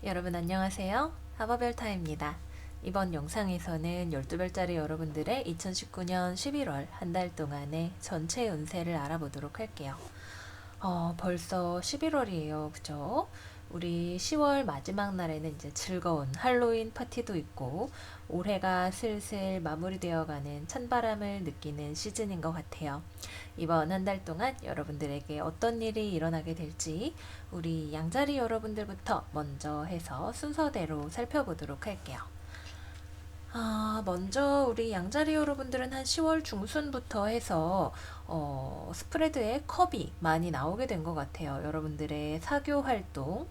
여러분 안녕하세요. 하버별타입니다. 이번 영상에서는 12별짜리 여러분들의 2019년 11월 한 달 동안의 전체 운세를 알아보도록 할게요. 벌써 11월이에요. 그죠? 우리 10월 마지막 날에는 이제 즐거운 할로윈 파티도 있고 올해가 슬슬 마무리되어가는 찬바람을 느끼는 시즌인 것 같아요. 이번 한 달 동안 여러분들에게 어떤 일이 일어나게 될지 우리 양자리 여러분들부터 먼저 해서 순서대로 살펴보도록 할게요. 먼저 우리 양자리 여러분들은 한 10월 중순부터 해서 스프레드에 컵이 많이 나오게 된 것 같아요. 여러분들의 사교 활동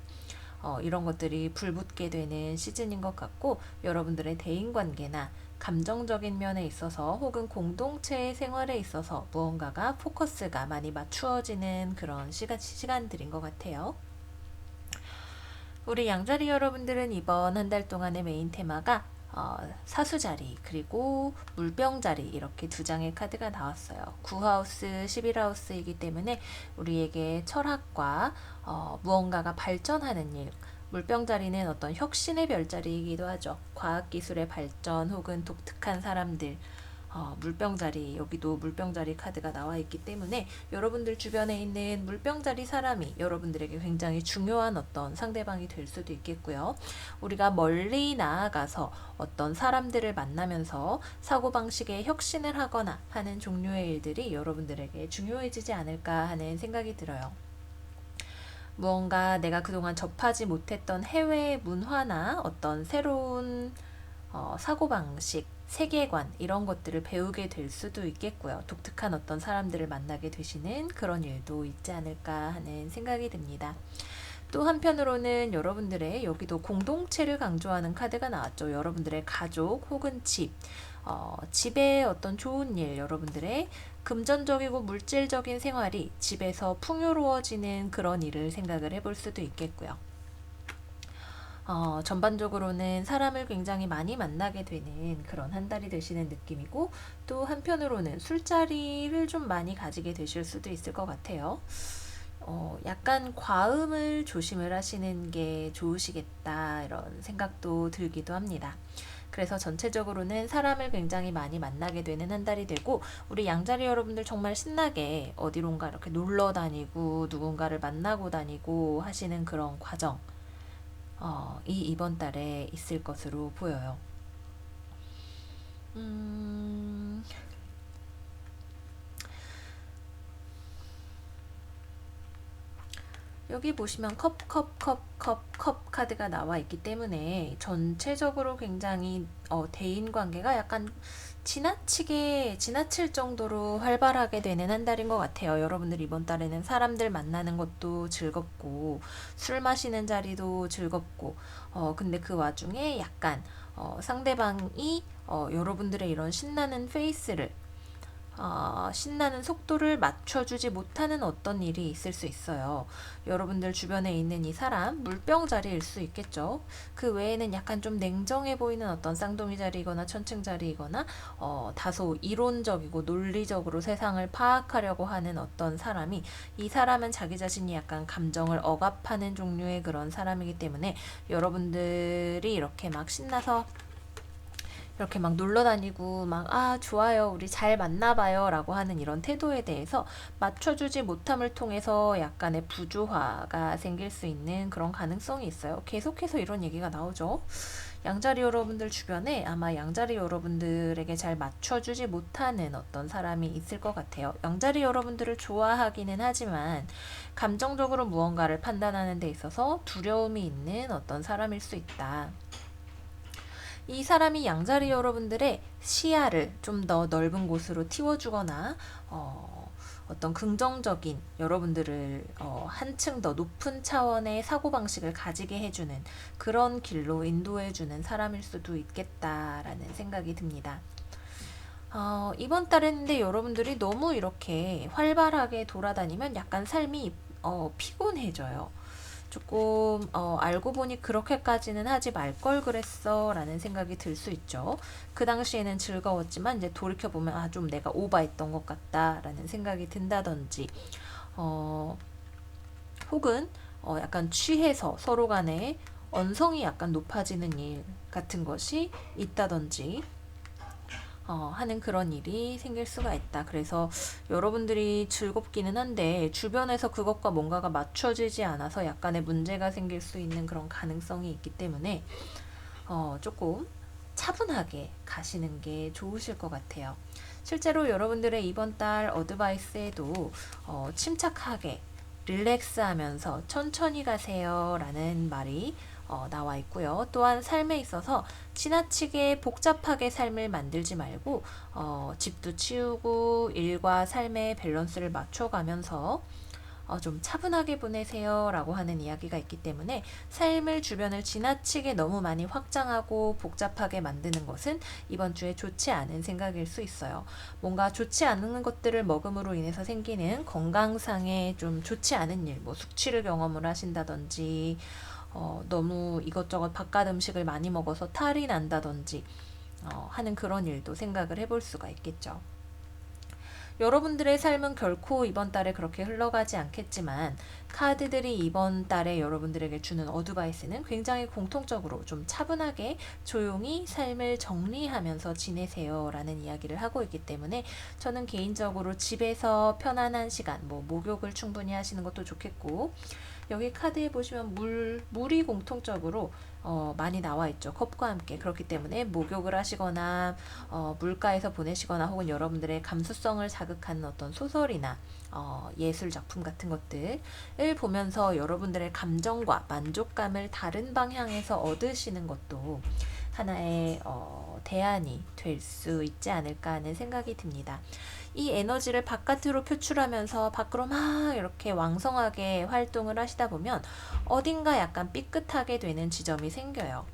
이런 것들이 불붙게 되는 시즌인 것 같고 여러분들의 대인관계나 감정적인 면에 있어서 혹은 공동체의 생활에 있어서 무언가가 포커스가 많이 맞추어지는 그런 시간들인 것 같아요. 우리 양자리 여러분들은 이번 한 달 동안의 메인 테마가 사수자리 그리고 물병자리 이렇게 두 장의 카드가 나왔어요. 9하우스, 11하우스이기 때문에 우리에게 철학과 무언가가 발전하는 일, 물병자리는 어떤 혁신의 별자리이기도 하죠. 과학기술의 발전 혹은 독특한 사람들, 물병자리, 여기도 물병자리 카드가 나와 있기 때문에 여러분들 주변에 있는 물병자리 사람이 여러분들에게 굉장히 중요한 어떤 상대방이 될 수도 있겠고요. 우리가 멀리 나아가서 어떤 사람들을 만나면서 사고방식의 혁신을 하거나 하는 종류의 일들이 여러분들에게 중요해지지 않을까 하는 생각이 들어요. 무언가 내가 그동안 접하지 못했던 해외 문화나 어떤 새로운 사고방식, 세계관 이런 것들을 배우게 될 수도 있겠고요. 독특한 어떤 사람들을 만나게 되시는 그런 일도 있지 않을까 하는 생각이 듭니다. 또 한편으로는 여러분들의 여기도 공동체를 강조하는 카드가 나왔죠. 여러분들의 가족 혹은 집, 집의 어떤 좋은 일, 여러분들의 금전적이고 물질적인 생활이 집에서 풍요로워지는 그런 일을 생각을 해볼 수도 있겠고요. 전반적으로는 사람을 굉장히 많이 만나게 되는 그런 한 달이 되시는 느낌이고 또 한편으로는 술자리를 좀 많이 가지게 되실 수도 있을 것 같아요. 약간 과음을 조심을 하시는 게 좋으시겠다 이런 생각도 들기도 합니다. 그래서 전체적으로는 사람을 굉장히 많이 만나게 되는 한 달이 되고 우리 양자리 여러분들 정말 신나게 어디론가 이렇게 놀러 다니고 누군가를 만나고 다니고 하시는 그런 과정 이 이번 달에 있을 것으로 보여요. 음, 여기 보시면 컵 카드가 나와 있기 때문에 전체적으로 굉장히 대인 관계가 약간 지나칠 정도로 활발하게 되는 한 달인 것 같아요. 여러분들 이번 달에는 사람들 만나는 것도 즐겁고 술 마시는 자리도 즐겁고 근데 그 와중에 약간 상대방이 여러분들의 이런 신나는 페이스를 신나는 속도를 맞춰주지 못하는 어떤 일이 있을 수 있어요. 여러분들 주변에 있는 이 사람, 물병자리일 수 있겠죠. 그 외에는 약간 좀 냉정해 보이는 어떤 쌍둥이 자리이거나 천층 자리이거나, 다소 이론적이고 논리적으로 세상을 파악하려고 하는 어떤 사람이, 이 사람은 자기 자신이 약간 감정을 억압하는 종류의 그런 사람이기 때문에 여러분들이 이렇게 막 신나서 이렇게 막 놀러 다니고 좋아요 우리 잘 만나봐요 라고 하는 이런 태도에 대해서 맞춰주지 못함을 통해서 약간의 부조화가 생길 수 있는 그런 가능성이 있어요. 계속해서 이런 얘기가 나오죠. 양자리 여러분들 주변에 아마 양자리 여러분들에게 잘 맞춰주지 못하는 어떤 사람이 있을 것 같아요. 양자리 여러분들을 좋아하기는 하지만 감정적으로 무언가를 판단하는 데 있어서 두려움이 있는 어떤 사람일 수 있다. 이 사람이 양자리 여러분들의 시야를 좀 더 넓은 곳으로 틔워주거나 어떤 긍정적인 여러분들을 한층 더 높은 차원의 사고방식을 가지게 해주는 그런 길로 인도해주는 사람일 수도 있겠다라는 생각이 듭니다. 이번 달에는데 여러분들이 너무 이렇게 활발하게 돌아다니면 약간 삶이 피곤해져요. 조금 알고 보니 그렇게까지는 하지 말 걸 그랬어 라는 생각이 들 수 있죠. 그 당시에는 즐거웠지만 이제 돌이켜보면 좀 내가 오바했던 것 같다 라는 생각이 든다든지 어, 혹은 약간 취해서 서로 간에 언성이 약간 높아지는 일 같은 것이 있다든지 하는 그런 일이 생길 수가 있다. 그래서 여러분들이 즐겁기는 한데 주변에서 그것과 뭔가가 맞춰지지 않아서 약간의 문제가 생길 수 있는 그런 가능성이 있기 때문에 조금 차분하게 가시는 게 좋으실 것 같아요. 실제로 여러분들의 이번 달 어드바이스에도 침착하게 릴렉스 하면서 천천히 가세요 라는 말이 나와 있고요. 또한 삶에 있어서 지나치게 복잡하게 삶을 만들지 말고 집도 치우고 일과 삶의 밸런스를 맞춰가면서 좀 차분하게 보내세요 라고 하는 이야기가 있기 때문에 삶을 주변을 지나치게 너무 많이 확장하고 복잡하게 만드는 것은 이번 주에 좋지 않은 생각일 수 있어요. 뭔가 좋지 않은 것들을 먹음으로 인해서 생기는 건강상에 좀 좋지 않은 일, 뭐 숙취를 경험을 하신다든지 너무 이것저것 바깥 음식을 많이 먹어서 탈이 난다든지 하는 그런 일도 생각을 해볼 수가 있겠죠. 여러분들의 삶은 결코 이번 달에 그렇게 흘러가지 않겠지만 카드들이 이번 달에 여러분들에게 주는 어드바이스는 굉장히 공통적으로 좀 차분하게 조용히 삶을 정리하면서 지내세요 라는 이야기를 하고 있기 때문에 저는 개인적으로 집에서 편안한 시간, 뭐 목욕을 충분히 하시는 것도 좋겠고 여기 카드에 보시면 물이 공통적으로 많이 나와 있죠. 컵과 함께. 그렇기 때문에 목욕을 하시거나 물가에서 보내시거나 혹은 여러분들의 감수성을 자극하는 어떤 소설이나 예술 작품 같은 것들을 보면서 여러분들의 감정과 만족감을 다른 방향에서 얻으시는 것도 하나의 대안이 될 수 있지 않을까 하는 생각이 듭니다. 이 에너지를 바깥으로 표출하면서 밖으로 막 이렇게 왕성하게 활동을 하시다 보면 어딘가 약간 삐끗하게 되는 지점이 생겨요.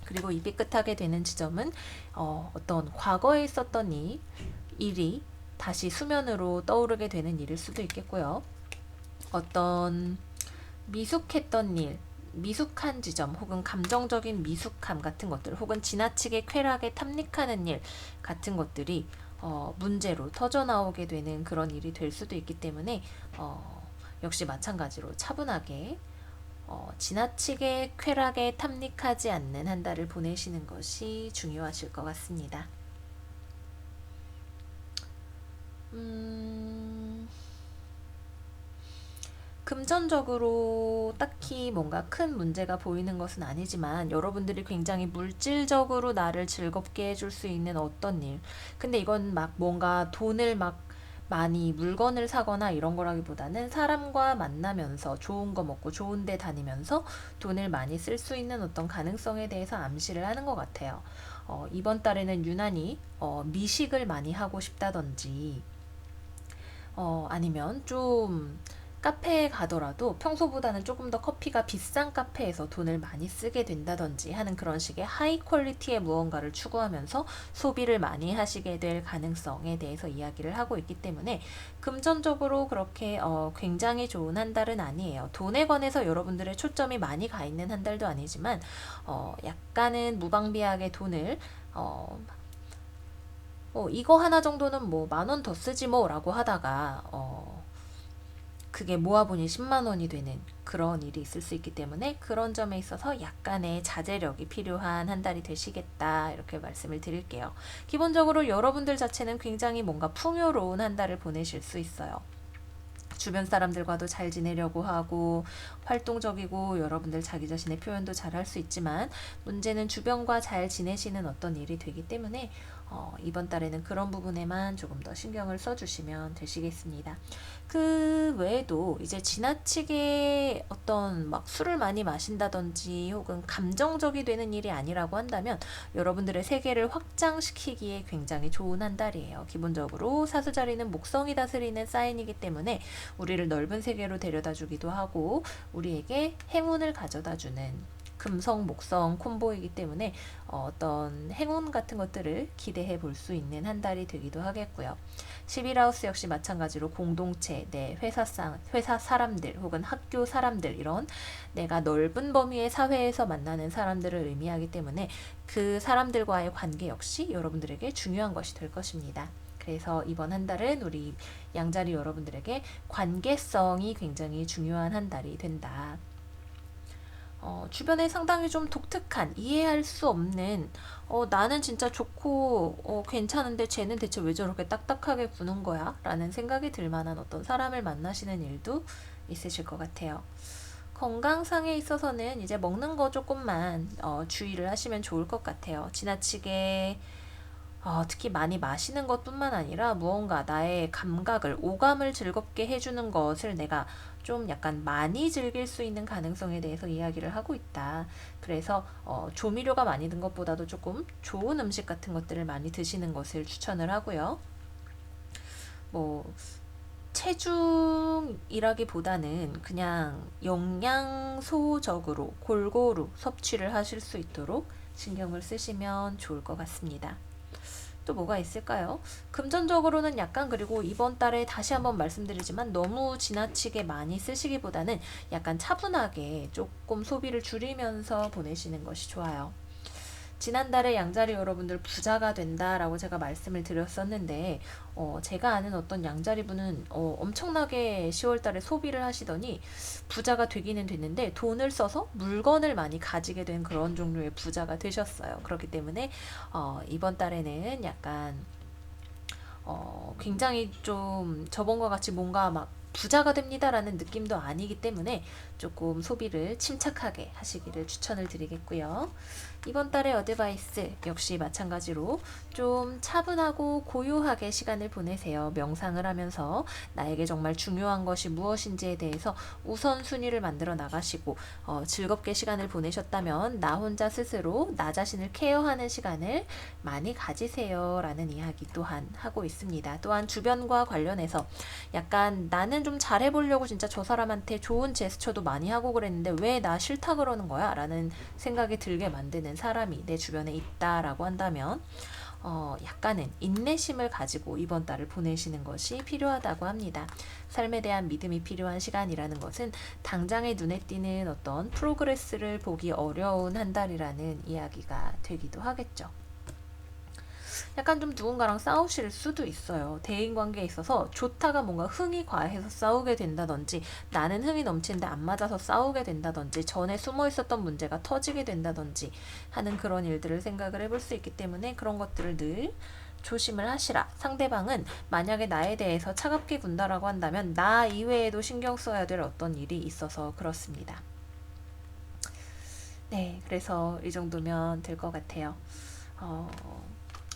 그리고 이 삐끗하게 되는 지점은 어떤 과거에 있었던 일이 다시 수면으로 떠오르게 되는 일일 수도 있겠고요. 어떤 미숙했던 일, 미숙한 지점 혹은 감정적인 미숙함 같은 것들 혹은 지나치게 쾌락에 탐닉하는 일 같은 것들이 문제로 터져나오게 되는 그런 일이 될 수도 있기 때문에 역시 마찬가지로 차분하게 지나치게 쾌락에 탐닉하지 않는 한 달을 보내시는 것이 중요하실 것 같습니다. 금전적으로 딱히 뭔가 큰 문제가 보이는 것은 아니지만 여러분들이 굉장히 물질적으로 나를 즐겁게 해줄 수 있는 어떤 일. 근데 이건 막 뭔가 돈을 막 많이 물건을 사거나 이런 거라기보다는 사람과 만나면서 좋은 거 먹고 좋은 데 다니면서 돈을 많이 쓸 수 있는 어떤 가능성에 대해서 암시를 하는 것 같아요. 이번 달에는 유난히 미식을 많이 하고 싶다든지 아니면 좀 카페에 가더라도 평소보다는 조금 더 커피가 비싼 카페에서 돈을 많이 쓰게 된다든지 하는 그런 식의 하이 퀄리티의 무언가를 추구하면서 소비를 많이 하시게 될 가능성에 대해서 이야기를 하고 있기 때문에 금전적으로 그렇게 굉장히 좋은 한 달은 아니에요. 돈에 관해서 여러분들의 초점이 많이 가 있는 한 달도 아니지만 약간은 무방비하게 돈을 이거 하나 정도는 뭐 10,000원 더 쓰지 뭐 라고 하다가 그게 모아보니 10만 원이 되는 그런 일이 있을 수 있기 때문에 그런 점에 있어서 약간의 자제력이 필요한 한 달이 되시겠다 이렇게 말씀을 드릴게요. 기본적으로 여러분들 자체는 굉장히 뭔가 풍요로운 한 달을 보내실 수 있어요. 주변 사람들과도 잘 지내려고 하고 활동적이고 여러분들 자기 자신의 표현도 잘 할 수 있지만 문제는 주변과 잘 지내시는 어떤 일이 되기 때문에 이번 달에는 그런 부분에만 조금 더 신경을 써주시면 되시겠습니다. 그 외에도 이제 지나치게 어떤 막 술을 많이 마신다든지 혹은 감정적이 되는 일이 아니라고 한다면 여러분들의 세계를 확장시키기에 굉장히 좋은 한 달이에요. 기본적으로 사수자리는 목성이 다스리는 사인이기 때문에 우리를 넓은 세계로 데려다 주기도 하고 우리에게 행운을 가져다 주는 금성, 목성 콤보이기 때문에 어떤 행운 같은 것들을 기대해 볼 수 있는 한 달이 되기도 하겠고요. 11하우스 역시 마찬가지로 공동체, 내 회사 사람들 혹은 학교 사람들 이런 내가 넓은 범위의 사회에서 만나는 사람들을 의미하기 때문에 그 사람들과의 관계 역시 여러분들에게 중요한 것이 될 것입니다. 그래서 이번 한 달은 우리 양자리 여러분들에게 관계성이 굉장히 중요한 한 달이 된다. 주변에 상당히 좀 독특한, 이해할 수 없는, 나는 진짜 좋고, 괜찮은데 쟤는 대체 왜 저렇게 딱딱하게 구는 거야? 라는 생각이 들 만한 어떤 사람을 만나시는 일도 있으실 것 같아요. 건강상에 있어서는 이제 먹는 거 조금만 주의를 하시면 좋을 것 같아요. 지나치게 특히 많이 마시는 것뿐만 아니라 무언가 나의 감각을, 오감을 즐겁게 해주는 것을 내가 좀 약간 많이 즐길 수 있는 가능성에 대해서 이야기를 하고 있다. 그래서 조미료가 많이 든 것보다도 조금 좋은 음식 같은 것들을 많이 드시는 것을 추천을 하고요. 뭐 체중이라기보다는 그냥 영양소적으로 골고루 섭취를 하실 수 있도록 신경을 쓰시면 좋을 것 같습니다. 또 뭐가 있을까요? 금전적으로는 약간, 그리고 이번 달에 다시 한번 말씀드리지만 너무 지나치게 많이 쓰시기보다는 약간 차분하게 조금 소비를 줄이면서 보내시는 것이 좋아요. 지난달에 양자리 여러분들 부자가 된다라고 제가 말씀을 드렸었는데, 제가 아는 어떤 양자리 분은 엄청나게 10월달에 소비를 하시더니 부자가 되기는 됐는데 돈을 써서 물건을 많이 가지게 된 그런 종류의 부자가 되셨어요. 그렇기 때문에 이번 달에는 약간 굉장히 좀 저번과 같이 뭔가 막 부자가 됩니다라는 느낌도 아니기 때문에 조금 소비를 침착하게 하시기를 추천을 드리겠고요. 이번 달의 어드바이스 역시 마찬가지로 좀 차분하고 고요하게 시간을 보내세요. 명상을 하면서 나에게 정말 중요한 것이 무엇인지에 대해서 우선순위를 만들어 나가시고 즐겁게 시간을 보내셨다면 나 혼자 스스로 나 자신을 케어하는 시간을 많이 가지세요 라는 이야기 또한 하고 있습니다. 또한 주변과 관련해서 약간 나는 좀 잘해보려고 진짜 저 사람한테 좋은 제스처도 많이 하고 그랬는데 왜 나 싫다 그러는 거야? 라는 생각이 들게 만드는 사람이 내 주변에 있다라고 한다면 약간은 인내심을 가지고 이번 달을 보내시는 것이 필요하다고 합니다. 삶에 대한 믿음이 필요한 시간이라는 것은 당장의 눈에 띄는 어떤 프로그레스를 보기 어려운 한 달이라는 이야기가 되기도 하겠죠. 약간 좀 누군가랑 싸우실 수도 있어요. 대인관계에 있어서 좋다가 뭔가 흥이 과해서 싸우게 된다든지, 나는 흥이 넘치는데 안 맞아서 싸우게 된다든지, 전에 숨어 있었던 문제가 터지게 된다든지 하는 그런 일들을 생각을 해볼 수 있기 때문에 그런 것들을 늘 조심을 하시라. 상대방은 만약에 나에 대해서 차갑게 군다라고 한다면 나 이외에도 신경 써야 될 어떤 일이 있어서 그렇습니다. 네, 그래서 이 정도면 될 것 같아요. 어,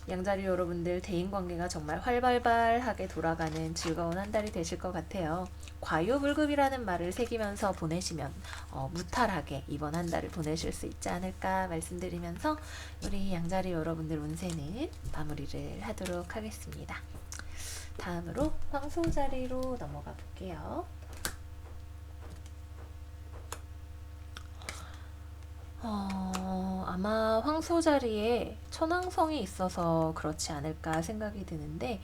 양자리 여러분들 대인관계가 정말 활발하게 돌아가는 즐거운 한 달이 되실 것 같아요. 과유불급이라는 말을 새기면서 보내시면 무탈하게 이번 한 달을 보내실 수 있지 않을까 말씀드리면서 우리 양자리 여러분들 운세는 마무리를 하도록 하겠습니다. 다음으로 황소자리로 넘어가 볼게요. 아마 황소 자리에 천왕성이 있어서 그렇지 않을까 생각이 드는데,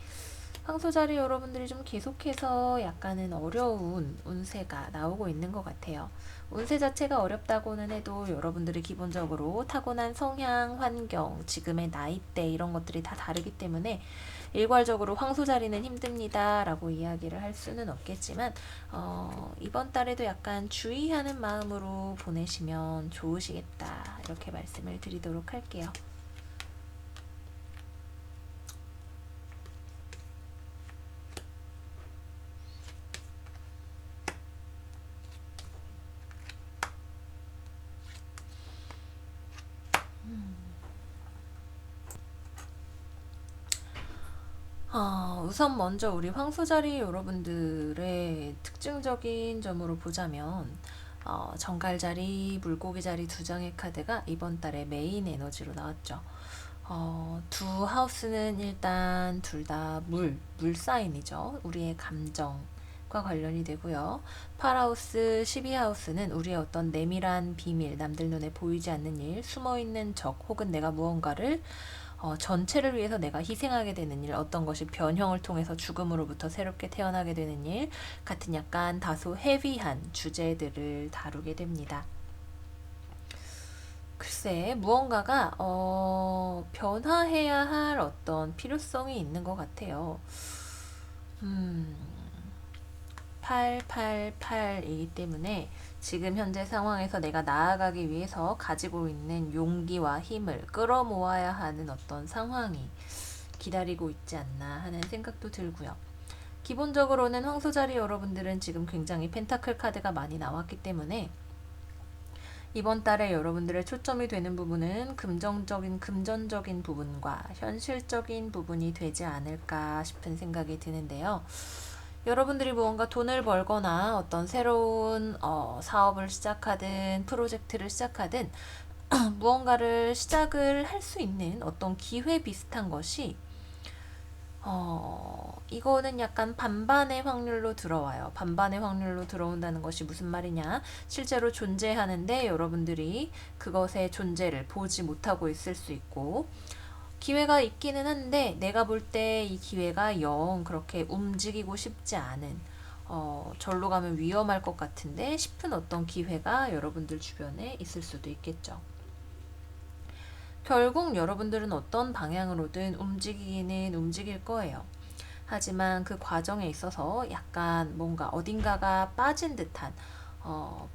황소 자리 여러분들이 좀 계속해서 약간은 어려운 운세가 나오고 있는 것 같아요. 운세 자체가 어렵다고는 해도 여러분들이 기본적으로 타고난 성향, 환경, 지금의 나이대 이런 것들이 다 다르기 때문에 일괄적으로 황소 자리는 힘듭니다 라고 이야기를 할 수는 없겠지만 이번 달에도 약간 주의하는 마음으로 보내시면 좋으시겠다 이렇게 말씀을 드리도록 할게요. 우선 먼저 우리 황소자리 여러분들의 특징적인 점으로 보자면 정갈자리, 물고기자리 두 장의 카드가 이번 달에 메인 에너지로 나왔죠. 두 하우스는 일단 둘 다 물 사인이죠. 우리의 감정과 관련이 되고요. 8하우스, 12하우스는 우리의 어떤 내밀한 비밀, 남들 눈에 보이지 않는 일, 숨어있는 적, 혹은 내가 무언가를 전체를 위해서 내가 희생하게 되는 일, 어떤 것이 변형을 통해서 죽음으로부터 새롭게 태어나게 되는 일 같은 약간 다소 헤비한 주제들을 다루게 됩니다. 글쎄, 무언가가 변화해야 할 어떤 필요성이 있는 것 같아요. 888이기 때문에 지금 현재 상황에서 내가 나아가기 위해서 가지고 있는 용기와 힘을 끌어모아야 하는 어떤 상황이 기다리고 있지 않나 하는 생각도 들고요. 기본적으로는 황소자리 여러분들은 지금 굉장히 펜타클 카드가 많이 나왔기 때문에 이번 달에 여러분들의 초점이 되는 부분은 금전적인 부분과 현실적인 부분이 되지 않을까 싶은 생각이 드는데요. 여러분들이 무언가 돈을 벌거나 어떤 새로운 사업을 시작하든 프로젝트를 시작하든 무언가를 시작을 할 수 있는 어떤 기회 비슷한 것이 이거는 약간 반반의 확률로 들어와요. 반반의 확률로 들어온다는 것이 무슨 말이냐? 실제로 존재하는데 여러분들이 그것의 존재를 보지 못하고 있을 수 있고, 기회가 있기는 한데 내가 볼 때 이 기회가 영 그렇게 움직이고 싶지 않은, 절로 가면 위험할 것 같은데 싶은 어떤 기회가 여러분들 주변에 있을 수도 있겠죠. 결국 여러분들은 어떤 방향으로든 움직이기는 움직일 거예요. 하지만 그 과정에 있어서 약간 뭔가 어딘가가 빠진 듯한,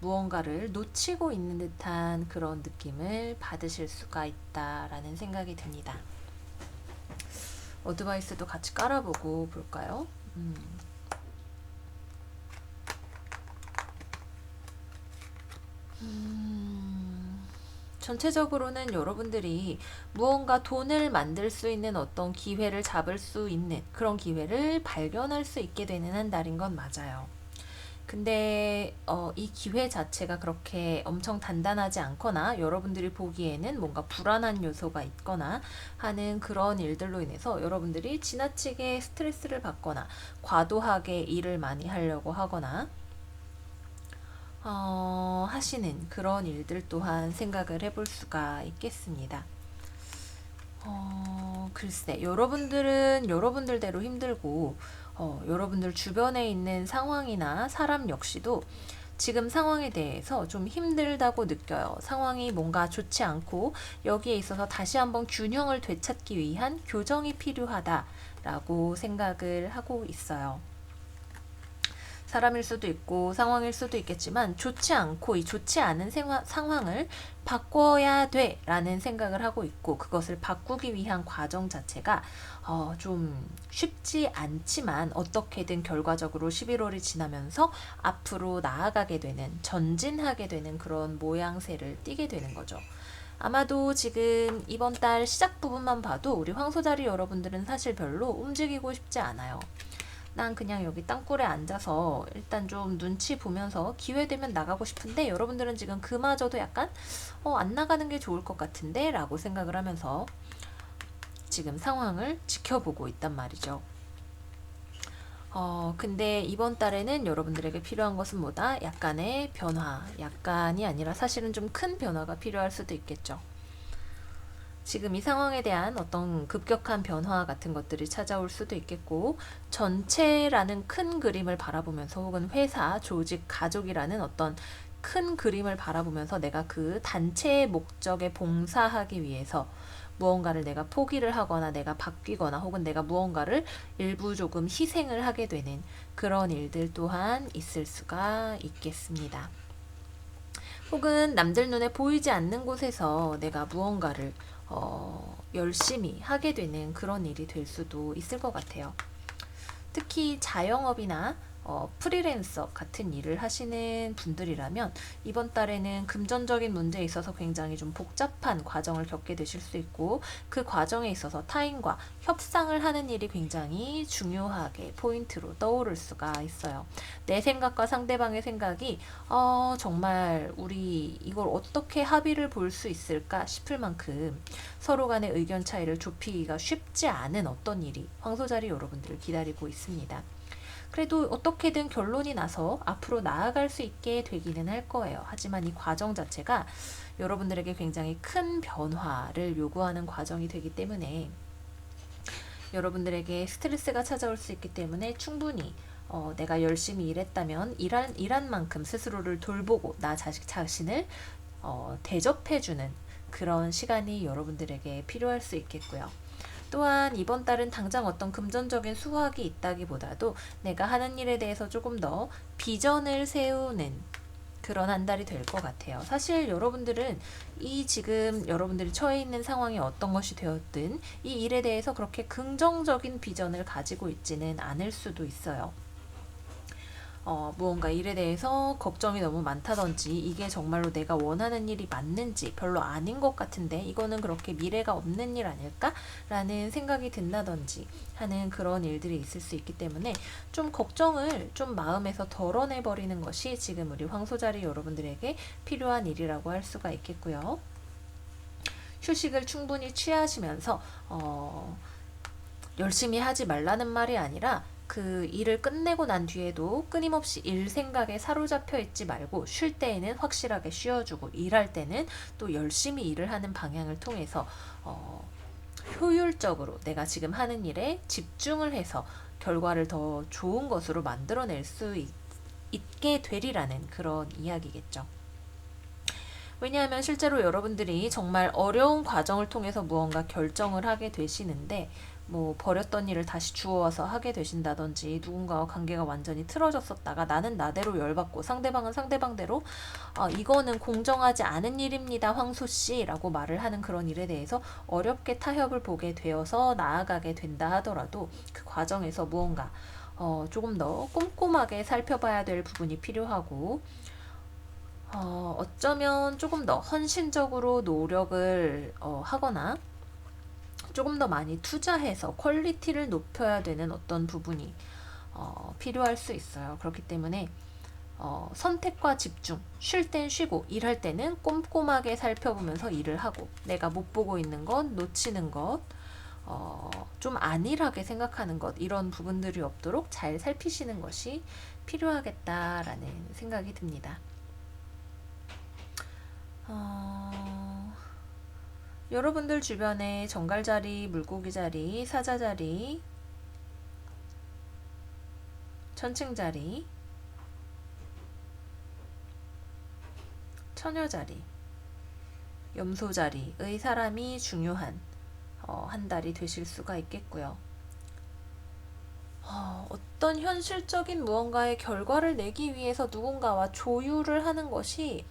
무언가를 놓치고 있는 듯한 그런 느낌을 받으실 수가 있다라는 생각이 듭니다. 어드바이스도 같이 깔아보고 볼까요? 전체적으로는 여러분들이 무언가 돈을 만들 수 있는 어떤 기회를 잡을 수 있는 그런 기회를 발견할 수 있게 되는 한 달인 건 맞아요. 근데 이 기회 자체가 그렇게 엄청 단단하지 않거나 여러분들이 보기에는 뭔가 불안한 요소가 있거나 하는 그런 일들로 인해서 여러분들이 지나치게 스트레스를 받거나 과도하게 일을 많이 하려고 하거나 하시는 그런 일들 또한 생각을 해볼 수가 있겠습니다. 글쎄, 여러분들은 여러분들대로 힘들고, 여러분들 주변에 있는 상황이나 사람 역시도 지금 상황에 대해서 좀 힘들다고 느껴요. 상황이 뭔가 좋지 않고 여기에 있어서 다시 한번 균형을 되찾기 위한 교정이 필요하다라고 생각을 하고 있어요. 사람일 수도 있고 상황일 수도 있겠지만 좋지 않고 이 좋지 않은 상황을 바꿔야 돼 라는 생각을 하고 있고, 그것을 바꾸기 위한 과정 자체가 좀 쉽지 않지만 어떻게든 결과적으로 11월이 지나면서 앞으로 나아가게 되는, 전진하게 되는 그런 모양새를 띠게 되는 거죠. 아마도 지금 이번 달 시작 부분만 봐도 우리 황소자리 여러분들은 사실 별로 움직이고 싶지 않아요. 난 그냥 여기 땅굴에 앉아서 일단 좀 눈치 보면서 기회 되면 나가고 싶은데, 여러분들은 지금 그마저도 약간 안 나가는 게 좋을 것 같은데 라고 생각을 하면서 지금 상황을 지켜보고 있단 말이죠. 근데 이번 달에는 여러분들에게 필요한 것은 뭐다? 약간의 변화, 약간이 아니라 사실은 좀 큰 변화가 필요할 수도 있겠죠. 지금 이 상황에 대한 어떤 급격한 변화 같은 것들이 찾아올 수도 있겠고, 전체라는 큰 그림을 바라보면서 혹은 회사, 조직, 가족이라는 어떤 큰 그림을 바라보면서 내가 그 단체의 목적에 봉사하기 위해서 무언가를 내가 포기를 하거나 내가 바뀌거나 혹은 내가 무언가를 일부 조금 희생을 하게 되는 그런 일들 또한 있을 수가 있겠습니다. 혹은 남들 눈에 보이지 않는 곳에서 내가 무언가를 열심히 하게 되는 그런 일이 될 수도 있을 것 같아요. 특히 자영업이나 프리랜서 같은 일을 하시는 분들이라면 이번 달에는 금전적인 문제에 있어서 굉장히 좀 복잡한 과정을 겪게 되실 수 있고, 그 과정에 있어서 타인과 협상을 하는 일이 굉장히 중요하게 포인트로 떠오를 수가 있어요. 내 생각과 상대방의 생각이 정말 우리 이걸 어떻게 합의를 볼 수 있을까 싶을 만큼 서로 간의 의견 차이를 좁히기가 쉽지 않은 어떤 일이 황소자리 여러분들을 기다리고 있습니다. 그래도 어떻게든 결론이 나서 앞으로 나아갈 수 있게 되기는 할 거예요. 하지만 이 과정 자체가 여러분들에게 굉장히 큰 변화를 요구하는 과정이 되기 때문에 여러분들에게 스트레스가 찾아올 수 있기 때문에 충분히 내가 열심히 일했다면 일한 만큼 스스로를 돌보고 나 자신을 대접해주는 그런 시간이 여러분들에게 필요할 수 있겠고요. 또한 이번 달은 당장 어떤 금전적인 수확이 있다기보다도 내가 하는 일에 대해서 조금 더 비전을 세우는 그런 한 달이 될 것 같아요. 사실 여러분들은 이 지금 여러분들이 처해 있는 상황이 어떤 것이 되었든 이 일에 대해서 그렇게 긍정적인 비전을 가지고 있지는 않을 수도 있어요. 무언가 일에 대해서 걱정이 너무 많다든지 이게 정말로 내가 원하는 일이 맞는지 별로 아닌 것 같은데 이거는 그렇게 미래가 없는 일 아닐까? 라는 생각이 든다든지 하는 그런 일들이 있을 수 있기 때문에 좀 걱정을 좀 마음에서 덜어내버리는 것이 지금 우리 황소자리 여러분들에게 필요한 일이라고 할 수가 있겠고요. 휴식을 충분히 취하시면서 열심히 하지 말라는 말이 아니라 그 일을 끝내고 난 뒤에도 끊임없이 일 생각에 사로잡혀 있지 말고 쉴 때에는 확실하게 쉬어주고 일할 때는 또 열심히 일을 하는 방향을 통해서 효율적으로 내가 지금 하는 일에 집중을 해서 결과를 더 좋은 것으로 만들어낼 수 있게 되리라는 그런 이야기겠죠. 왜냐하면 실제로 여러분들이 정말 어려운 과정을 통해서 무언가 결정을 하게 되시는데 뭐 버렸던 일을 다시 주워와서 하게 되신다든지 누군가와 관계가 완전히 틀어졌었다가 나는 나대로 열받고 상대방은 상대방대로 이거는 공정하지 않은 일입니다 황소씨 라고 말을 하는 그런 일에 대해서 어렵게 타협을 보게 되어서 나아가게 된다 하더라도 그 과정에서 무언가 조금 더 꼼꼼하게 살펴봐야 될 부분이 필요하고 어쩌면 조금 더 헌신적으로 노력을 하거나 조금 더 많이 투자해서 퀄리티를 높여야 되는 어떤 부분이 필요할 수 있어요. 그렇기 때문에 선택과 집중, 쉴 땐 쉬고 일할 때는 꼼꼼하게 살펴보면서 일을 하고 내가 못 보고 있는 것, 놓치는 것, 좀 안일하게 생각하는 것 이런 부분들이 없도록 잘 살피시는 것이 필요하겠다라는 생각이 듭니다. 여러분들 주변에 정갈자리, 물고기자리, 사자자리, 천칭자리, 처녀자리, 염소자리의 사람이 중요한 한 달이 되실 수가 있겠고요. 어떤 현실적인 무언가의 결과를 내기 위해서 누군가와 조율을 하는 것이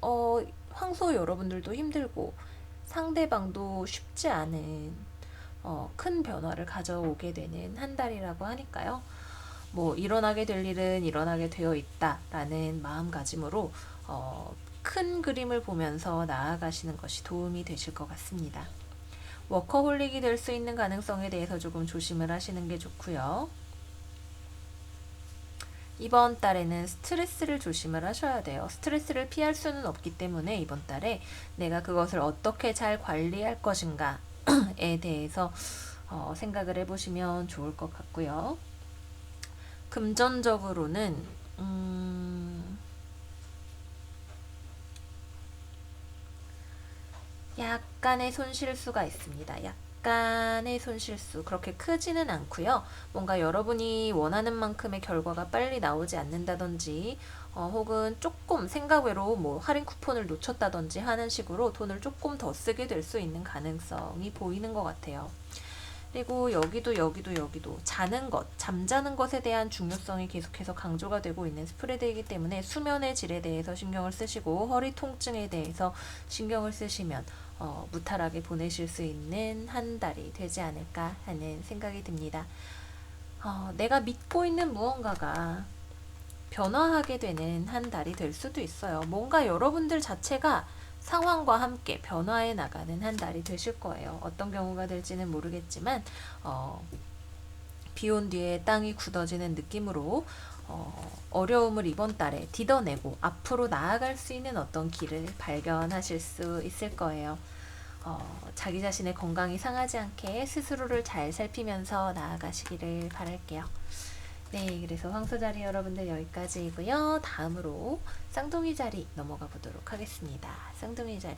황소 여러분들도 힘들고 상대방도 쉽지 않은 큰 변화를 가져오게 되는 한 달이라고 하니까요. 뭐 일어나게 될 일은 일어나게 되어 있다라는 마음가짐으로 큰 그림을 보면서 나아가시는 것이 도움이 되실 것 같습니다. 워커홀릭이 될 수 있는 가능성에 대해서 조금 조심을 하시는 게 좋고요. 이번 달에는 스트레스를 조심을 하셔야 돼요. 스트레스를 피할 수는 없기 때문에 이번 달에 내가 그것을 어떻게 잘 관리할 것인가에 대해서 생각을 해보시면 좋을 것 같고요. 금전적으로는 약간의 손실수가 있습니다. 약간의 손실수 그렇게 크지는 않고요. 뭔가 여러분이 원하는 만큼의 결과가 빨리 나오지 않는다든지 혹은 조금 생각 외로 뭐 할인 쿠폰을 놓쳤다든지 하는 식으로 돈을 조금 더 쓰게 될 수 있는 가능성이 보이는 것 같아요. 그리고 여기도 자는 것, 잠자는 것에 대한 중요성이 계속해서 강조가 되고 있는 스프레드이기 때문에 수면의 질에 대해서 신경을 쓰시고 허리 통증에 대해서 신경을 쓰시면 무탈하게 보내실 수 있는 한 달이 되지 않을까 하는 생각이 듭니다. 내가 믿고 있는 무언가가 변화하게 되는 한 달이 될 수도 있어요. 뭔가 여러분들 자체가 상황과 함께 변화해 나가는 한 달이 되실 거예요. 어떤 경우가 될지는 모르겠지만 비온 뒤에 땅이 굳어지는 느낌으로 어려움을 이번 달에 디뎌내고 앞으로 나아갈 수 있는 어떤 길을 발견하실 수 있을 거예요. 자기 자신의 건강이 상하지 않게 스스로를 잘 살피면서 나아가시기를 바랄게요. 네, 그래서 황소자리 여러분들 여기까지이고요. 다음으로 쌍둥이 자리 넘어가 보도록 하겠습니다. 쌍둥이 자리.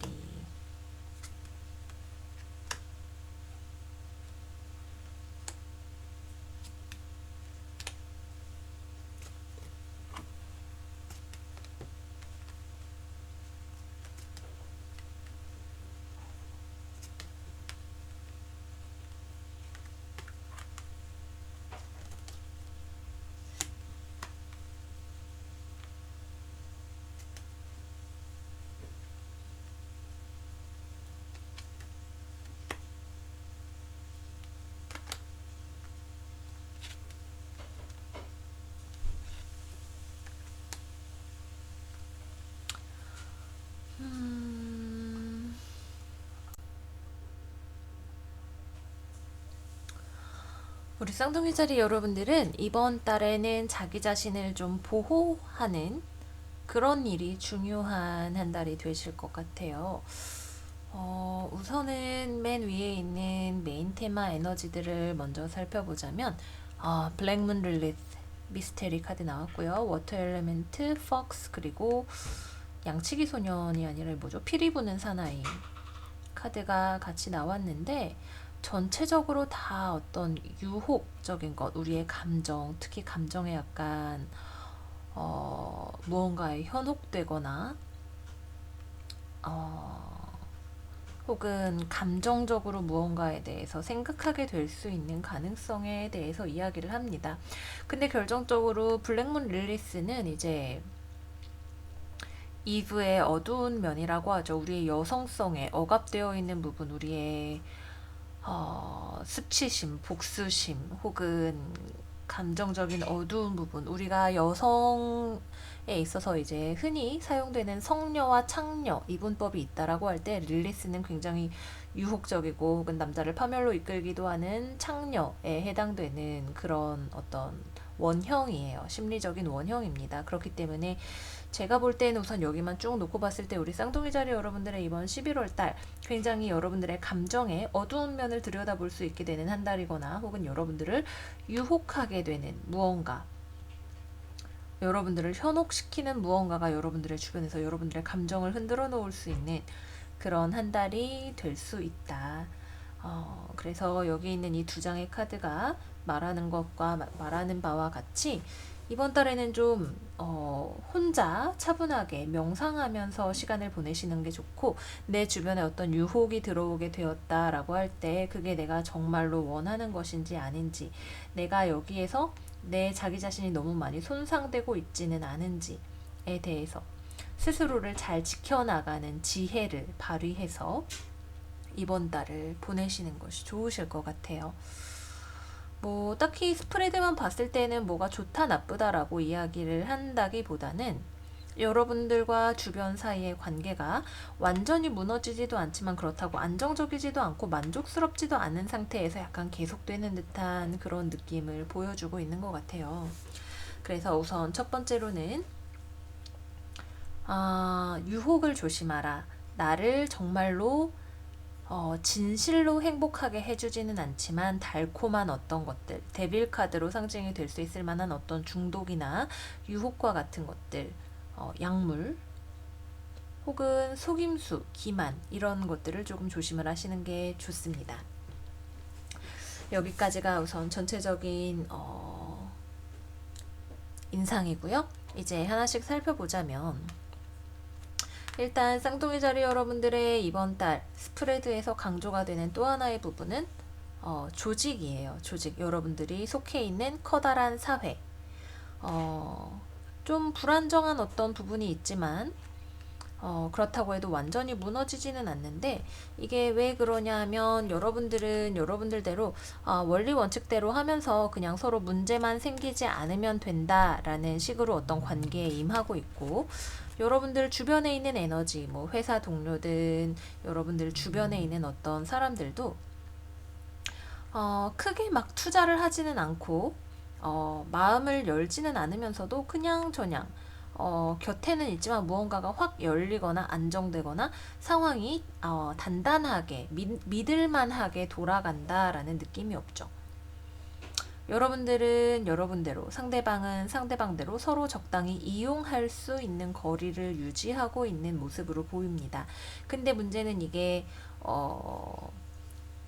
우리 쌍둥이 자리 여러분들은 이번 달에는 자기 자신을 좀 보호하는 그런 일이 중요한 한 달이 되실 것 같아요. 우선은 맨 위에 있는 메인 테마 에너지들을 먼저 살펴보자면, 블랙문 릴리스, 미스테리 카드 나왔고요. 워터 엘레멘트, 퍽스, 그리고 양치기 소년이 아니라 뭐죠? 피리 부는 사나이 카드가 같이 나왔는데, 전체적으로 다 어떤 유혹적인 것, 우리의 감정, 특히 감정에 약간 무언가에 현혹되거나 어, 혹은 감정적으로 무언가에 대해서 생각하게 될 수 있는 가능성에 대해서 이야기를 합니다. 근데 결정적으로 블랙문 릴리스는 이제 이브의 어두운 면이라고 하죠. 우리의 여성성에 억압되어 있는 부분, 우리의 수치심, 복수심, 혹은 감정적인 어두운 부분, 우리가 여성에 있어서 이제 흔히 사용되는 성녀와 창녀 이분법이 있다라고 할 때 릴리스는 굉장히 유혹적이고 혹은 남자를 파멸로 이끌기도 하는 창녀에 해당되는 그런 어떤 원형이에요. 심리적인 원형입니다. 그렇기 때문에 제가 볼 때는 우선 여기만 쭉 놓고 봤을 때 우리 쌍둥이 자리 여러분들의 이번 11월 달 굉장히 여러분들의 감정의 어두운 면을 들여다볼 수 있게 되는 한 달이거나 혹은 여러분들을 유혹하게 되는 무언가, 여러분들을 현혹시키는 무언가가 여러분들의 주변에서 여러분들의 감정을 흔들어 놓을 수 있는 그런 한 달이 될 수 있다. 그래서 여기 있는 이 두 장의 카드가 말하는 것과 말하는 바와 같이 이번 달에는 좀 혼자 차분하게 명상하면서 시간을 보내시는 게 좋고, 내 주변에 어떤 유혹이 들어오게 되었다라고 할 때 그게 내가 정말로 원하는 것인지 아닌지, 내가 여기에서 내 자기 자신이 너무 많이 손상되고 있지는 않은지에 대해서 스스로를 잘 지켜나가는 지혜를 발휘해서 이번 달을 보내시는 것이 좋으실 것 같아요. 뭐 딱히 스프레드만 봤을 때는 뭐가 좋다 나쁘다라고 이야기를 한다기보다는 여러분들과 주변 사이의 관계가 완전히 무너지지도 않지만 그렇다고 안정적이지도 않고 만족스럽지도 않은 상태에서 약간 계속되는 듯한 그런 느낌을 보여주고 있는 것 같아요. 그래서 우선 첫 번째로는 유혹을 조심하라. 나를 정말로 진실로 행복하게 해주지는 않지만 달콤한 어떤 것들, 데빌 카드로 상징이 될 수 있을 만한 어떤 중독이나 유혹과 같은 것들, 약물, 혹은 속임수, 기만 이런 것들을 조금 조심을 하시는 게 좋습니다. 여기까지가 우선 전체적인 인상이고요. 이제 하나씩 살펴보자면 일단 쌍둥이 자리 여러분들의 이번 달 스프레드에서 강조가 되는 또 하나의 부분은 조직이에요. 조직. 여러분들이 속해 있는 커다란 사회. 좀 불안정한 어떤 부분이 있지만 그렇다고 해도 완전히 무너지지는 않는데, 이게 왜 그러냐 하면 여러분들은 여러분들대로 원리 원칙대로 하면서 그냥 서로 문제만 생기지 않으면 된다라는 식으로 어떤 관계에 임하고 있고, 여러분들 주변에 있는 에너지, 뭐 회사 동료든 여러분들 주변에 있는 어떤 사람들도 크게 막 투자를 하지는 않고 마음을 열지는 않으면서도 그냥 저냥 곁에는 있지만 무언가가 확 열리거나 안정되거나 상황이 단단하게 믿을만하게 돌아간다라는 느낌이 없죠. 여러분들은 여러분대로, 상대방은 상대방대로 서로 적당히 이용할 수 있는 거리를 유지하고 있는 모습으로 보입니다. 근데 문제는 이게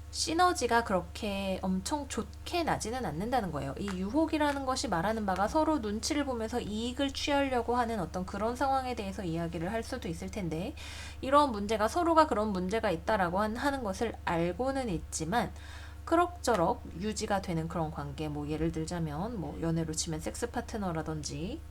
시너지가 그렇게 엄청 좋게 나지는 않는다는 거예요. 이 유혹이라는 것이 말하는 바가 서로 눈치를 보면서 이익을 취하려고 하는 어떤 그런 상황에 대해서 이야기를 할 수도 있을 텐데, 이런 문제가 서로가 그런 문제가 있다라고 하는 것을 알고는 있지만 그럭저럭 유지가 되는 그런 관계, 뭐 예를 들자면 뭐 연애로 치면 섹스 파트너라든지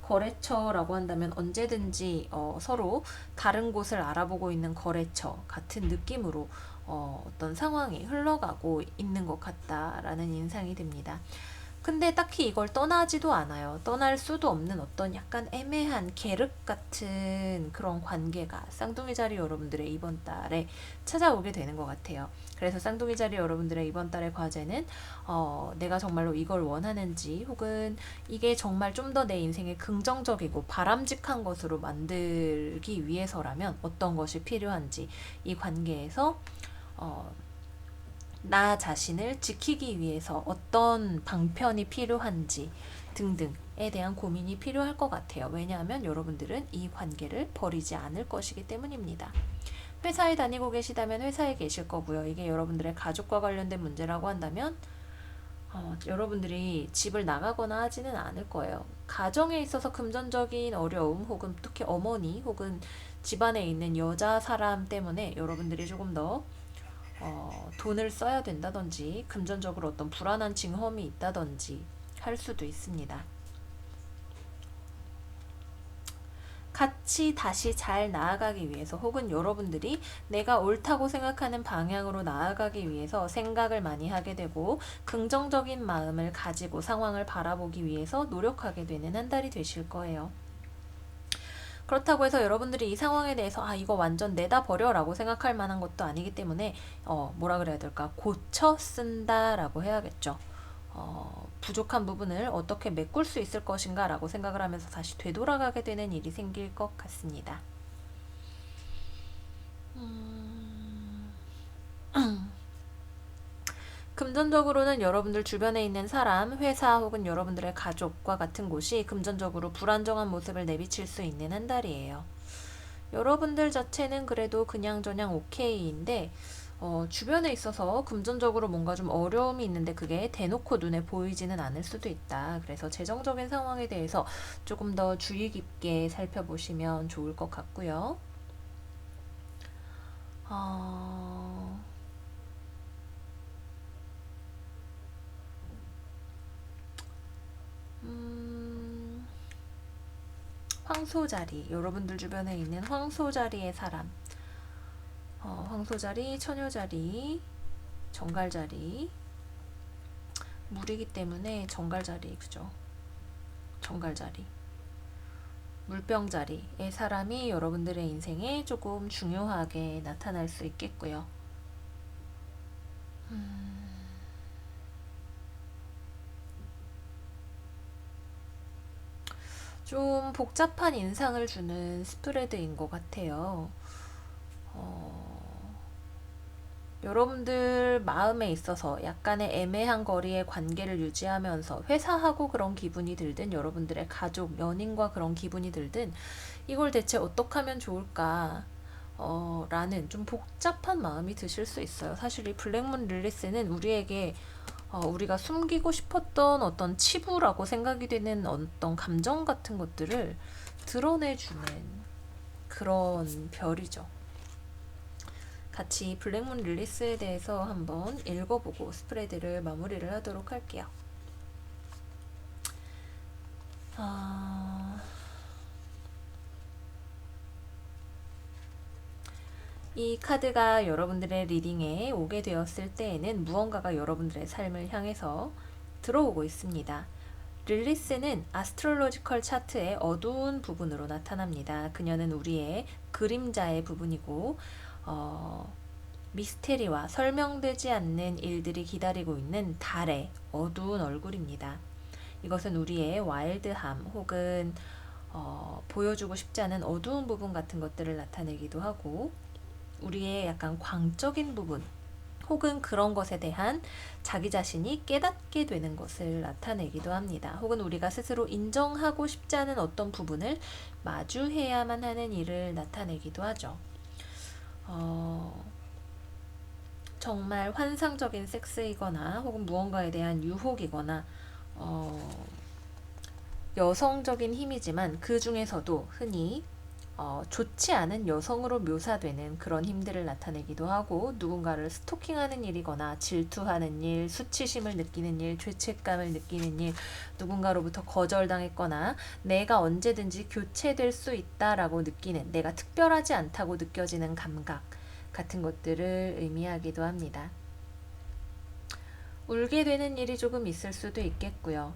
거래처라고 한다면 언제든지 서로 다른 곳을 알아보고 있는 거래처 같은 느낌으로 어떤 상황이 흘러가고 있는 것 같다라는 인상이 듭니다. 근데 딱히 이걸 떠나지도 않아요. 떠날 수도 없는 어떤 약간 애매한 계륵 같은 그런 관계가 쌍둥이 자리 여러분들의 이번 달에 찾아오게 되는 것 같아요. 그래서 쌍둥이 자리 여러분들의 이번 달의 과제는 내가 정말로 이걸 원하는지 혹은 이게 정말 좀 더 내 인생에 긍정적이고 바람직한 것으로 만들기 위해서라면 어떤 것이 필요한지 이 관계에서 어, 나 자신을 지키기 위해서 어떤 방편이 필요한지 등등에 대한 고민이 필요할 것 같아요. 왜냐하면 여러분들은 이 관계를 버리지 않을 것이기 때문입니다. 회사에 다니고 계시다면 회사에 계실 거고요. 이게 여러분들의 가족과 관련된 문제라고 한다면 여러분들이 집을 나가거나 하지는 않을 거예요. 가정에 있어서 금전적인 어려움 혹은 특히 어머니 혹은 집안에 있는 여자 사람 때문에 여러분들이 조금 더 돈을 써야 된다든지 금전적으로 어떤 불안한 징험이 있다든지 할 수도 있습니다. 같이 다시 잘 나아가기 위해서 혹은 여러분들이 내가 옳다고 생각하는 방향으로 나아가기 위해서 생각을 많이 하게 되고 긍정적인 마음을 가지고 상황을 바라보기 위해서 노력하게 되는 한 달이 되실 거예요. 그렇다고 해서 여러분들이 이 상황에 대해서 이거 완전 내다 버려라고 생각할 만한 것도 아니기 때문에 뭐라 그래야 될까? 고쳐 쓴다라고 해야겠죠. 부족한 부분을 어떻게 메꿀 수 있을 것인가 라고 생각을 하면서 다시 되돌아가게 되는 일이 생길 것 같습니다. 금전적으로는 여러분들 주변에 있는 사람, 회사 혹은 여러분들의 가족과 같은 곳이 금전적으로 불안정한 모습을 내비칠 수 있는 한 달이에요. 여러분들 자체는 그래도 그냥저냥 오케이인데 주변에 있어서 금전적으로 뭔가 좀 어려움이 있는데 그게 대놓고 눈에 보이지는 않을 수도 있다. 그래서 재정적인 상황에 대해서 조금 더 주의 깊게 살펴보시면 좋을 것 같고요. 어, 음, 황소자리, 여러분들 주변에 있는 황소자리의 사람, 황소자리, 처녀자리, 정갈자리, 물이기 때문에 정갈자리, 그죠? 정갈자리. 물병자리의 사람이 여러분들의 인생에 조금 중요하게 나타날 수 있겠고요. 좀 복잡한 인상을 주는 스프레드인 것 같아요. 여러분들 마음에 있어서 약간의 애매한 거리의 관계를 유지하면서 회사하고 그런 기분이 들든 여러분들의 가족, 연인과 그런 기분이 들든 이걸 대체 어떻게 하면 좋을까? 라는 좀 복잡한 마음이 드실 수 있어요. 사실 이 블랙문 릴리스는 우리에게 우리가 숨기고 싶었던 어떤 치부라고 생각이 되는 어떤 감정 같은 것들을 드러내주는 그런 별이죠. 같이 블랙문 릴리스에 대해서 한번 읽어보고 스프레드를 마무리를 하도록 할게요. 이 카드가 여러분들의 리딩에 오게 되었을 때에는 무언가가 여러분들의 삶을 향해서 들어오고 있습니다. 릴리스는 아스트롤로지컬 차트의 어두운 부분으로 나타납니다. 그녀는 우리의 그림자의 부분이고 미스테리와 설명되지 않는 일들이 기다리고 있는 달의 어두운 얼굴입니다. 이것은 우리의 와일드함 혹은 보여주고 싶지 않은 어두운 부분 같은 것들을 나타내기도 하고 우리의 약간 광적인 부분 혹은 그런 것에 대한 자기 자신이 깨닫게 되는 것을 나타내기도 합니다. 혹은 우리가 스스로 인정하고 싶지 않은 어떤 부분을 마주해야만 하는 일을 나타내기도 하죠. 정말 환상적인 섹스이거나 혹은 무언가에 대한 유혹이거나 여성적인 힘이지만 그 중에서도 흔히 좋지 않은 여성으로 묘사되는 그런 힘들을 나타내기도 하고 누군가를 스토킹하는 일이거나 질투하는 일, 수치심을 느끼는 일, 죄책감을 느끼는 일, 누군가로부터 거절당했거나 내가 언제든지 교체될 수 있다라고 느끼는 내가 특별하지 않다고 느껴지는 감각 같은 것들을 의미하기도 합니다. 울게 되는 일이 조금 있을 수도 있겠고요.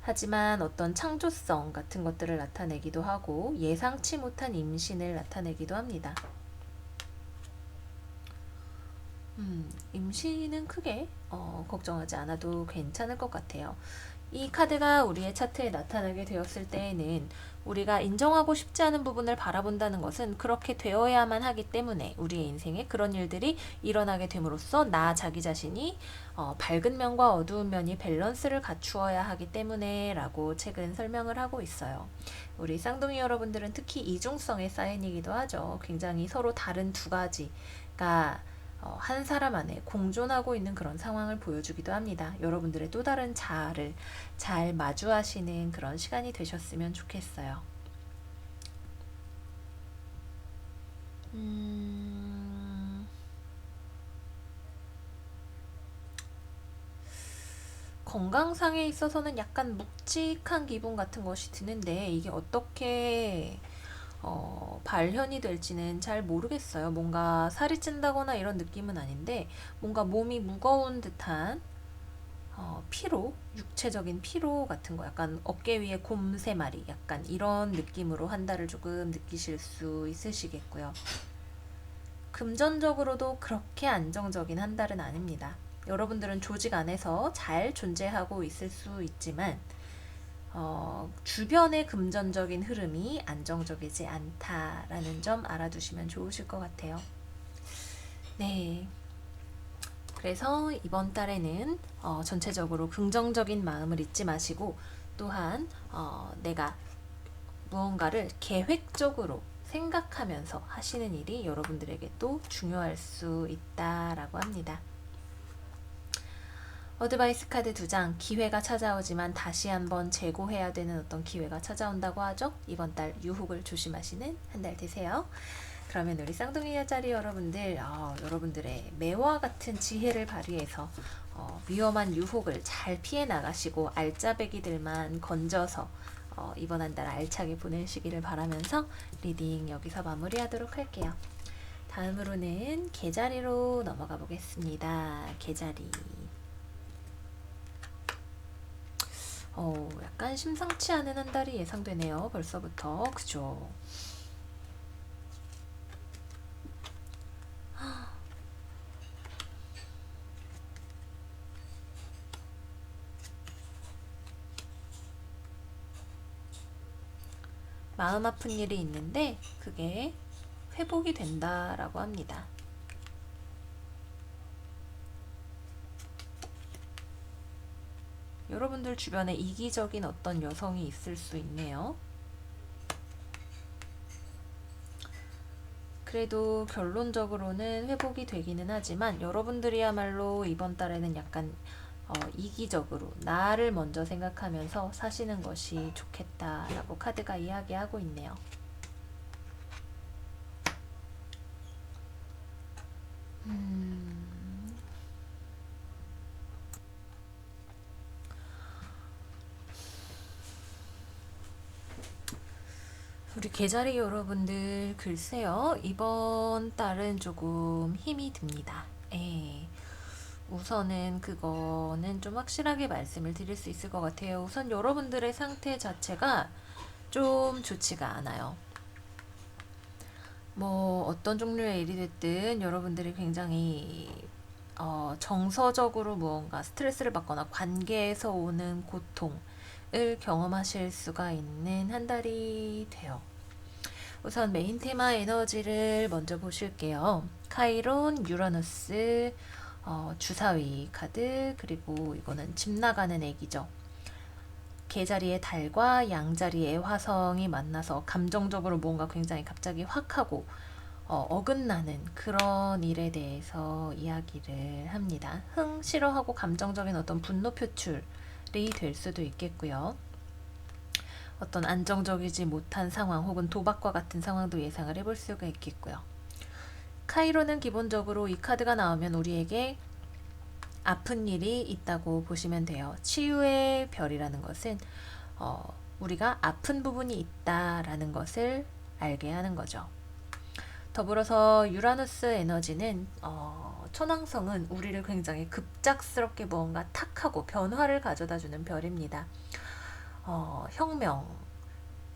하지만 어떤 창조성 같은 것들을 나타내기도 하고 예상치 못한 임신을 나타내기도 합니다. 임신은 크게 걱정하지 않아도 괜찮을 것 같아요. 이 카드가 우리의 차트에 나타나게 되었을 때에는 우리가 인정하고 싶지 않은 부분을 바라본다는 것은 그렇게 되어야만 하기 때문에 우리의 인생에 그런 일들이 일어나게 됨으로써 나 자기 자신이 밝은 면과 어두운 면이 밸런스를 갖추어야 하기 때문에 라고 책은 설명을 하고 있어요. 우리 쌍둥이 여러분들은 특히 이중성의 사인이기도 하죠. 굉장히 서로 다른 두 가지가 한 사람 안에 공존하고 있는 그런 상황을 보여주기도 합니다. 여러분들의 또 다른 자아를 잘 마주하시는 그런 시간이 되셨으면 좋겠어요. 건강상에 있어서는 약간 묵직한 기분 같은 것이 드는데 이게 어떻게 발현이 될지는 잘 모르겠어요. 뭔가 살이 찐다거나 이런 느낌은 아닌데 뭔가 몸이 무거운 듯한 피로, 육체적인 피로 같은 거 약간 어깨 위에 곰새마리 약간 이런 느낌으로 한 달을 조금 느끼실 수 있으시겠고요. 금전적으로도 그렇게 안정적인 한 달은 아닙니다. 여러분들은 조직 안에서 잘 존재하고 있을 수 있지만 주변의 금전적인 흐름이 안정적이지 않다라는 점 알아두시면 좋으실 것 같아요. 네. 그래서 이번 달에는 전체적으로 긍정적인 마음을 잊지 마시고 또한 내가 무언가를 계획적으로 생각하면서 하시는 일이 여러분들에게 또 중요할 수 있다라고 합니다. 어드바이스 카드 2장, 기회가 찾아오지만 다시 한번 재고해야 되는 어떤 기회가 찾아온다고 하죠. 이번 달 유혹을 조심하시는 한 달 되세요. 그러면 우리 쌍둥이 여자리 여러분들, 여러분들의 매와 같은 지혜를 발휘해서 위험한 유혹을 잘 피해 나가시고 알짜배기들만 건져서 이번 한 달 알차게 보내시기를 바라면서 리딩 여기서 마무리하도록 할게요. 다음으로는 개자리로 넘어가 보겠습니다. 개자리. 약간 심상치 않은 한 달이 예상되네요. 벌써부터. 그죠? 마음 아픈 일이 있는데 그게 회복이 된다라고 합니다. 여러분들 주변에 이기적인 어떤 여성이 있을 수 있네요. 그래도 결론적으로는 회복이 되기는 하지만 여러분들이야말로 이번 달에는 약간 이기적으로 나를 먼저 생각하면서 사시는 것이 좋겠다라고 카드가 이야기하고 있네요. 우리 개자리 여러분들 글쎄요 이번 달은 조금 힘이 듭니다. 우선은 그거는 좀 확실하게 말씀을 드릴 수 있을 것 같아요. 우선 여러분들의 상태 자체가 좀 좋지가 않아요. 뭐 어떤 종류의 일이 됐든 여러분들이 굉장히 정서적으로 무언가 스트레스를 받거나 관계에서 오는 고통을 경험하실 수가 있는 한 달이 돼요. 우선 메인 테마 에너지를 먼저 보실게요. 카이론, 유라누스, 주사위 카드, 그리고 이거는 집 나가는 애기죠. 개자리의 달과 양자리의 화성이 만나서 감정적으로 뭔가 굉장히 갑자기 확 하고 어긋나는 그런 일에 대해서 이야기를 합니다. 싫어하고 감정적인 어떤 분노 표출이 될 수도 있겠고요. 어떤 안정적이지 못한 상황 혹은 도박과 같은 상황도 예상을 해볼 수가 있겠고요. 카이로는 기본적으로 이 카드가 나오면 우리에게 아픈 일이 있다고 보시면 돼요. 치유의 별이라는 것은 우리가 아픈 부분이 있다라는 것을 알게 하는 거죠. 더불어서 유라누스 에너지는 천왕성은 우리를 굉장히 급작스럽게 무언가 탁 하고 변화를 가져다주는 별입니다. 혁명,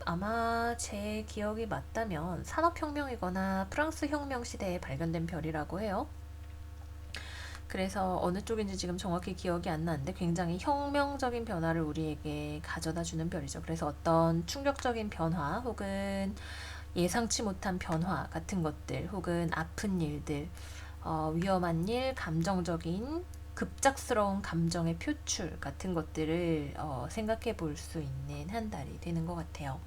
아마 제 기억이 맞다면 산업혁명이거나 프랑스 혁명 시대에 발견된 별이라고 해요. 그래서 어느 쪽인지 지금 정확히 기억이 안 나는데 굉장히 혁명적인 변화를 우리에게 가져다주는 별이죠. 그래서 어떤 충격적인 변화 혹은 예상치 못한 변화 같은 것들 혹은 아픈 일들, 위험한 일, 감정적인 급작스러운 감정의 표출 같은 것들을 생각해 볼 수 있는 한 달이 되는 것 같아요.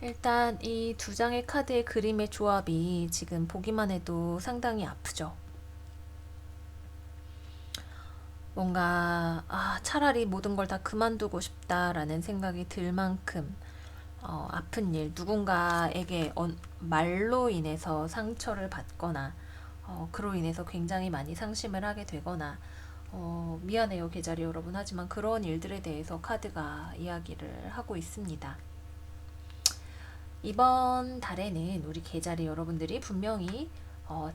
일단 이 두 장의 카드의 그림의 조합이 지금 보기만 해도 상당히 아프죠. 뭔가 차라리 모든 걸 다 그만두고 싶다라는 생각이 들 만큼 아픈 일, 누군가에게 말로 인해서 상처를 받거나 그로 인해서 굉장히 많이 상심을 하게 되거나 미안해요 계자리 여러분 하지만 그런 일들에 대해서 카드가 이야기를 하고 있습니다. 이번 달에는 우리 계자리 여러분들이 분명히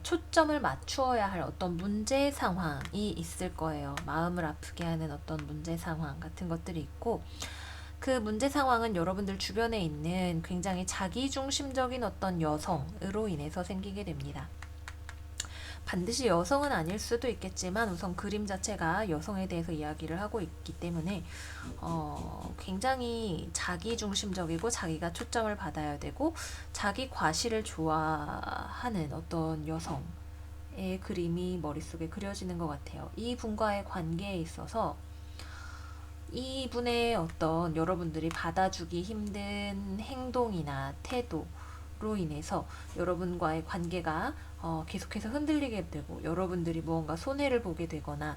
초점을 맞추어야 할 어떤 문제 상황이 있을 거예요. 마음을 아프게 하는 어떤 문제 상황 같은 것들이 있고 그 문제 상황은 여러분들 주변에 있는 굉장히 자기중심적인 어떤 여성으로 인해서 생기게 됩니다. 반드시 여성은 아닐 수도 있겠지만 우선 그림 자체가 여성에 대해서 이야기를 하고 있기 때문에 굉장히 자기중심적이고 자기가 초점을 받아야 되고 자기 과시를 좋아하는 어떤 여성의 그림이 머릿속에 그려지는 것 같아요. 이 분과의 관계에 있어서 이분의 어떤 여러분들이 받아주기 힘든 행동이나 태도로 인해서 여러분과의 관계가 계속해서 흔들리게 되고 여러분들이 무언가 손해를 보게 되거나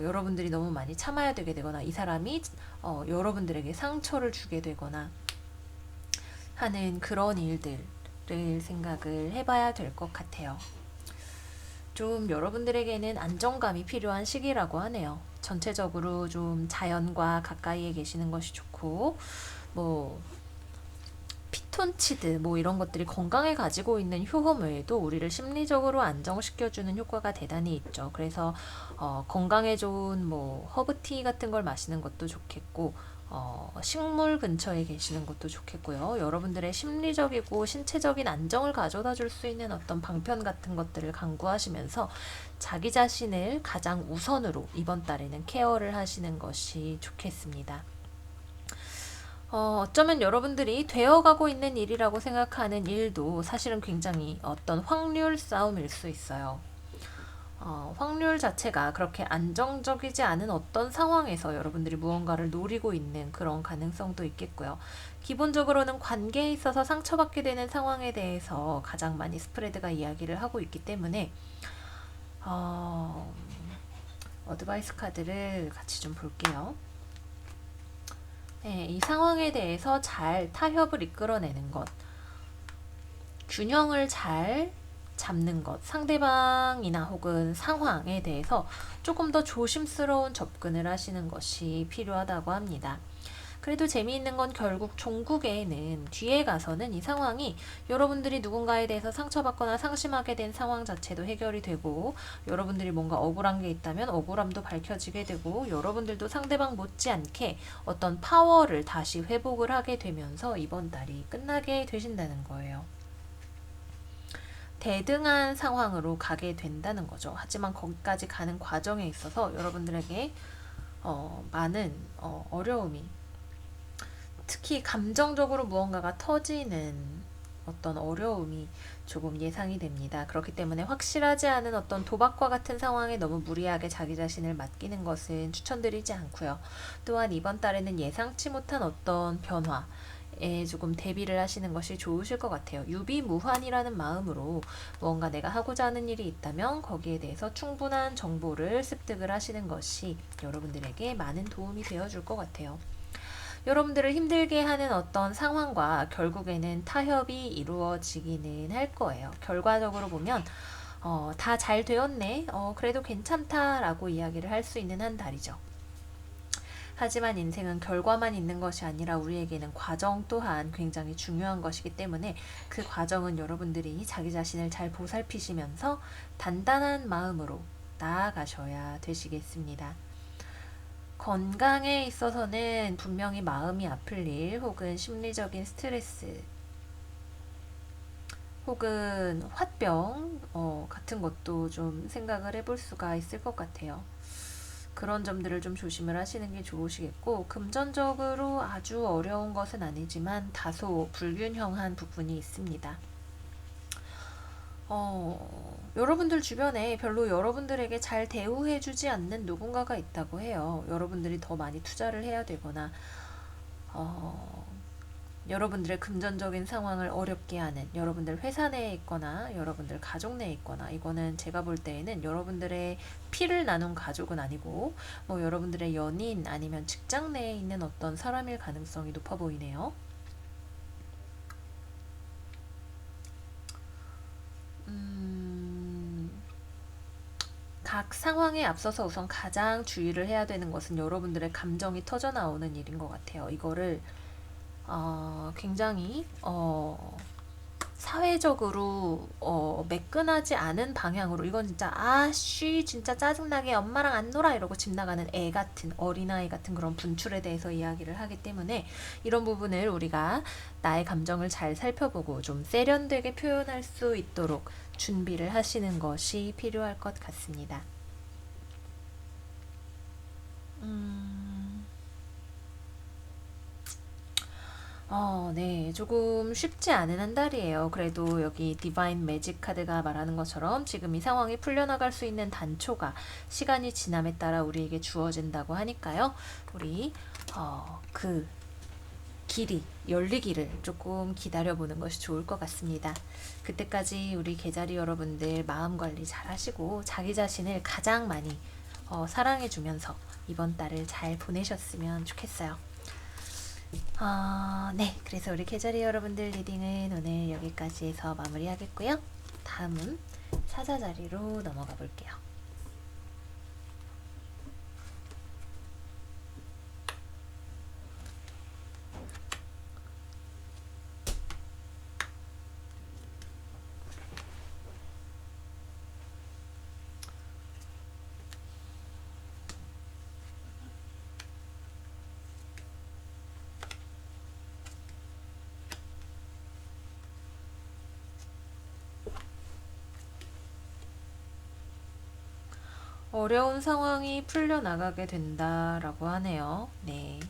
여러분들이 너무 많이 참아야 되게 되거나 이 사람이 여러분들에게 상처를 주게 되거나 하는 그런 일들을 생각을 해봐야 될 것 같아요. 좀 여러분들에게는 안정감이 필요한 시기라고 하네요. 전체적으로 좀 자연과 가까이에 계시는 것이 좋고 뭐 피톤치드 뭐 이런 것들이 건강에 가지고 있는 효험 외에도 우리를 심리적으로 안정시켜주는 효과가 대단히 있죠. 그래서 건강에 좋은 뭐 허브티 같은 걸 마시는 것도 좋겠고 식물 근처에 계시는 것도 좋겠고요. 여러분들의 심리적이고 신체적인 안정을 가져다 줄 수 있는 어떤 방편 같은 것들을 강구하시면서 자기 자신을 가장 우선으로 이번 달에는 케어를 하시는 것이 좋겠습니다. 어쩌면 여러분들이 되어가고 있는 일이라고 생각하는 일도 사실은 굉장히 어떤 확률 싸움일 수 있어요. 확률 자체가 그렇게 안정적이지 않은 어떤 상황에서 여러분들이 무언가를 노리고 있는 그런 가능성도 있겠고요. 기본적으로는 관계에 있어서 상처받게 되는 상황에 대해서 가장 많이 스프레드가 이야기를 하고 있기 때문에 어드바이스 카드를 같이 좀 볼게요. 네, 이 상황에 대해서 잘 타협을 이끌어내는 것, 균형을 잘 잡는 것, 상대방이나 혹은 상황에 대해서 조금 더 조심스러운 접근을 하시는 것이 필요하다고 합니다. 그래도 재미있는 건 결국 종국에는 뒤에 가서는 이 상황이 여러분들이 누군가에 대해서 상처받거나 상심하게 된 상황 자체도 해결이 되고 여러분들이 뭔가 억울한 게 있다면 억울함도 밝혀지게 되고 여러분들도 상대방 못지않게 어떤 파워를 다시 회복을 하게 되면서 이번 달이 끝나게 되신다는 거예요. 대등한 상황으로 가게 된다는 거죠. 하지만 거기까지 가는 과정에 있어서 여러분들에게 많은 어려움이 특히 감정적으로 무언가가 터지는 어떤 어려움이 조금 예상이 됩니다. 그렇기 때문에 확실하지 않은 어떤 도박과 같은 상황에 너무 무리하게 자기 자신을 맡기는 것은 추천드리지 않고요. 또한 이번 달에는 예상치 못한 어떤 변화에 조금 대비를 하시는 것이 좋으실 것 같아요. 유비무환이라는 마음으로 무언가 내가 하고자 하는 일이 있다면 거기에 대해서 충분한 정보를 습득을 하시는 것이 여러분들에게 많은 도움이 되어줄 것 같아요. 여러분들을 힘들게 하는 어떤 상황과 결국에는 타협이 이루어지기는 할 거예요. 결과적으로 보면 다 잘 되었네. 그래도 괜찮다라고 이야기를 할 수 있는 한 달이죠. 하지만 인생은 결과만 있는 것이 아니라 우리에게는 과정 또한 굉장히 중요한 것이기 때문에 그 과정은 여러분들이 자기 자신을 잘 보살피시면서 단단한 마음으로 나아가셔야 되시겠습니다. 건강에 있어서는 분명히 마음이 아플 일 혹은 심리적인 스트레스 혹은 화병 같은 것도 좀 생각을 해볼 수가 있을 것 같아요. 그런 점들을 좀 조심을 하시는 게 좋으시겠고, 금전적으로 아주 어려운 것은 아니지만 다소 불균형한 부분이 있습니다. 여러분들 주변에 별로 여러분들에게 잘 대우해주지 않는 누군가가 있다고 해요. 여러분들이 더 많이 투자를 해야 되거나, 어, 여러분들의 금전적인 상황을 어렵게 하는, 여러분들 회사 내에 있거나 여러분들 가족 내에 있거나, 이거는 제가 볼 때에는 여러분들의 피를 나눈 가족은 아니고 뭐 여러분들의 연인 아니면 직장 내에 있는 어떤 사람일 가능성이 높아 보이네요. 각 상황에 앞서서 우선 가장 주의를 해야 되는 것은 여러분들의 감정이 터져 나오는 일인 것 같아요. 이거를 굉장히 사회적으로 매끈하지 않은 방향으로, 이건 진짜 아쉬 진짜 짜증나게 엄마랑 안 놀아 이러고 집 나가는 애 같은, 어린아이 같은 그런 분출에 대해서 이야기를 하기 때문에, 이런 부분을 우리가 나의 감정을 잘 살펴보고 좀 세련되게 표현할 수 있도록 준비를 하시는 것이 필요할 것 같습니다. 네. 조금 쉽지 않은 한 달이에요. 그래도 여기 디바인 매직 카드가 말하는 것처럼 지금 이 상황이 풀려나갈 수 있는 단초가 시간이 지남에 따라 우리에게 주어진다고 하니까요. 우리 그 길이 열리기를 조금 기다려보는 것이 좋을 것 같습니다. 그때까지 우리 개자리 여러분들 마음 관리 잘 하시고 자기 자신을 가장 많이 사랑해주면서 이번 달을 잘 보내셨으면 좋겠어요. 네. 그래서 우리 개자리 여러분들 리딩은 오늘 여기까지 해서 마무리하겠고요. 다음은 사자 자리로 넘어가 볼게요. 어려운 상황이 풀려나가게 된다라고 하네요. 네.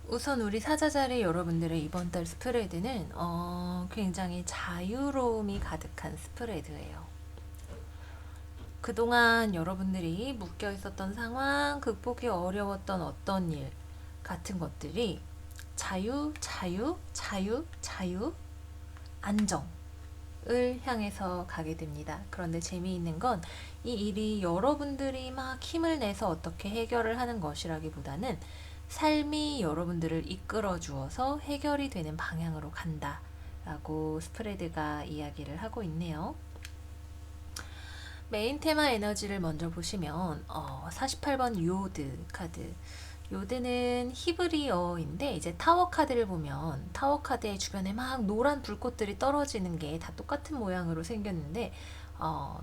우선 우리 사자자리 여러분들의 이번 달 스프레드는 굉장히 자유로움이 가득한 스프레드예요. 그동안 여러분들이 묶여 있었던 상황, 극복이 어려웠던 어떤 일 같은 것들이 자유, 자유, 자유, 자유, 안정을 향해서 가게 됩니다. 그런데 재미있는 건 이 일이 여러분들이 막 힘을 내서 어떻게 해결을 하는 것이라기보다는 삶이 여러분들을 이끌어 주어서 해결이 되는 방향으로 간다 라고 스프레드가 이야기를 하고 있네요. 메인 테마 에너지를 먼저 보시면 48번 요드 카드, 요드는 히브리어인데 이제 타워 카드를 보면 타워 카드의 주변에 막 노란 불꽃들이 떨어지는 게 다 똑같은 모양으로 생겼는데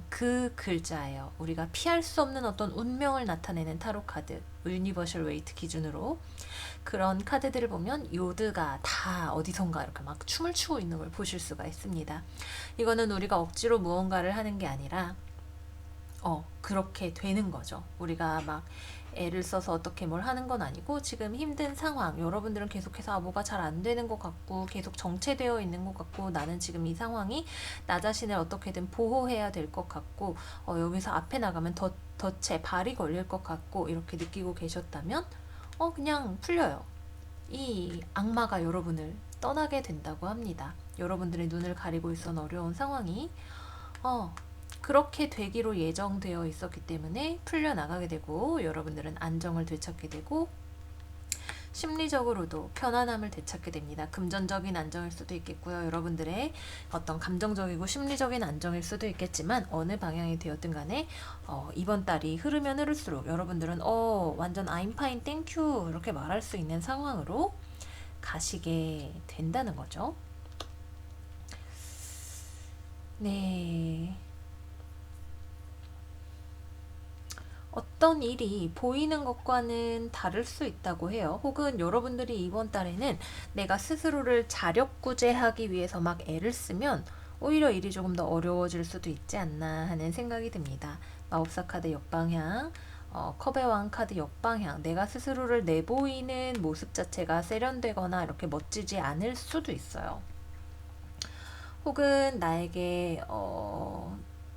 그 글자예요. 우리가 피할 수 없는 어떤 운명을 나타내는 타로 카드, 유니버셜 웨이트 기준으로 그런 카드들을 보면 요드가 다 어디선가 이렇게 막 춤을 추고 있는 걸 보실 수가 있습니다. 이거는 우리가 억지로 무언가를 하는 게 아니라 그렇게 되는 거죠. 우리가 막 애를 써서 어떻게 뭘 하는 건 아니고 지금 힘든 상황, 여러분들은 계속해서 뭐가 잘 안 되는 것 같고 계속 정체되어 있는 것 같고 나는 지금 이 상황이 나 자신을 어떻게든 보호해야 될 것 같고 여기서 앞에 나가면 덫에 발이 걸릴 것 같고 이렇게 느끼고 계셨다면 그냥 풀려요. 이 악마가 여러분을 떠나게 된다고 합니다. 여러분들의 눈을 가리고 있던 어려운 상황이 그렇게 되기로 예정되어 있었기 때문에 풀려나가게 되고 여러분들은 안정을 되찾게 되고 심리적으로도 편안함을 되찾게 됩니다. 금전적인 안정일 수도 있겠고요. 여러분들의 어떤 감정적이고 심리적인 안정일 수도 있겠지만 어느 방향이 되었든 간에 이번 달이 흐르면 흐를수록 여러분들은 완전 I'm fine, thank you 이렇게 말할 수 있는 상황으로 가시게 된다는 거죠. 네. 어떤 일이 보이는 것과는 다를 수 있다고 해요. 혹은 여러분들이 이번 달에는 내가 스스로를 자력구제하기 위해서 막 애를 쓰면 오히려 일이 조금 더 어려워질 수도 있지 않나 하는 생각이 듭니다. 마법사 카드 역방향, 컵의 왕 카드 역방향, 내가 스스로를 내보이는 모습 자체가 세련되거나 이렇게 멋지지 않을 수도 있어요. 혹은 나에게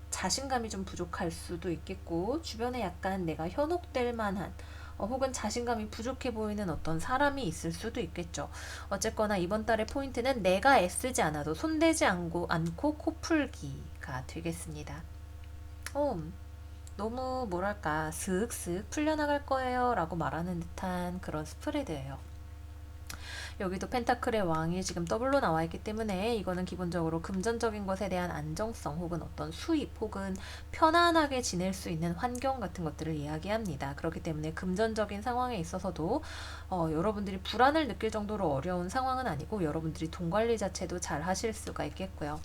자신감이 좀 부족할 수도 있겠고 주변에 약간 내가 현혹될 만한 혹은 자신감이 부족해 보이는 어떤 사람이 있을 수도 있겠죠. 어쨌거나 이번 달의 포인트는 내가 애쓰지 않아도 손대지 않고 코풀기가 되겠습니다. 너무 뭐랄까 슥슥 풀려나갈 거예요 라고 말하는 듯한 그런 스프레드예요. 여기도 펜타클의 왕이 지금 더블로 나와 있기 때문에 이거는 기본적으로 금전적인 것에 대한 안정성 혹은 어떤 수입 혹은 편안하게 지낼 수 있는 환경 같은 것들을 이야기합니다. 그렇기 때문에 금전적인 상황에 있어서도 여러분들이 불안을 느낄 정도로 어려운 상황은 아니고 여러분들이 돈 관리 자체도 잘 하실 수가 있겠고요.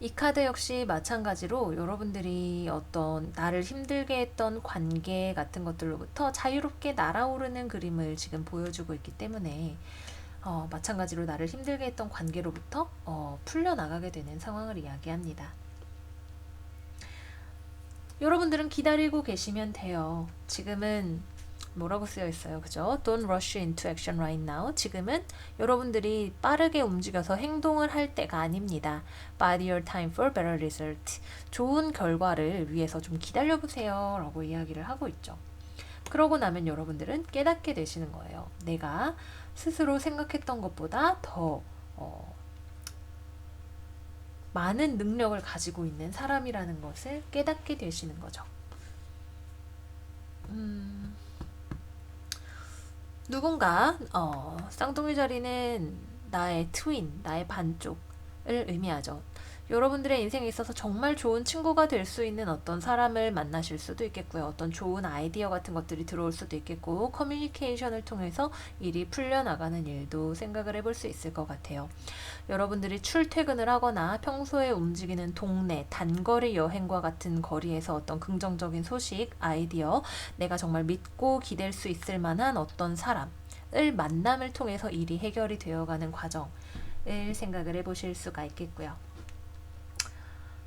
이 카드 역시 마찬가지로 여러분들이 어떤 나를 힘들게 했던 관계 같은 것들로부터 자유롭게 날아오르는 그림을 지금 보여주고 있기 때문에 마찬가지로 나를 힘들게 했던 관계로부터 풀려나가게 되는 상황을 이야기합니다. 여러분들은 기다리고 계시면 돼요. 지금은 뭐라고 쓰여 있어요, 그죠? Don't rush into action right now. 지금은 여러분들이 빠르게 움직여서 행동을 할 때가 아닙니다. Bide your time for better result. 좋은 결과를 위해서 좀 기다려보세요 라고 이야기를 하고 있죠. 그러고 나면 여러분들은 깨닫게 되시는 거예요. 내가 스스로 생각했던 것보다 더 많은 능력을 가지고 있는 사람이라는 것을 깨닫게 되시는 거죠. 누군가 쌍둥이 자리는 나의 트윈, 나의 반쪽을 의미하죠. 여러분들의 인생에 있어서 정말 좋은 친구가 될 수 있는 어떤 사람을 만나실 수도 있겠고요. 어떤 좋은 아이디어 같은 것들이 들어올 수도 있겠고 커뮤니케이션을 통해서 일이 풀려나가는 일도 생각을 해볼 수 있을 것 같아요. 여러분들이 출퇴근을 하거나 평소에 움직이는 동네, 단거리 여행과 같은 거리에서 어떤 긍정적인 소식, 아이디어, 내가 정말 믿고 기댈 수 있을 만한 어떤 사람을 만남을 통해서 일이 해결이 되어가는 과정을 생각을 해보실 수가 있겠고요.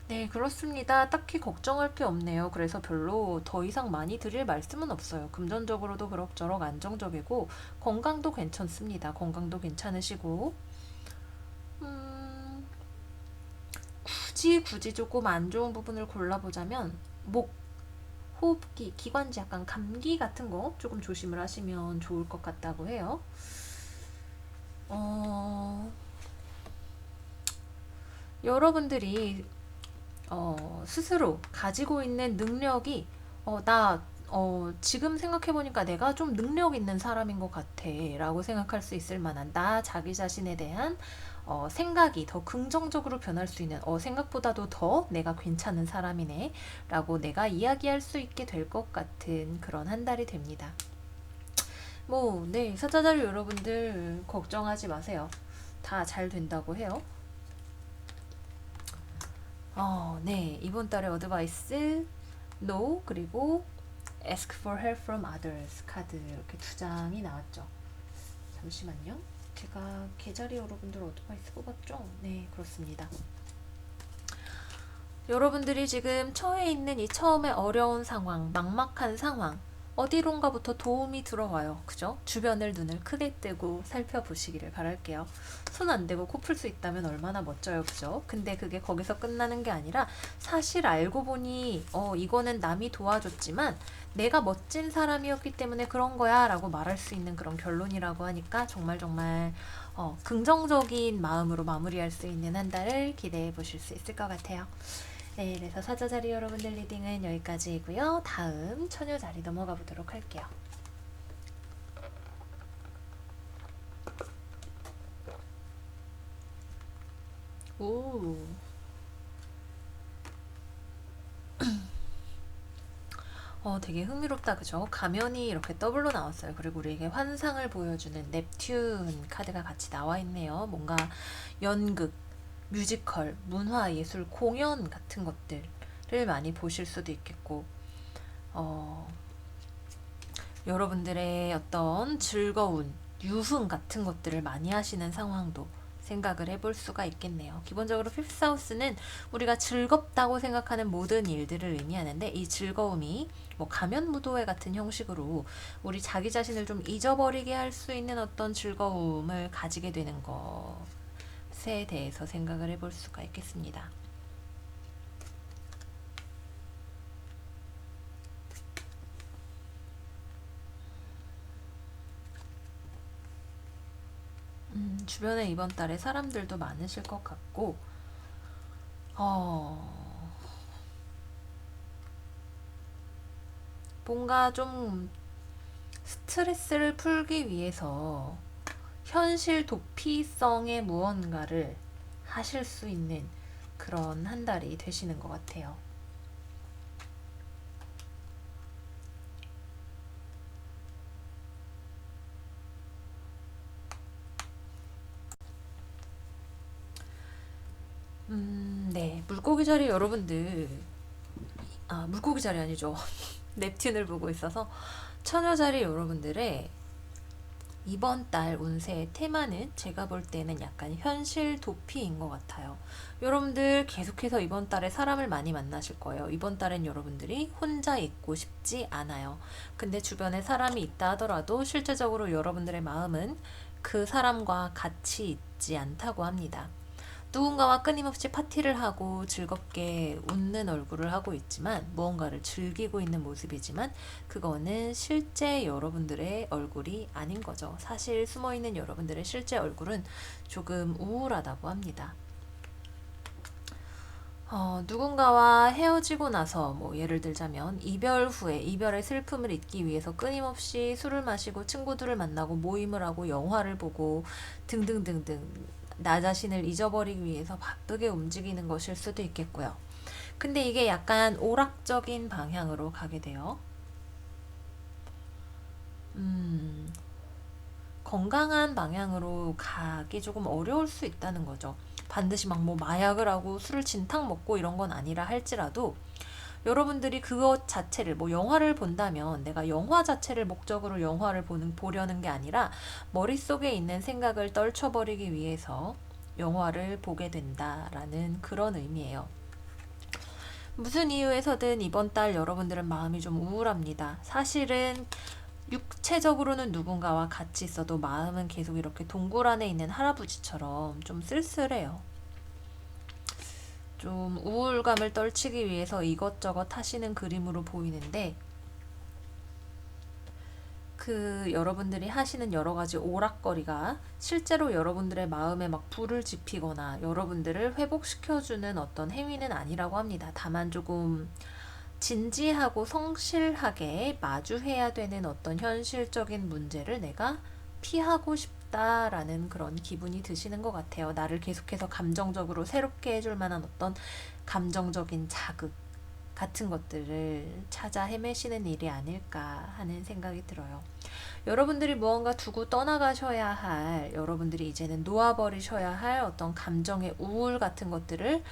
네, 그렇습니다. 딱히 걱정할 게 없네요. 그래서 별로 더 이상 많이 드릴 말씀은 없어요. 금전적으로도 그럭저럭 안정적이고 건강도 괜찮습니다. 건강도 괜찮으시고 굳이 조금 안 좋은 부분을 골라보자면 목, 호흡기, 기관지 약간 감기 같은 거 조금 조심을 하시면 좋을 것 같다고 해요. 여러분들이 스스로 가지고 있는 능력이 지금 생각해보니까 내가 좀 능력 있는 사람인 것 같아 라고 생각할 수 있을 만한 자기 자신에 대한 생각이 더 긍정적으로 변할 수 있는 생각보다도 더 내가 괜찮은 사람이네 라고 내가 이야기할 수 있게 될 것 같은 그런 한 달이 됩니다. 네, 사자자류 여러분들 걱정하지 마세요. 다 잘 된다고 해요. 네, 이번 달의 어드바이스 No 그리고 Ask for help from others 카드 이렇게 두 장이 나왔죠. 잠시만요. 제가 계좌리 여러분들 어드바이스 뽑았죠? 네, 그렇습니다. 여러분들이 지금 처해 있는 이 처음에 어려운 상황, 막막한 상황 어디론가부터 도움이 들어와요. 그죠? 주변을 눈을 크게 뜨고 살펴보시기를 바랄게요. 손 안 대고 코 풀 수 있다면 얼마나 멋져요. 그죠? 근데 그게 거기서 끝나는 게 아니라 사실 알고 보니 이거는 남이 도와줬지만 내가 멋진 사람이었기 때문에 그런 거야 라고 말할 수 있는 그런 결론이라고 하니까 정말 긍정적인 마음으로 마무리할 수 있는 한 달을 기대해 보실 수 있을 것 같아요. 네, 그래서 사자자리 여러분들 리딩은 여기까지이고요. 다음 처녀자리 넘어가 보도록 할게요. 오. 되게 흥미롭다, 그죠? 가면이 이렇게 더블로 나왔어요. 그리고 우리에게 환상을 보여주는 넵튠 카드가 같이 나와 있네요. 뭔가 연극, 뮤지컬, 문화, 예술, 공연 같은 것들을 많이 보실 수도 있겠고, 어, 여러분들의 어떤 즐거운 유흥 같은 것들을 많이 하시는 상황도 생각을 해볼 수가 있겠네요. 기본적으로 피프스하우스는 우리가 즐겁다고 생각하는 모든 일들을 의미하는데, 이 즐거움이 뭐 가면무도회 같은 형식으로 우리 자기 자신을 좀 잊어버리게 할 수 있는 어떤 즐거움을 가지게 되는 것에 대해서 생각을 해볼 수가 있겠습니다. 주변에 이번 달에 사람들도 많으실 것 같고, 어, 뭔가 좀 스트레스를 풀기 위해서 현실 도피성의 무언가를 하실 수 있는 그런 한 달이 되시는 것 같아요. 네. 물고기 자리 여러분들, 물고기 자리 아니죠. 넵튠을 보고 있어서 처녀 자리 여러분들의 이번 달 운세의 테마는 제가 볼 때는 약간 현실 도피인 것 같아요. 여러분들 계속해서 이번 달에 사람을 많이 만나실 거예요. 이번 달엔 여러분들이 혼자 있고 싶지 않아요. 근데 주변에 사람이 있다 하더라도 실제적으로 여러분들의 마음은 그 사람과 같이 있지 않다고 합니다. 누군가와 끊임없이 파티를 하고 즐겁게 웃는 얼굴을 하고 있지만, 무언가를 즐기고 있는 모습이지만 그거는 실제 여러분들의 얼굴이 아닌 거죠. 사실 숨어있는 여러분들의 실제 얼굴은 조금 우울하다고 합니다. 누군가와 헤어지고 나서 뭐 예를 들자면 이별 후에 이별의 슬픔을 잊기 위해서 끊임없이 술을 마시고 친구들을 만나고 모임을 하고 영화를 보고 등등등등 나 자신을 잊어버리기 위해서 바쁘게 움직이는 것일 수도 있겠고요. 근데 이게 약간 오락적인 방향으로 가게 돼요. 음, 건강한 방향으로 가기 조금 어려울 수 있다는 거죠. 반드시 막 뭐 마약을 하고 술을 진탕 먹고 이런 건 아니라 할지라도 여러분들이 그것 자체를 뭐 영화를 본다면 내가 영화 자체를 목적으로 영화를 보려는 게 아니라 머릿속에 있는 생각을 떨쳐버리기 위해서 영화를 보게 된다라는 그런 의미예요. 무슨 이유에서든 이번 달 여러분들은 마음이 좀 우울합니다. 사실은 육체적으로는 누군가와 같이 있어도 마음은 계속 이렇게 동굴 안에 있는 할아버지처럼 좀 쓸쓸해요. 좀 우울감을 떨치기 위해서 이것저것 하시는 그림으로 보이는데, 그 여러분들이 하시는 여러 가지 오락거리가 실제로 여러분들의 마음에 막 불을 지피거나 여러분들을 회복시켜주는 어떤 행위는 아니라고 합니다. 다만 조금 진지하고 성실하게 마주해야 되는 어떤 현실적인 문제를 내가 피하고 싶다라는 그런 기분이 드시는 것 같아요. 나를 계속해서 감정적으로 새롭게 해줄 만한 어떤 감정적인 자극 같은 것들을 찾아 헤매시는 일이 아닐까 하는 생각이 들어요. 여러분들이 무언가 두고 떠나가셔야 할, 여러분들이 이제는 놓아버리셔야 할 어떤 감정의 우울 같은 것들을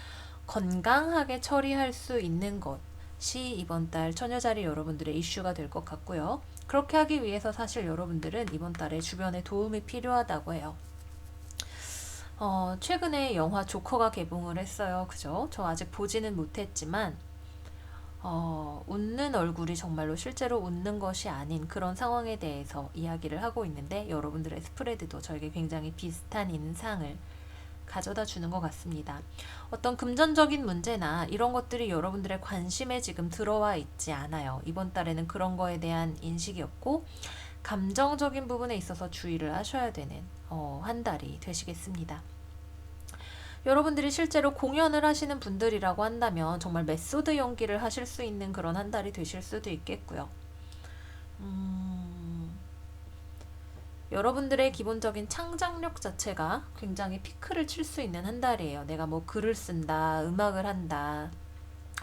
건강하게 처리할 수 있는 것이 이번 달 처녀자리 여러분들의 이슈가 될 것 같고요. 그렇게 하기 위해서 사실 여러분들은 이번 달에 주변에 도움이 필요하다고 해요. 최근에 영화 조커가 개봉을 했어요. 그죠? 저 아직 보지는 못했지만 웃는 얼굴이 정말로 실제로 웃는 것이 아닌 그런 상황에 대해서 이야기를 하고 있는데, 여러분들의 스프레드도 저에게 굉장히 비슷한 인상을 가져다 주는 것 같습니다. 어떤 금전적인 문제나 이런 것들이 여러분들의 관심에 지금 들어와 있지 않아요. 이번 달에는 그런 거에 대한 인식이 없고, 감정적인 부분에 있어서 주의를 하셔야 되는 한 달이 되시겠습니다. 여러분들이 실제로 공연을 하시는 분들이라고 한다면 정말 메소드 연기를 하실 수 있는 그런 한 달이 되실 수도 있겠고요. 여러분들의 기본적인 창작력 자체가 굉장히 피크를 칠 수 있는 한 달이에요. 내가 뭐 글을 쓴다, 음악을 한다,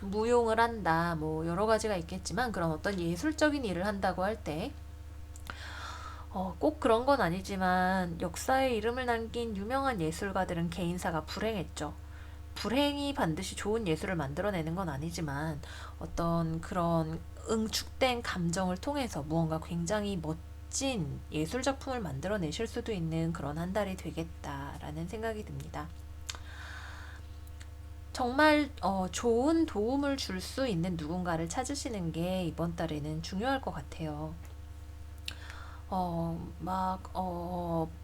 무용을 한다, 뭐 여러 가지가 있겠지만 그런 어떤 예술적인 일을 한다고 할 때, 꼭 그런 건 아니지만 역사에 이름을 남긴 유명한 예술가들은 개인사가 불행했죠. 불행이 반드시 좋은 예술을 만들어내는 건 아니지만 어떤 그런 응축된 감정을 통해서 무언가 굉장히 멋진 예술 작품을 만들어내실 수도 있는 그런 한 달이 되겠다라는 생각이 듭니다. 정말 좋은 도움을 줄 수 있는 누군가를 찾으시는 게 이번 달에는 중요할 것 같아요.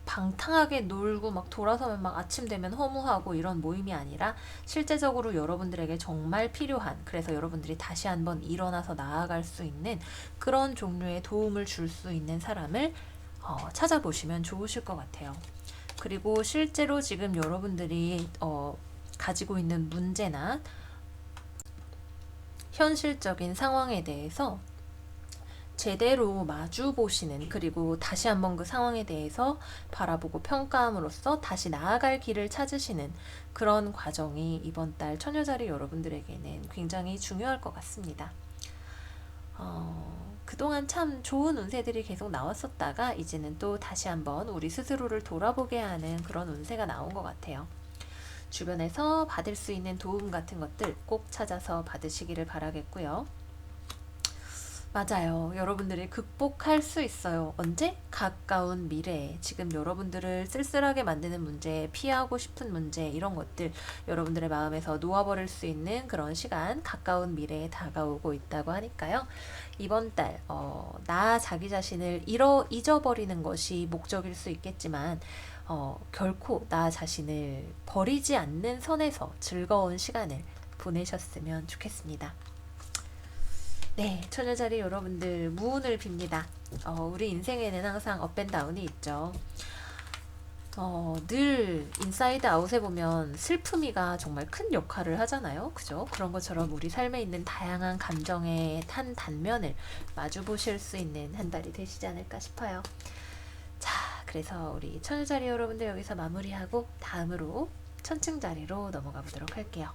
방탕하게 놀고 막 돌아서면 막 아침 되면 허무하고 이런 모임이 아니라 실제적으로 여러분들에게 정말 필요한, 그래서 여러분들이 다시 한번 일어나서 나아갈 수 있는 그런 종류의 도움을 줄 수 있는 사람을 찾아보시면 좋으실 것 같아요. 그리고 실제로 지금 여러분들이 가지고 있는 문제나 현실적인 상황에 대해서 제대로 마주 보시는, 그리고 다시 한번 그 상황에 대해서 바라보고 평가함으로써 다시 나아갈 길을 찾으시는 그런 과정이 이번 달 처녀자리 여러분들에게는 굉장히 중요할 것 같습니다. 그동안 참 좋은 운세들이 계속 나왔었다가 이제는 또 다시 한번 우리 스스로를 돌아보게 하는 그런 운세가 나온 것 같아요. 주변에서 받을 수 있는 도움 같은 것들 꼭 찾아서 받으시기를 바라겠고요. 맞아요. 여러분들이 극복할 수 있어요. 언제? 가까운 미래에. 지금 여러분들을 쓸쓸하게 만드는 문제, 피하고 싶은 문제, 이런 것들 여러분들의 마음에서 놓아버릴 수 있는 그런 시간, 가까운 미래에 다가오고 있다고 하니까요. 이번 달, 나 자기 자신을 잊어버리는 것이 목적일 수 있겠지만, 결코 나 자신을 버리지 않는 선에서 즐거운 시간을 보내셨으면 좋겠습니다. 네, 처녀자리 여러분들 무운을 빕니다. 우리 인생에는 항상 업앤다운이 있죠. 늘 인사이드 아웃에 보면 슬픔이가 정말 큰 역할을 하잖아요. 그죠? 그런 것처럼 우리 삶에 있는 다양한 감정의 한 단면을 마주 보실 수 있는 한 달이 되시지 않을까 싶어요. 자, 그래서 우리 처녀자리 여러분들 여기서 마무리하고 다음으로 천층자리로 넘어가 보도록 할게요.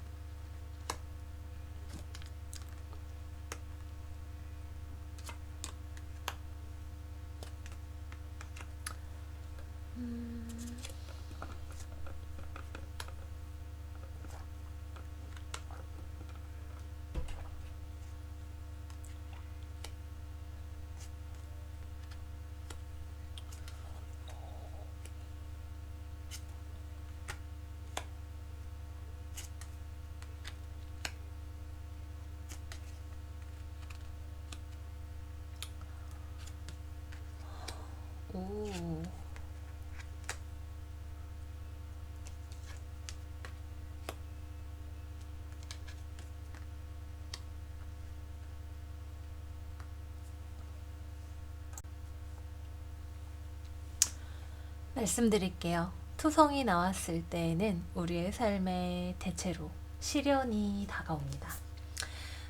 오. 말씀드릴게요. 투성이 나왔을 때에는 우리의 삶에 대체로 시련이 다가옵니다.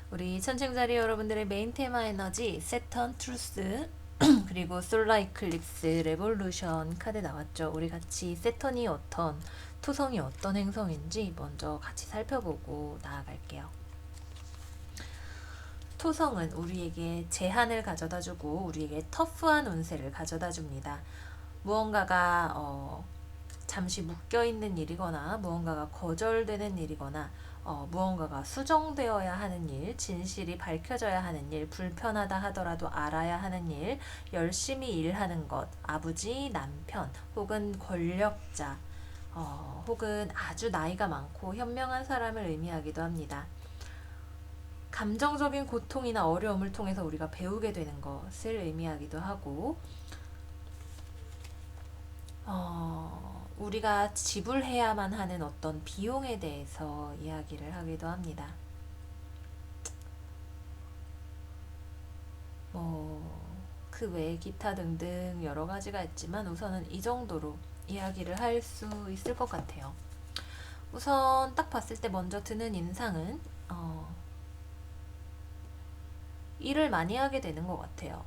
우리 천칭자리 여러분들의 메인 테마 에너지 세턴 트루스 그리고 솔라 이클립스 레볼루션 카드 나왔죠. 우리 같이 세턴이 어떤, 투성이 어떤 행성인지 먼저 같이 살펴보고 나아갈게요. 토성은 우리에게 제한을 가져다 주고 우리에게 터프한 운세를 가져다 줍니다. 무언가가 잠시 묶여있는 일이거나 무언가가 거절되는 일이거나 무언가가 수정되어야 하는 일, 진실이 밝혀져야 하는 일, 불편하다 하더라도 알아야 하는 일, 열심히 일하는 것, 아버지, 남편, 혹은 권력자, 혹은 아주 나이가 많고 현명한 사람을 의미하기도 합니다. 감정적인 고통이나 어려움을 통해서 우리가 배우게 되는 것을 의미하기도 하고, 우리가 지불해야만 하는 어떤 비용에 대해서 이야기를 하기도 합니다. 그 외에 기타 등등 여러 가지가 있지만 우선은 이 정도로 이야기를 할 수 있을 것 같아요. 우선 딱 봤을 때 먼저 드는 인상은 일을 많이 하게 되는 것 같아요.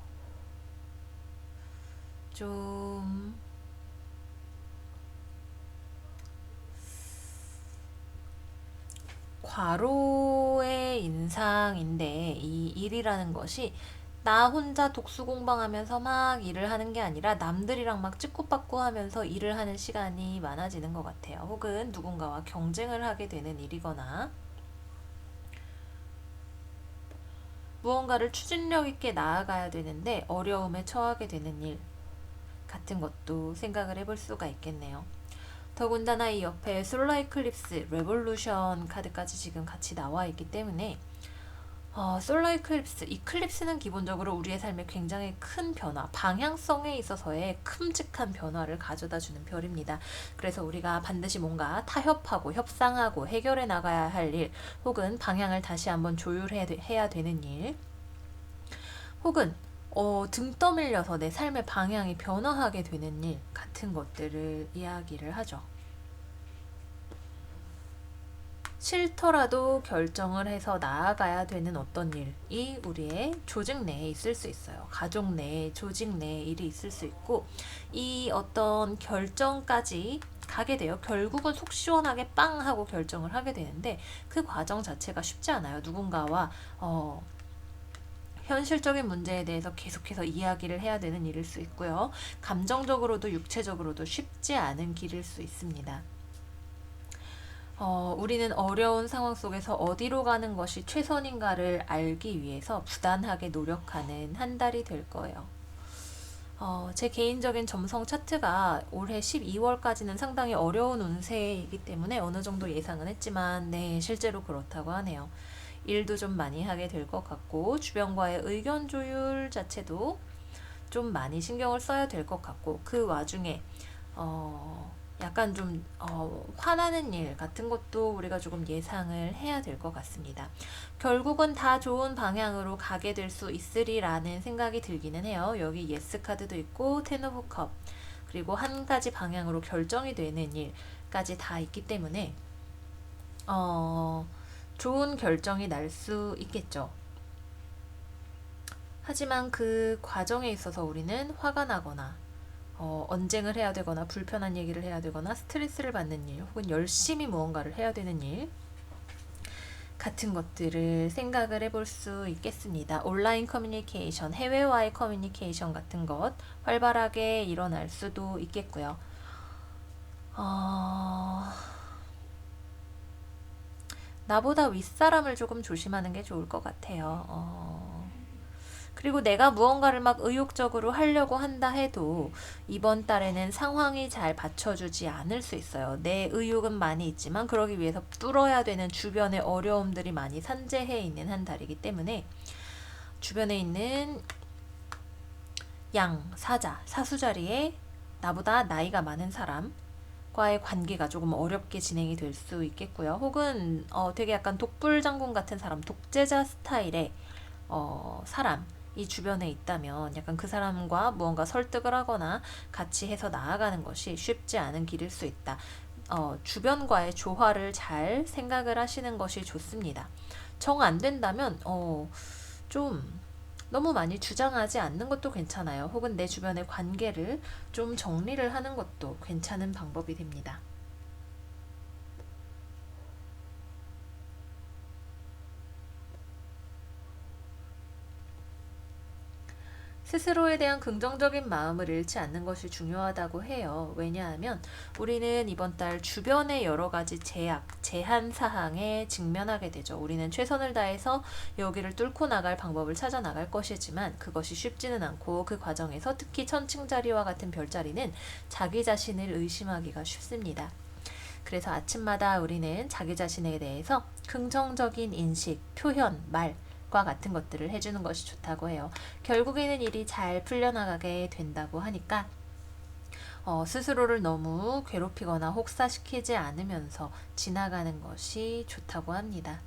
좀 과로의 인상인데 이 일이라는 것이 나 혼자 독수공방하면서 막 일을 하는 게 아니라 남들이랑 막 찍고받고 하면서 일을 하는 시간이 많아지는 것 같아요. 혹은 누군가와 경쟁을 하게 되는 일이거나 무언가를 추진력 있게 나아가야 되는데 어려움에 처하게 되는 일 같은 것도 생각을 해볼 수가 있겠네요. 더군다나 이 옆에 솔라 이클립스, 레볼루션 카드까지 지금 같이 나와 있기 때문에 솔라 이클립스는 기본적으로 우리의 삶에 굉장히 큰 변화, 방향성에 있어서의 큼직한 변화를 가져다 주는 별입니다. 그래서 우리가 반드시 뭔가 타협하고 협상하고 해결해 나가야 할 일, 혹은 방향을 다시 한번 조율해야 되는 일, 혹은 등 떠밀려서 내 삶의 방향이 변화하게 되는 일 같은 것들을 이야기를 하죠. 싫더라도 결정을 해서 나아가야 되는 어떤 일이 우리의 조직 내에 있을 수 있어요. 가족 내에, 조직 내에 일이 있을 수 있고, 이 어떤 결정까지 가게 돼요. 결국은 속 시원하게 빵 하고 결정을 하게 되는데 그 과정 자체가 쉽지 않아요. 누군가와 현실적인 문제에 대해서 계속해서 이야기를 해야 되는 일일 수 있고요. 감정적으로도 육체적으로도 쉽지 않은 길일 수 있습니다. 우리는 어려운 상황 속에서 어디로 가는 것이 최선인가를 알기 위해서 부단하게 노력하는 한 달이 될 거예요. 제 개인적인 점성 차트가 올해 12월까지는 상당히 어려운 운세이기 때문에 어느 정도 예상은 했지만, 네, 실제로 그렇다고 하네요. 일도 좀 많이 하게 될 것 같고, 주변과의 의견 조율 자체도 좀 많이 신경을 써야 될 것 같고, 그 와중에 약간 좀 화나는 일 같은 것도 우리가 조금 예상을 해야 될 것 같습니다. 결국은 다 좋은 방향으로 가게 될 수 있으리라는 생각이 들기는 해요. 여기 예스 카드도 있고 텐 오브 컵, 그리고 한 가지 방향으로 결정이 되는 일까지 다 있기 때문에 좋은 결정이 날 수 있겠죠. 하지만 그 과정에 있어서 우리는 화가 나거나 언쟁을 해야 되거나 불편한 얘기를 해야 되거나 스트레스를 받는 일, 혹은 열심히 무언가를 해야 되는 일 같은 것들을 생각을 해볼 수 있겠습니다. 온라인 커뮤니케이션, 해외와의 커뮤니케이션 같은 것 활발하게 일어날 수도 있겠고요. 나보다 윗사람을 조금 조심하는 게 좋을 것 같아요. 그리고 내가 무언가를 막 의욕적으로 하려고 한다 해도 이번 달에는 상황이 잘 받쳐주지 않을 수 있어요. 내 의욕은 많이 있지만 그러기 위해서 뚫어야 되는 주변의 어려움들이 많이 산재해 있는 한 달이기 때문에 주변에 있는 사수 자리에 나보다 나이가 많은 사람과의 관계가 조금 어렵게 진행이 될 수 있겠고요. 혹은 되게 약간 독불장군 같은 사람, 독재자 스타일의 사람 이 주변에 있다면 약간 그 사람과 무언가 설득을 하거나 같이 해서 나아가는 것이 쉽지 않은 길일 수 있다. 주변과의 조화를 잘 생각을 하시는 것이 좋습니다. 정 안 된다면 좀 너무 많이 주장하지 않는 것도 괜찮아요. 혹은 내 주변의 관계를 좀 정리를 하는 것도 괜찮은 방법이 됩니다. 스스로에 대한 긍정적인 마음을 잃지 않는 것이 중요하다고 해요. 왜냐하면 우리는 이번 달 주변의 여러 가지 제한 사항에 직면하게 되죠. 우리는 최선을 다해서 여기를 뚫고 나갈 방법을 찾아 나갈 것이지만 그것이 쉽지는 않고, 그 과정에서 특히 천칭자리와 같은 별자리는 자기 자신을 의심하기가 쉽습니다. 그래서 아침마다 우리는 자기 자신에 대해서 긍정적인 인식, 표현, 말 과 같은 것들을 해주는 것이 좋다고 해요. 결국에는 일이 잘 풀려나가게 된다고 하니까 스스로를 너무 괴롭히거나 혹사시키지 않으면서 지나가는 것이 좋다고 합니다.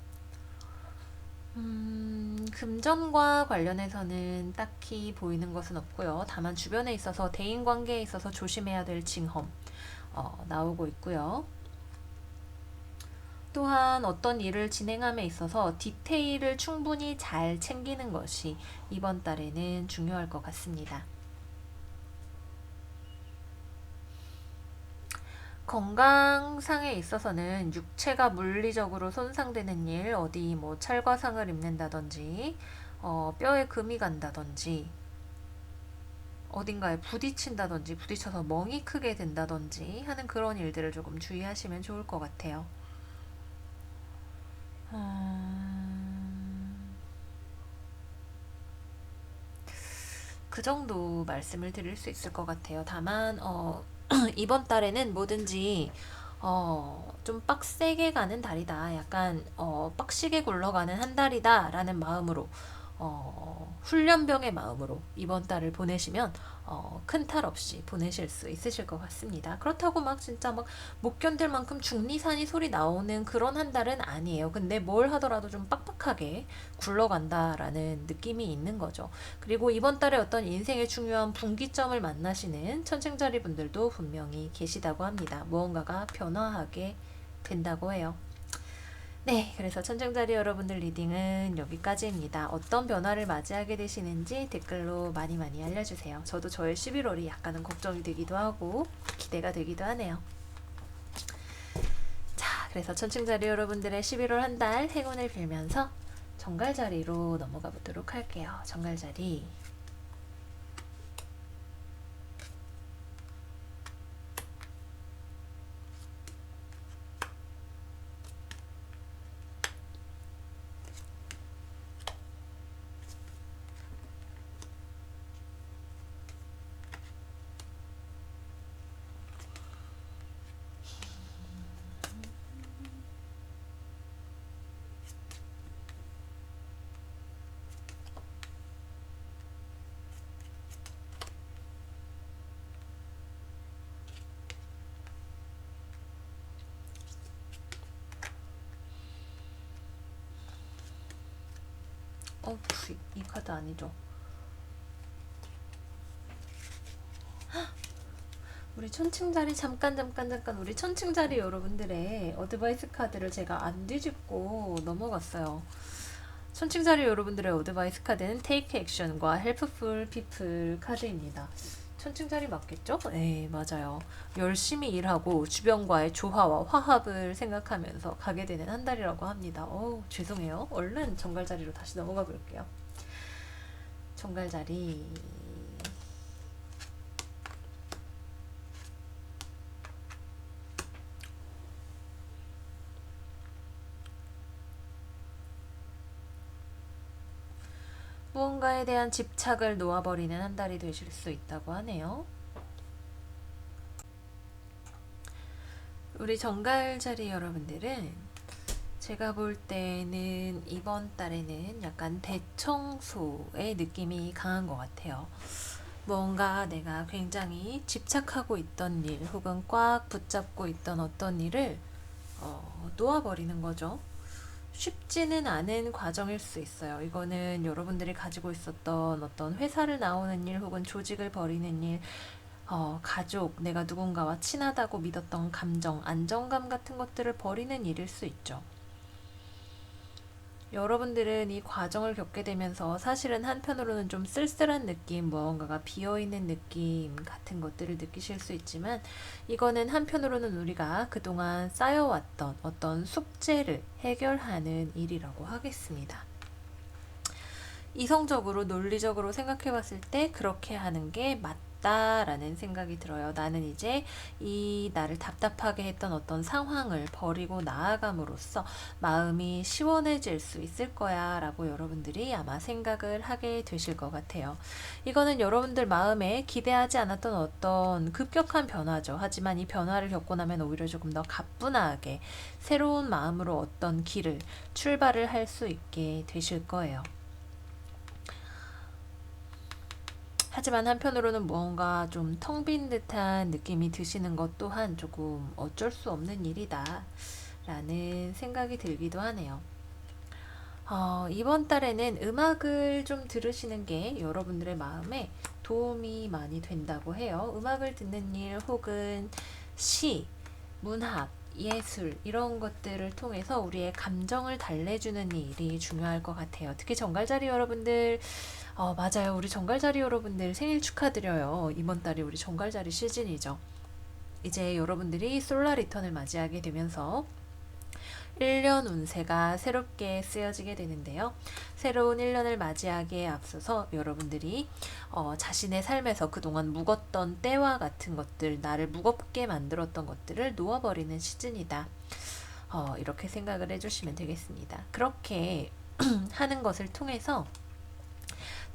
금전과 관련해서는 딱히 보이는 것은 없고요. 다만 주변에 있어서 대인관계에 있어서 조심해야 될 징험 나오고 있고요. 또한 어떤 일을 진행함에 있어서 디테일을 충분히 잘 챙기는 것이 이번 달에는 중요할 것 같습니다. 건강상에 있어서는 육체가 물리적으로 손상되는 일, 어디 뭐 찰과상을 입는다든지, 뼈에 금이 간다든지, 어딘가에 부딪힌다든지, 부딪혀서 멍이 크게 된다든지 하는 그런 일들을 조금 주의하시면 좋을 것 같아요. 그 정도 말씀을 드릴 수 있을 것 같아요. 다만 이번 달에는 뭐든지 좀 빡세게 가는 달이다. 약간 빡시게 굴러가는 한 달이다라는 마음으로 훈련병의 마음으로 이번 달을 보내시면 큰 탈 없이 보내실 수 있으실 것 같습니다. 그렇다고 막 진짜 막 못 견딜 만큼 중리산이 소리 나오는 그런 한 달은 아니에요. 근데 뭘 하더라도 좀 빡빡하게 굴러간다라는 느낌이 있는 거죠. 그리고 이번 달에 어떤 인생의 중요한 분기점을 만나시는 천칭자리 분들도 분명히 계시다고 합니다. 무언가가 변화하게 된다고 해요. 네, 그래서 천정자리 여러분들 리딩은 여기까지입니다. 어떤 변화를 맞이하게 되시는지 댓글로 많이 많이 알려주세요. 저도 저의 11월이 약간은 걱정이 되기도 하고 기대가 되기도 하네요. 자, 그래서 천칭자리 여러분들의 11월 한 달 행운을 빌면서 정갈자리로 넘어가 보도록 할게요. 정갈자리. 이 카드 아니죠. 우리 천칭자리 잠깐 우리 천칭자리 여러분들의 어드바이스 카드를 제가 안 뒤집고 넘어갔어요. 천칭자리 여러분들의 어드바이스 카드는 Take Action과 Helpful People 카드입니다. 천칭자리 맞겠죠? 네, 맞아요. 열심히 일하고 주변과의 조화와 화합을 생각하면서 가게 되는 한 달이라고 합니다. 죄송해요. 얼른 정갈자리로 다시 넘어가 볼게요. 정갈자리. 무언가에 대한 집착을 놓아버리는 한 달이 되실 수 있다고 하네요. 우리 정갈자리 여러분들은 제가 볼 때는 이번 달에는 약간 대청소의 느낌이 강한 것 같아요. 뭔가 내가 굉장히 집착하고 있던 일 혹은 꽉 붙잡고 있던 어떤 일을 놓아버리는 거죠. 쉽지는 않은 과정일 수 있어요. 이거는 여러분들이 가지고 있었던 어떤 회사를 나오는 일 혹은 조직을 벌이는 일, 가족, 내가 누군가와 친하다고 믿었던 감정, 안정감 같은 것들을 버리는 일일 수 있죠. 여러분들은 이 과정을 겪게 되면서 사실은 한편으로는 좀 쓸쓸한 느낌, 무언가가 비어있는 느낌 같은 것들을 느끼실 수 있지만 이거는 한편으로는 우리가 그동안 쌓여왔던 어떤 숙제를 해결하는 일이라고 하겠습니다. 이성적으로 논리적으로 생각해 봤을 때 그렇게 하는 게 맞다라는 생각이 들어요. 나는 이제 이 나를 답답하게 했던 어떤 상황을 버리고 나아감으로써 마음이 시원해질 수 있을 거야 라고 여러분들이 아마 생각을 하게 되실 것 같아요. 이거는 여러분들 마음에 기대하지 않았던 어떤 급격한 변화죠. 하지만 이 변화를 겪고 나면 오히려 조금 더 가뿐하게 새로운 마음으로 어떤 길을 출발을 할 수 있게 되실 거예요. 하지만 한편으로는 무언가 좀 텅 빈 듯한 느낌이 드시는 것 또한 조금 어쩔 수 없는 일이다 라는 생각이 들기도 하네요. 이번 달에는 음악을 좀 들으시는 게 여러분들의 마음에 도움이 많이 된다고 해요. 음악을 듣는 일 혹은 시, 문학, 예술 이런 것들을 통해서 우리의 감정을 달래주는 일이 중요할 것 같아요. 특히 정갈자리 여러분들, 맞아요. 우리 정갈자리 여러분들 생일 축하드려요. 이번 달이 우리 정갈자리 시즌이죠. 이제 여러분들이 솔라 리턴을 맞이하게 되면서 1년 운세가 새롭게 쓰여지게 되는데요. 새로운 1년을 맞이하기에 앞서서 여러분들이 자신의 삶에서 그동안 묵었던 때와 같은 것들, 나를 무겁게 만들었던 것들을 놓아버리는 시즌이다. 이렇게 생각을 해주시면 되겠습니다. 그렇게 하는 것을 통해서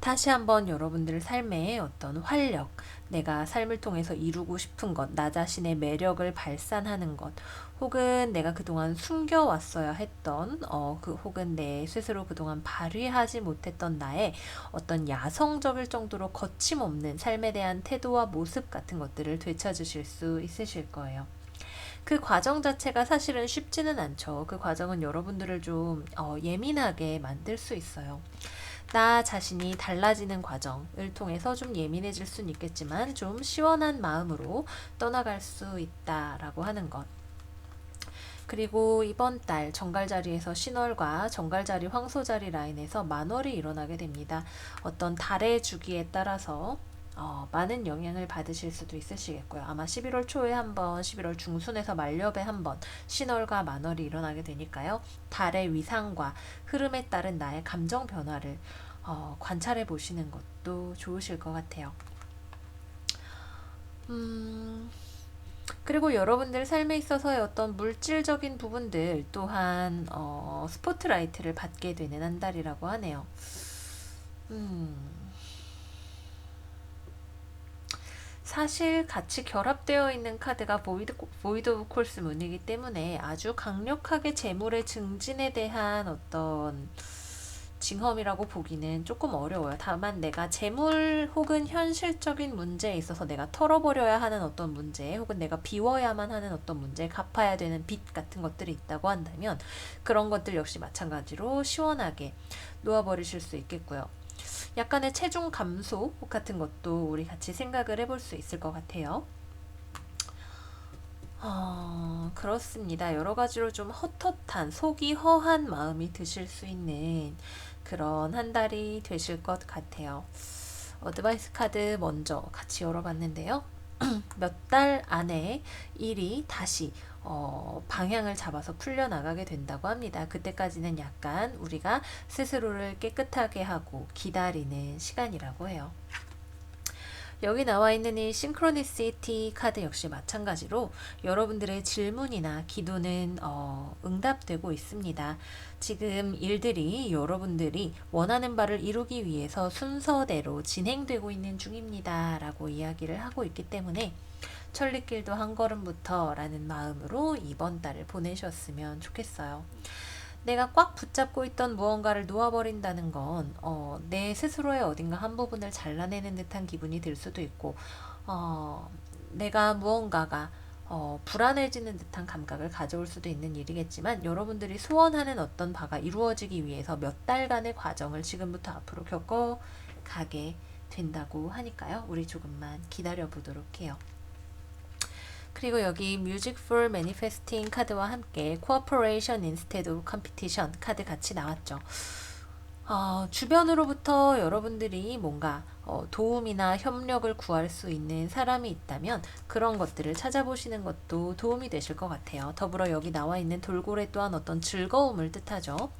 다시 한번 여러분들 삶의 어떤 활력, 내가 삶을 통해서 이루고 싶은 것, 나 자신의 매력을 발산하는 것, 혹은 내가 그동안 숨겨왔어야 했던, 혹은 내 스스로 그동안 발휘하지 못했던 나의 어떤 야성적일 정도로 거침없는 삶에 대한 태도와 모습 같은 것들을 되찾으실 수 있으실 거예요. 그 과정 자체가 사실은 쉽지는 않죠. 그 과정은 여러분들을 좀 예민하게 만들 수 있어요. 나 자신이 달라지는 과정을 통해서 좀 예민해질 수는 있겠지만 좀 시원한 마음으로 떠나갈 수 있다라고 하는 것. 그리고 이번 달 정갈자리에서 신월과 정갈자리 황소자리 라인에서 만월이 일어나게 됩니다. 어떤 달의 주기에 따라서 많은 영향을 받으실 수도 있으시겠고요. 아마 11월 초에 한번, 11월 중순에서 말렵에 한번 신월과 만월이 일어나게 되니까요. 달의 위상과 흐름에 따른 나의 감정 변화를 관찰해 보시는 것도 좋으실 것 같아요. 그리고 여러분들 삶에 있어서의 어떤 물질적인 부분들 또한 스포트라이트를 받게 되는 한 달이라고 하네요. 사실 같이 결합되어 있는 카드가 보이드 오브 콜스 문이기 때문에 아주 강력하게 재물의 증진에 대한 어떤 징험이라고 보기는 조금 어려워요. 다만 내가 재물 혹은 현실적인 문제에 있어서 내가 털어버려야 하는 어떤 문제 혹은 내가 비워야만 하는 어떤 문제, 갚아야 되는 빚 같은 것들이 있다고 한다면 그런 것들 역시 마찬가지로 시원하게 놓아버리실 수 있겠고요. 약간의 체중 감소 같은 것도 우리 같이 생각을 해볼 수 있을 것 같아요. 그렇습니다. 여러 가지로 좀 헛헛한, 속이 허한 마음이 드실 수 있는 그런 한 달이 되실 것 같아요. 어드바이스 카드 먼저 같이 열어봤는데요. 몇 달 안에 일이 다시 방향을 잡아서 풀려나가게 된다고 합니다. 그때까지는 약간 우리가 스스로를 깨끗하게 하고 기다리는 시간이라고 해요. 여기 나와 있는 이 싱크로니시티 카드 역시 마찬가지로 여러분들의 질문이나 기도는 응답되고 있습니다. 지금 일들이 여러분들이 원하는 바를 이루기 위해서 순서대로 진행되고 있는 중입니다. 라고 이야기를 하고 있기 때문에 천리길도 한 걸음부터 라는 마음으로 이번 달을 보내셨으면 좋겠어요. 내가 꽉 붙잡고 있던 무언가를 놓아버린다는 건 내 스스로의 어딘가 한 부분을 잘라내는 듯한 기분이 들 수도 있고 내가 무언가가 불안해지는 듯한 감각을 가져올 수도 있는 일이겠지만 여러분들이 소원하는 어떤 바가 이루어지기 위해서 몇 달간의 과정을 지금부터 앞으로 겪어가게 된다고 하니까요. 우리 조금만 기다려 보도록 해요. 그리고 여기 Music for Manifesting 카드와 함께 Cooperation Instead of Competition 카드 같이 나왔죠. 주변으로부터 여러분들이 뭔가 도움이나 협력을 구할 수 있는 사람이 있다면 그런 것들을 찾아보시는 것도 도움이 되실 것 같아요. 더불어 여기 나와 있는 돌고래 또한 어떤 즐거움을 뜻하죠.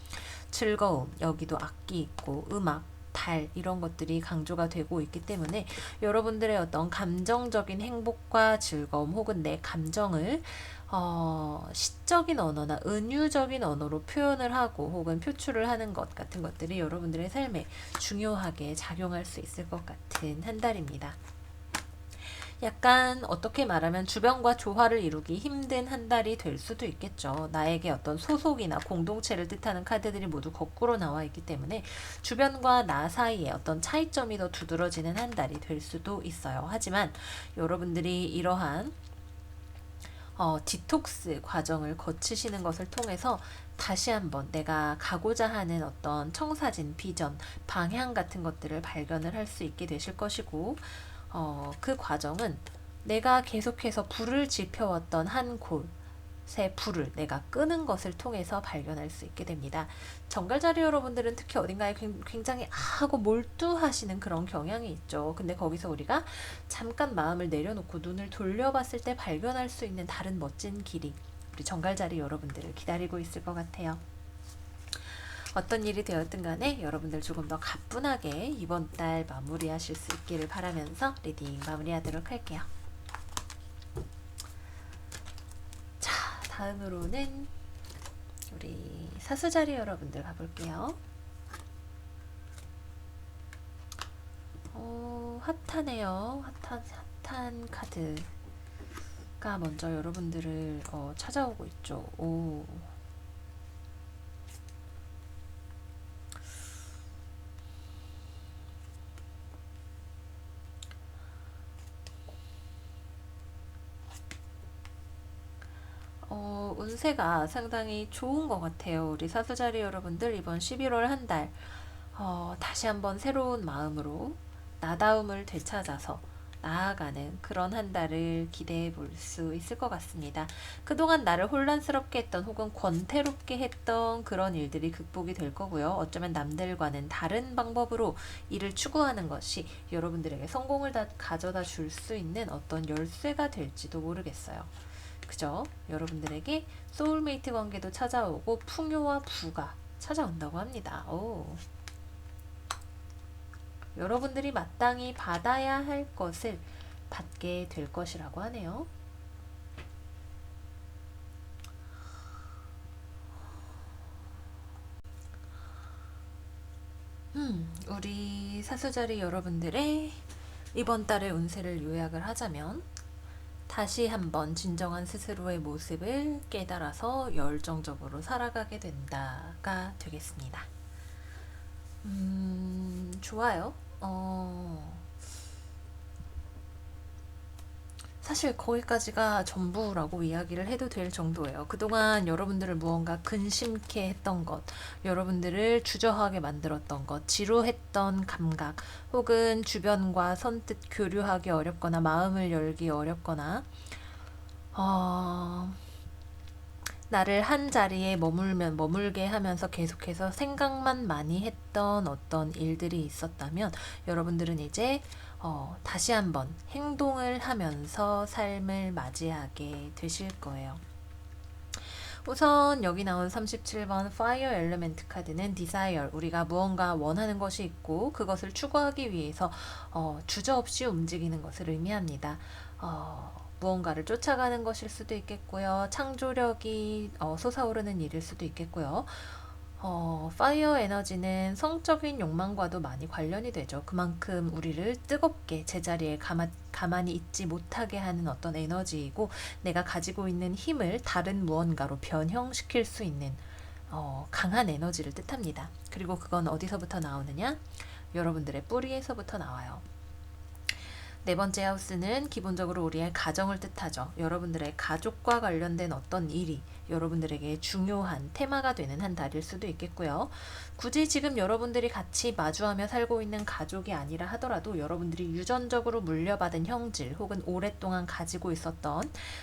즐거움, 여기도 악기 있고 음악, 달 이런 것들이 강조가 되고 있기 때문에 여러분들의 어떤 감정적인 행복과 즐거움 혹은 내 감정을 시적인 언어나 은유적인 언어로 표현을 하고 혹은 표출을 하는 것 같은 것들이 여러분들의 삶에 중요하게 작용할 수 있을 것 같은 한 달입니다. 약간 어떻게 말하면 주변과 조화를 이루기 힘든 한 달이 될 수도 있겠죠. 나에게 어떤 소속이나 공동체를 뜻하는 카드들이 모두 거꾸로 나와 있기 때문에 주변과 나 사이에 어떤 차이점이 더 두드러지는 한 달이 될 수도 있어요. 하지만 여러분들이 이러한 디톡스 과정을 거치시는 것을 통해서 다시 한번 내가 가고자 하는 어떤 청사진, 비전, 방향 같은 것들을 발견을 할 수 있게 되실 것이고 그 과정은 내가 계속해서 불을 지펴왔던 한 곳, 새 불을 내가 끄는 것을 통해서 발견할 수 있게 됩니다. 정갈자리 여러분들은 특히 어딘가에 굉장히 하고 몰두하시는 그런 경향이 있죠. 근데 거기서 우리가 잠깐 마음을 내려놓고 눈을 돌려봤을 때 발견할 수 있는 다른 멋진 길이 우리 정갈자리 여러분들을 기다리고 있을 것 같아요. 어떤 일이 되었든 간에 여러분들 조금 더 가뿐하게 이번 달 마무리하실 수 있기를 바라면서 리딩 마무리하도록 할게요. 자, 다음으로는 우리 사수자리 여러분들 가볼게요. 핫하네요. 핫한 카드가 먼저 여러분들을 찾아오고 있죠. 오. 운세가 상당히 좋은 것 같아요. 우리 사수자리 여러분들 이번 11월 한 달 다시 한번 새로운 마음으로 나다움을 되찾아서 나아가는 그런 한 달을 기대해 볼 수 있을 것 같습니다. 그동안 나를 혼란스럽게 했던 혹은 권태롭게 했던 그런 일들이 극복이 될 거고요. 어쩌면 남들과는 다른 방법으로 일을 추구하는 것이 여러분들에게 성공을 가져다 줄 수 있는 어떤 열쇠가 될지도 모르겠어요. 그죠? 여러분들에게 소울메이트 관계도 찾아오고 풍요와 부가 찾아온다고 합니다. 오. 여러분들이 마땅히 받아야 할 것을 받게 될 것이라고 하네요. 우리 사수자리 여러분들의 이번 달의 운세를 요약을 하자면 다시 한번 진정한 스스로의 모습을 깨달아서 열정적으로 살아가게 된다가 되겠습니다. 좋아요. 사실 거기까지가 전부라고 이야기를 해도 될 정도예요. 그동안 여러분들을 무언가 근심케 했던 것, 여러분들을 주저하게 만들었던 것, 지루했던 감각, 혹은 주변과 선뜻 교류하기 어렵거나 마음을 열기 어렵거나 나를 한 자리에 머물게 하면서 계속해서 생각만 많이 했던 어떤 일들이 있었다면 여러분들은 이제 다시 한번 행동을 하면서 삶을 맞이하게 되실 거예요. 우선 여기 나온 37번 Fire Element 카드는 Desire, 우리가 무언가 원하는 것이 있고 그것을 추구하기 위해서 주저없이 움직이는 것을 의미합니다. 무언가를 쫓아가는 것일 수도 있겠고요. 창조력이 솟아오르는 일일 수도 있겠고요. 파이어 에너지는 성적인 욕망과도 많이 관련이 되죠. 그만큼 우리를 뜨겁게 제자리에 가만히 있지 못하게 하는 어떤 에너지이고 내가 가지고 있는 힘을 다른 무언가로 변형시킬 수 있는 강한 에너지를 뜻합니다. 그리고 그건 어디서부터 나오느냐? 여러분들의 뿌리에서부터 나와요. 네 번째 하우스는 기본적으로 우리의 가정을 뜻하죠. 여러분들의 가족과 관련된 어떤 일이 여러분들에게 중요한 테마가 되는 한 달일 수도 있겠고요. 굳이 지금 여러분들이 같이 마주하며 살고 있는 가족이 아니라 하더라도 여러분들이 유전적으로 물려받은 형질 혹은 오랫동안 가지고 있었던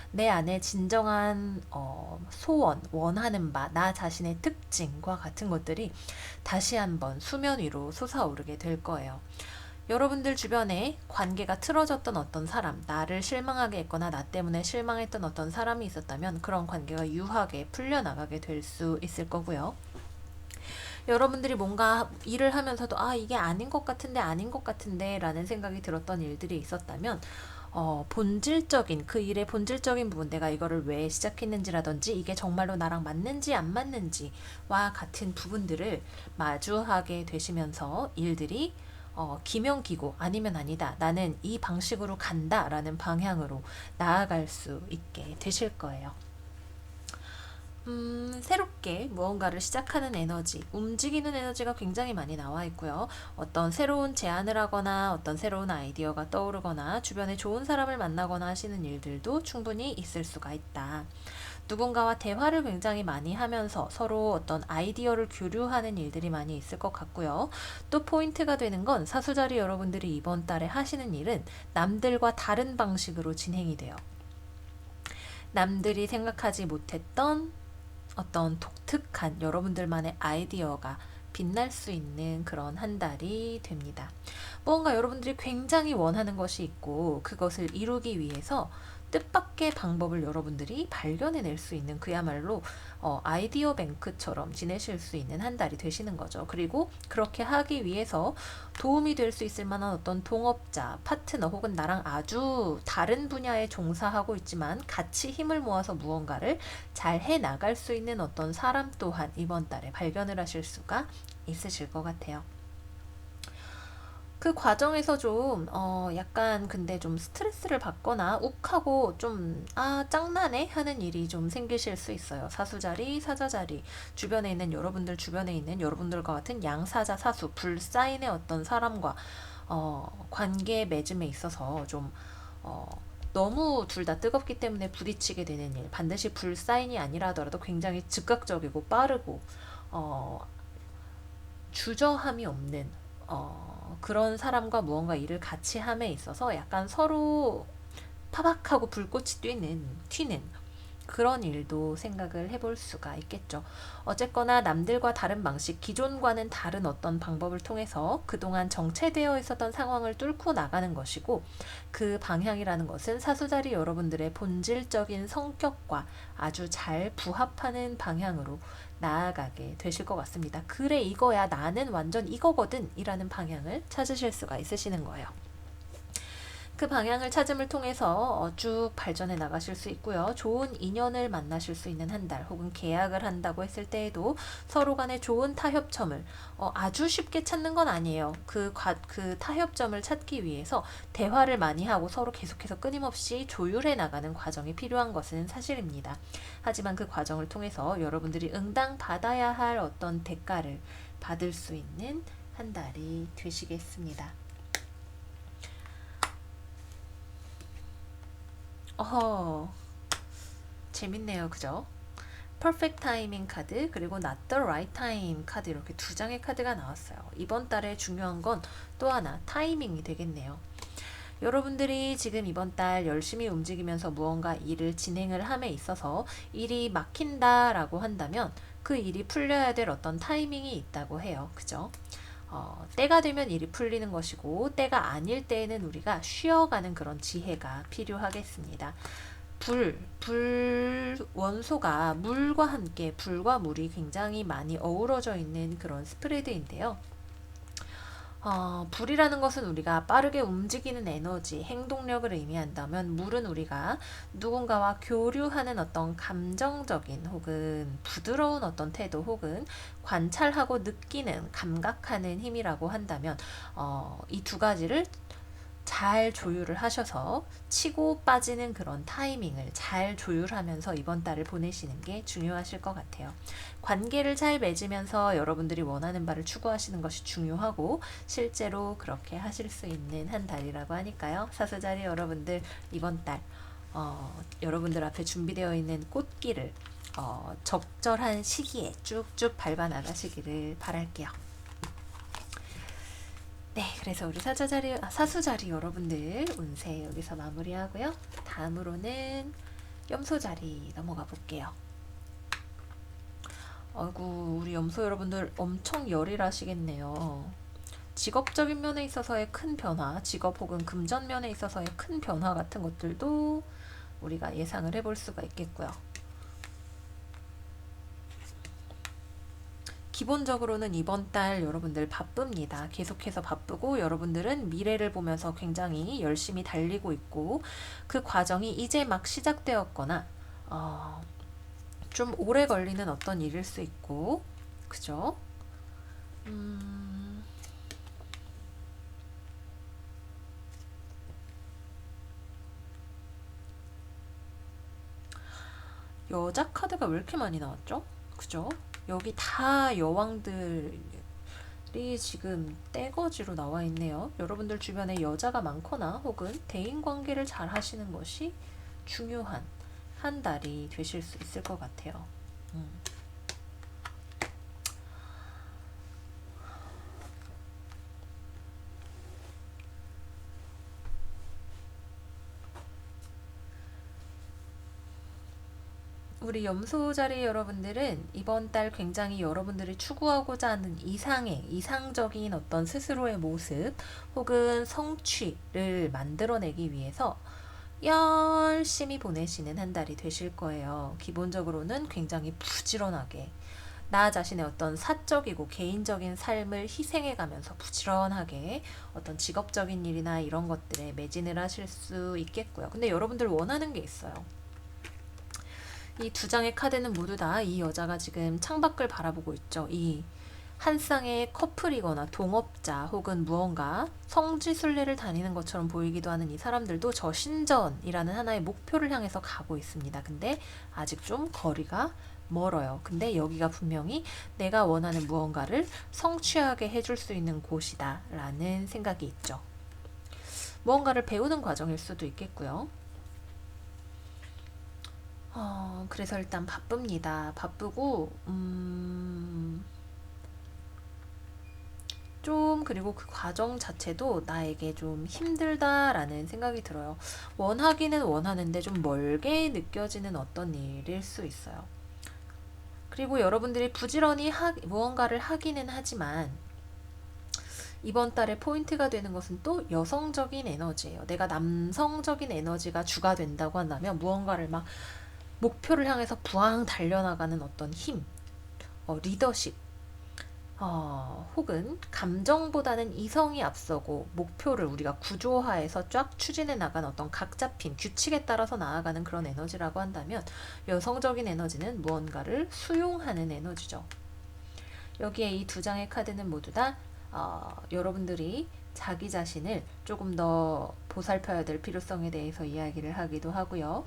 내 안에 진정한 소원, 원하는 바, 나 자신의 특징과 같은 것들이 다시 한번 수면 위로 솟아오르게 될 거예요. 여러분들 주변에 관계가 틀어졌던 어떤 사람, 나를 실망하게 했거나 나 때문에 실망했던 어떤 사람이 있었다면 그런 관계가 유하게 풀려나가게 될 수 있을 거고요. 여러분들이 뭔가 일을 하면서도 이게 아닌 것 같은데 라는 생각이 들었던 일들이 있었다면 본질적인 그 일의 본질적인 부분, 내가 이거를 왜 시작했는지라든지 이게 정말로 나랑 맞는지 안 맞는지와 같은 부분들을 마주하게 되시면서 일들이 기명기고 아니면 아니다, 나는 이 방식으로 간다 라는 방향으로 나아갈 수 있게 되실 거예요. 새롭게 무언가를 시작하는 에너지, 움직이는 에너지가 굉장히 많이 나와 있고요. 어떤 새로운 제안을 하거나 어떤 새로운 아이디어가 떠오르거나 주변에 좋은 사람을 만나거나 하시는 일들도 충분히 있을 수가 있다. 누군가와 대화를 굉장히 많이 하면서 서로 어떤 아이디어를 교류하는 일들이 많이 있을 것 같고요. 또 포인트가 되는 건 사수자리 여러분들이 이번 달에 하시는 일은 남들과 다른 방식으로 진행이 돼요. 남들이 생각하지 못했던 어떤 독특한 여러분들만의 아이디어가 빛날 수 있는 그런 한 달이 됩니다. 뭔가 여러분들이 굉장히 원하는 것이 있고 그것을 이루기 위해서 뜻밖의 방법을 여러분들이 발견해낼 수 있는 그야말로 아이디어 뱅크처럼 지내실 수 있는 한 달이 되시는 거죠. 그리고 그렇게 하기 위해서 도움이 될 수 있을 만한 어떤 동업자, 파트너 혹은 나랑 아주 다른 분야에 종사하고 있지만 같이 힘을 모아서 무언가를 잘 해나갈 수 있는 어떤 사람 또한 이번 달에 발견을 하실 수가 있으실 것 같아요. 그 과정에서 좀, 약간 근데 좀 스트레스를 받거나 욱하고 좀, 아, 짱나네? 하는 일이 좀 생기실 수 있어요. 사수자리, 사자자리, 주변에 있는 여러분들, 주변에 있는 여러분들과 같은 양사자, 사수, 불사인의 어떤 사람과, 관계 맺음에 있어서 좀, 어, 너무 둘 다 뜨겁기 때문에 부딪히게 되는 일, 반드시 불사인이 아니라 하더라도 굉장히 즉각적이고 빠르고, 어, 주저함이 없는 그런 사람과 무언가 일을 같이 함에 있어서 약간 서로 파박하고 불꽃이 튀는 그런 일도 생각을 해볼 수가 있겠죠. 어쨌거나 남들과 다른 방식, 기존과는 다른 어떤 방법을 통해서 그동안 정체되어 있었던 상황을 뚫고 나가는 것이고 그 방향이라는 것은 사수자리 여러분들의 본질적인 성격과 아주 잘 부합하는 방향으로 나아가게 되실 것 같습니다. 그래, 이거야. 나는 완전 이거거든. 이라는 방향을 찾으실 수가 있으시는 거예요. 그 방향을 찾음을 통해서 쭉 발전해 나가실 수 있고요. 좋은 인연을 만나실 수 있는 한 달, 혹은 계약을 한다고 했을 때에도 서로 간에 좋은 타협점을 아주 쉽게 찾는 건 아니에요. 그 타협점을 찾기 위해서 대화를 많이 하고 서로 계속해서 끊임없이 조율해 나가는 과정이 필요한 것은 사실입니다. 하지만 그 과정을 통해서 여러분들이 응당 받아야 할 어떤 대가를 받을 수 있는 한 달이 되시겠습니다. 어허, 재밌네요. 그죠? Perfect Timing 카드 그리고 Not the Right Time 카드 이렇게 두 장의 카드가 나왔어요. 이번 달에 중요한 건 또 하나 타이밍이 되겠네요. 여러분들이 지금 이번 달 열심히 움직이면서 무언가 일을 진행을 함에 있어서 일이 막힌다라고 한다면 그 일이 풀려야 될 어떤 타이밍이 있다고 해요. 그죠? 때가 되면 일이 풀리는 것이고 때가 아닐 때에는 우리가 쉬어가는 그런 지혜가 필요하겠습니다. 불 원소가 물과 함께 불과 물이 굉장히 많이 어우러져 있는 그런 스프레드인데요. 불이라는 것은 우리가 빠르게 움직이는 에너지, 행동력을 의미한다면 물은 우리가 누군가와 교류하는 어떤 감정적인 혹은 부드러운 어떤 태도 혹은 관찰하고 느끼는, 감각하는 힘이라고 한다면 이 두 가지를 잘 조율을 하셔서 치고 빠지는 그런 타이밍을 잘 조율하면서 이번 달을 보내시는 게 중요하실 것 같아요. 관계를 잘 맺으면서 여러분들이 원하는 바를 추구하시는 것이 중요하고 실제로 그렇게 하실 수 있는 한 달이라고 하니까요. 사수자리 여러분들 이번 달 여러분들 앞에 준비되어 있는 꽃길을 적절한 시기에 쭉쭉 밟아 나가시기를 바랄게요. 네, 그래서 우리 사수자리 여러분들 운세 여기서 마무리하고요. 다음으로는 염소자리 넘어가 볼게요. 아이고, 우리 염소 여러분들 엄청 열일하시겠네요. 직업적인 면에 있어서의 큰 변화, 직업 혹은 금전 면에 있어서의 큰 변화 같은 것들도 우리가 예상을 해볼 수가 있겠고요. 기본적으로는 이번 달 여러분들 바쁩니다. 계속해서 바쁘고 여러분들은 미래를 보면서 굉장히 열심히 달리고 있고 그 과정이 이제 막 시작되었거나 좀 오래 걸리는 어떤 일일 수 있고 그죠? 여자 카드가 왜 이렇게 많이 나왔죠? 그죠? 여기 다 여왕들이 지금 떼거지로 나와 있네요. 여러분들 주변에 여자가 많거나 혹은 대인 관계를 잘 하시는 것이 중요한 한 달이 되실 수 있을 것 같아요. 우리 염소자리 여러분들은 이번 달 굉장히 여러분들이 추구하고자 하는 이상적인 어떤 스스로의 모습 혹은 성취를 만들어내기 위해서 열심히 보내시는 한 달이 되실 거예요. 기본적으로는 굉장히 부지런하게 나 자신의 어떤 사적이고 개인적인 삶을 희생해 가면서 부지런하게 어떤 직업적인 일이나 이런 것들에 매진을 하실 수 있겠고요. 근데 여러분들 원하는 게 있어요. 이 두 장의 카드는 모두 다 이 여자가 지금 창밖을 바라보고 있죠. 이 한 쌍의 커플이거나 동업자 혹은 무언가 성지순례를 다니는 것처럼 보이기도 하는 이 사람들도 저 신전이라는 하나의 목표를 향해서 가고 있습니다. 근데 아직 좀 거리가 멀어요. 근데 여기가 분명히 내가 원하는 무언가를 성취하게 해줄 수 있는 곳이다 라는 생각이 있죠. 무언가를 배우는 과정일 수도 있겠고요. 그래서 일단 바쁩니다. 바쁘고 좀 그리고 그 과정 자체도 나에게 좀 힘들다라는 생각이 들어요. 원하기는 원하는데 좀 멀게 느껴지는 어떤 일일 수 있어요. 그리고 여러분들이 부지런히 무언가를 하기는 하지만 이번 달에 포인트가 되는 것은 또 여성적인 에너지예요. 내가 남성적인 에너지가 주가 된다고 한다면 무언가를 막 목표를 향해서 부항 달려나가는 어떤 힘, 리더십, 혹은 감정보다는 이성이 앞서고 목표를 우리가 구조화해서 쫙 추진해 나간 어떤 각 잡힌 규칙에 따라서 나아가는 그런 에너지라고 한다면 여성적인 에너지는 무언가를 수용하는 에너지죠. 여기에 이 두 장의 카드는 모두 다 여러분들이 자기 자신을 조금 더 보살펴야 될 필요성에 대해서 이야기를 하기도 하고요.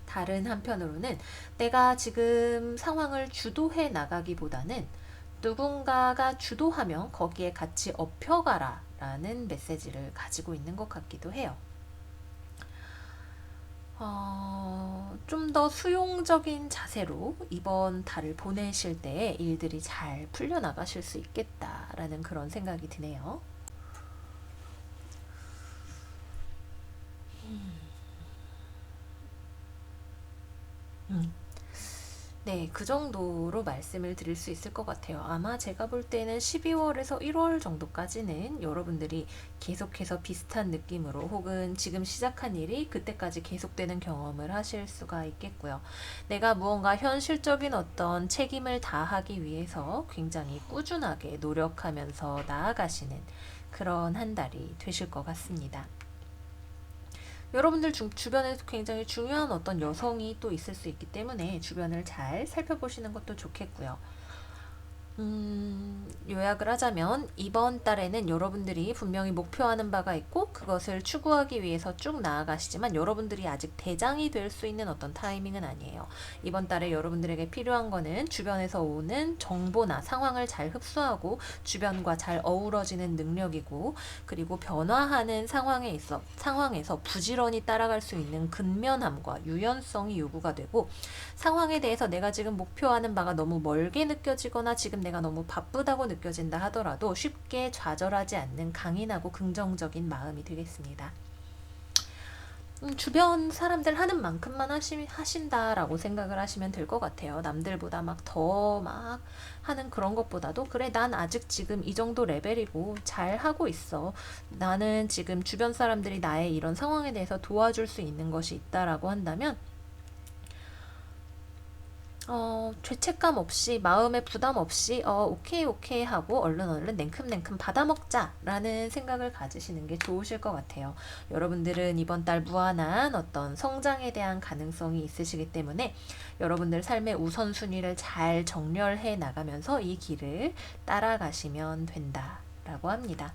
다른 한편으로는 내가 지금 상황을 주도해 나가기보다는 누군가가 주도하면 거기에 같이 업혀가라 라는 메시지를 가지고 있는 것 같기도 해요. 좀 더 수용적인 자세로 이번 달을 보내실 때 일들이 잘 풀려나가실 수 있겠다라는 그런 생각이 드네요. 네, 그 정도로 말씀을 드릴 수 있을 것 같아요. 아마 제가 볼 때는 12월에서 1월 정도까지는 여러분들이 계속해서 비슷한 느낌으로 혹은 지금 시작한 일이 그때까지 계속되는 경험을 하실 수가 있겠고요. 내가 무언가 현실적인 어떤 책임을 다하기 위해서 굉장히 꾸준하게 노력하면서 나아가시는 그런 한 달이 되실 것 같습니다. 여러분들 주변에 굉장히 중요한 어떤 여성이 또 있을 수 있기 때문에 주변을 잘 살펴보시는 것도 좋겠고요. 요약을 하자면 이번 달에는 여러분들이 분명히 목표하는 바가 있고 그것을 추구하기 위해서 쭉 나아가시지만 여러분들이 아직 대장이 될 수 있는 어떤 타이밍은 아니에요. 이번 달에 여러분들에게 필요한 거는 주변에서 오는 정보나 상황을 잘 흡수하고 주변과 잘 어우러지는 능력이고 그리고 변화하는 상황에서 부지런히 따라갈 수 있는 근면함과 유연성이 요구가 되고 상황에 대해서 내가 지금 목표하는 바가 너무 멀게 느껴지거나 지금 내가 너무 바쁘다고 느껴진다 하더라도 쉽게 좌절하지 않는 강인하고 긍정적인 마음이 되겠습니다. 주변 사람들 하는 만큼만 하신다라고 생각을 하시면 될 것 같아요. 남들보다 막 더 막 하는 그런 것보다도 그래 난 아직 지금 이 정도 레벨이고 잘 하고 있어. 나는 지금 주변 사람들이 나의 이런 상황에 대해서 도와줄 수 있는 것이 있다라고 한다면 죄책감 없이 마음에 부담 없이 오케이 하고 얼른 냉큼냉큼 받아먹자 라는 생각을 가지시는 게 좋으실 것 같아요. 여러분들은 이번 달 무한한 어떤 성장에 대한 가능성이 있으시기 때문에 여러분들 삶의 우선순위를 잘 정렬해 나가면서 이 길을 따라가시면 된다라고 합니다.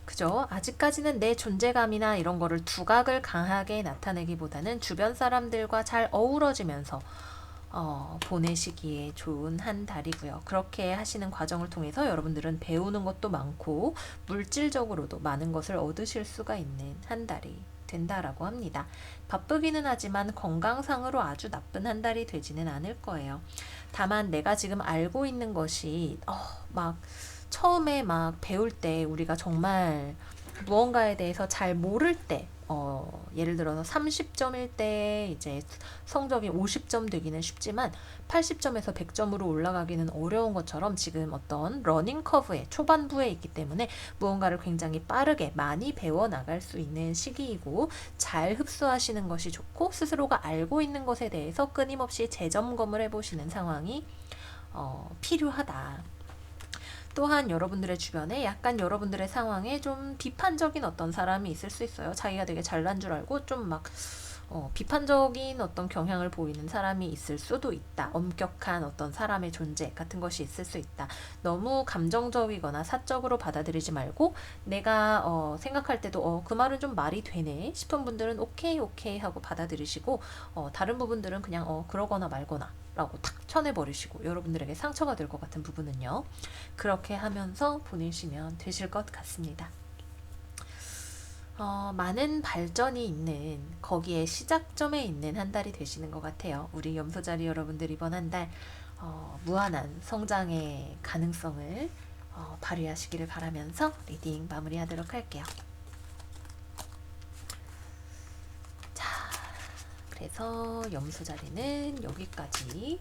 그죠? 아직까지는 내 존재감이나 이런 거를 두각을 강하게 나타내기보다는 주변 사람들과 잘 어우러지면서 보내시기에 좋은 한 달이고요. 그렇게 하시는 과정을 통해서 여러분들은 배우는 것도 많고 물질적으로도 많은 것을 얻으실 수가 있는 한 달이 된다라고 합니다. 바쁘기는 하지만 건강상으로 아주 나쁜 한 달이 되지는 않을 거예요. 다만 내가 지금 알고 있는 것이 막 처음에 막 배울 때 우리가 정말 무언가에 대해서 잘 모를 때, 예를 들어서 30점일 때 이제 성적이 50점 되기는 쉽지만 80점에서 100점으로 올라가기는 어려운 것처럼 지금 어떤 러닝 커브의 초반부에 있기 때문에 무언가를 굉장히 빠르게 많이 배워 나갈 수 있는 시기이고, 잘 흡수하시는 것이 좋고 스스로가 알고 있는 것에 대해서 끊임없이 재점검을 해보시는 상황이 필요하다. 또한 여러분들의 주변에 약간 여러분들의 상황에 좀 비판적인 어떤 사람이 있을 수 있어요. 자기가 되게 잘난 줄 알고 좀 막 비판적인 어떤 경향을 보이는 사람이 있을 수도 있다. 엄격한 어떤 사람의 존재 같은 것이 있을 수 있다. 너무 감정적이거나 사적으로 받아들이지 말고 내가 생각할 때도 그 말은 좀 말이 되네 싶은 분들은 오케이 오케이 하고 받아들이시고, 다른 부분들은 그냥 그러거나 말거나 라고 탁 쳐내버리시고, 여러분들에게 상처가 될 것 같은 부분은요, 그렇게 하면서 보내시면 되실 것 같습니다. 많은 발전이 있는, 거기에 시작점에 있는 한 달이 되시는 것 같아요. 우리 염소자리 여러분들 이번 한 달 무한한 성장의 가능성을 발휘하시기를 바라면서 리딩 마무리하도록 할게요. 자, 그래서 염소자리는 여기까지.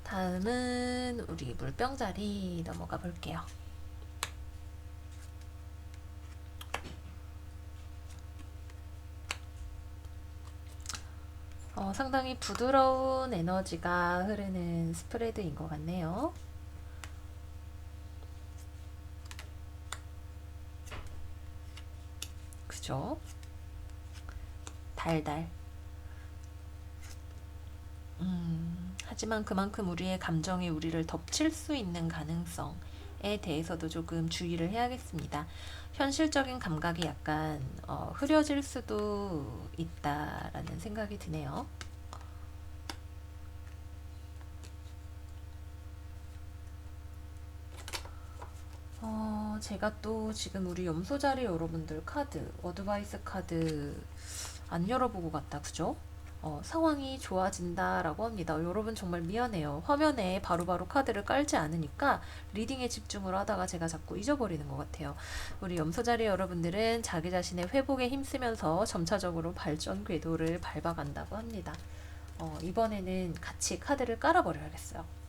다음은 우리 물병자리 넘어가 볼게요. 상당히 부드러운 에너지가 흐르는 스프레드인 것 같네요. 그죠? 달달. 하지만 그만큼 우리의 감정이 우리를 덮칠 수 있는 가능성에 대해서도 조금 주의를 해야겠습니다. 현실적인 감각이 약간 흐려질 수도 있다라는 생각이 드네요. 제가 또 지금 우리 염소자리 여러분들 카드, 어드바이스 카드 안 열어보고 갔다, 그죠? 상황이 좋아진다라고 합니다. 여러분 정말 미안해요. 화면에 바로바로 카드를 깔지 않으니까 리딩에 집중을 하다가 제가 자꾸 잊어버리는 것 같아요. 우리 염소자리 여러분들은 자기 자신의 회복에 힘쓰면서 점차적으로 발전 궤도를 밟아간다고 합니다. 이번에는 같이 카드를 깔아버려야겠어요.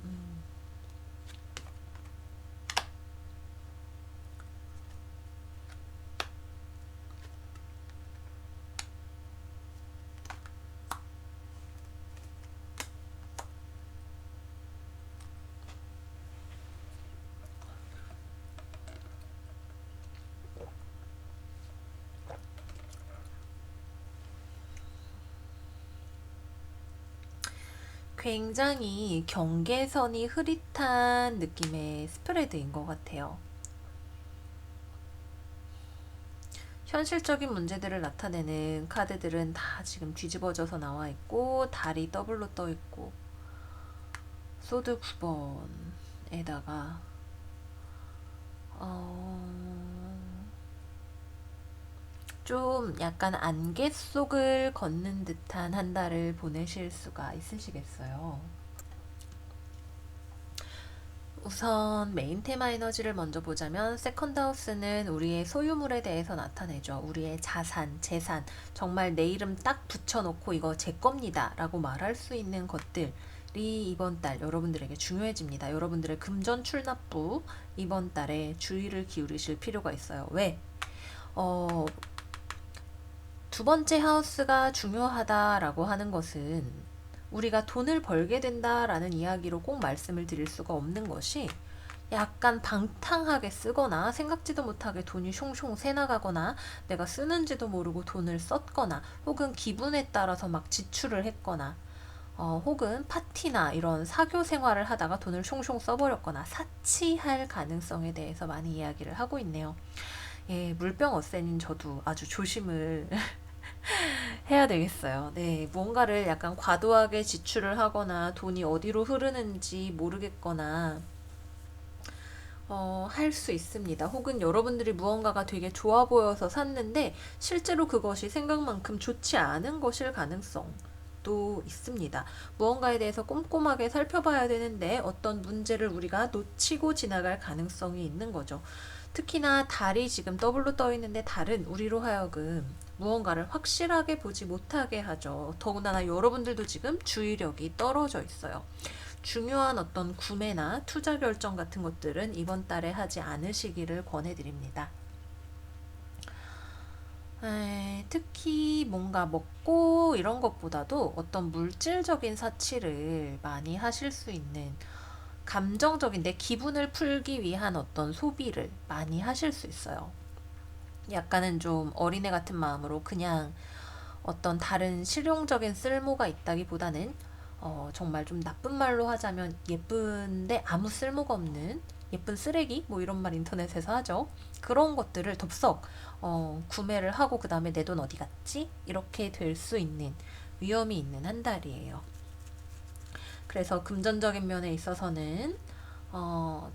굉장히 경계선이 흐릿한 느낌의 스프레드인 것 같아요. 현실적인 문제들을 나타내는 카드들은 다 지금 뒤집어져서 나와 있고, 달이 더블로 떠 있고, 소드 9번에다가 좀 약간 안개 속을 걷는 듯한 한 달을 보내실 수가 있으시겠어요. 우선 메인 테마 에너지를 먼저 보자면, 세컨드 하우스는 우리의 소유물에 대해서 나타내죠. 우리의 자산, 재산, 정말 내 이름 딱 붙여놓고 이거 제 겁니다 라고 말할 수 있는 것들이 이번 달 여러분들에게 중요해집니다. 여러분들의 금전 출납부 이번 달에 주의를 기울이실 필요가 있어요. 왜? 두 번째 하우스가 중요하다라고 하는 것은 우리가 돈을 벌게 된다라는 이야기로 꼭 말씀을 드릴 수가 없는 것이, 약간 방탕하게 쓰거나 생각지도 못하게 돈이 숑숑 새나가거나 내가 쓰는지도 모르고 돈을 썼거나, 혹은 기분에 따라서 막 지출을 했거나, 혹은 파티나 이런 사교 생활을 하다가 돈을 숑숑 써버렸거나 사치할 가능성에 대해서 많이 이야기를 하고 있네요. 예, 물병 어센인 저도 아주 조심을 해야 되겠어요. 네, 뭔가를 약간 과도하게 지출을 하거나 돈이 어디로 흐르는지 모르겠거나 할 수 있습니다. 혹은 여러분들이 무언가가 되게 좋아 보여서 샀는데 실제로 그것이 생각만큼 좋지 않은 것일 가능성도 있습니다. 무언가에 대해서 꼼꼼하게 살펴봐야 되는데 어떤 문제를 우리가 놓치고 지나갈 가능성이 있는 거죠. 특히나 달이 지금 더블로 떠 있는데 달은 우리로 하여금 무언가를 확실하게 보지 못하게 하죠. 더군다나 여러분들도 지금 주의력이 떨어져 있어요. 중요한 어떤 구매나 투자 결정 같은 것들은 이번 달에 하지 않으시기를 권해드립니다. 특히 뭔가 먹고 이런 것보다도 어떤 물질적인 사치를 많이 하실 수 있는, 감정적인 내 기분을 풀기 위한 어떤 소비를 많이 하실 수 있어요. 약간은 좀 어린애 같은 마음으로 그냥 어떤 다른 실용적인 쓸모가 있다기보다는 정말 좀 나쁜 말로 하자면 예쁜데 아무 쓸모가 없는 예쁜 쓰레기, 뭐 이런 말 인터넷에서 하죠. 그런 것들을 덥석 구매를 하고 그 다음에 내 돈 어디 갔지? 이렇게 될 수 있는 위험이 있는 한 달이에요. 그래서 금전적인 면에 있어서는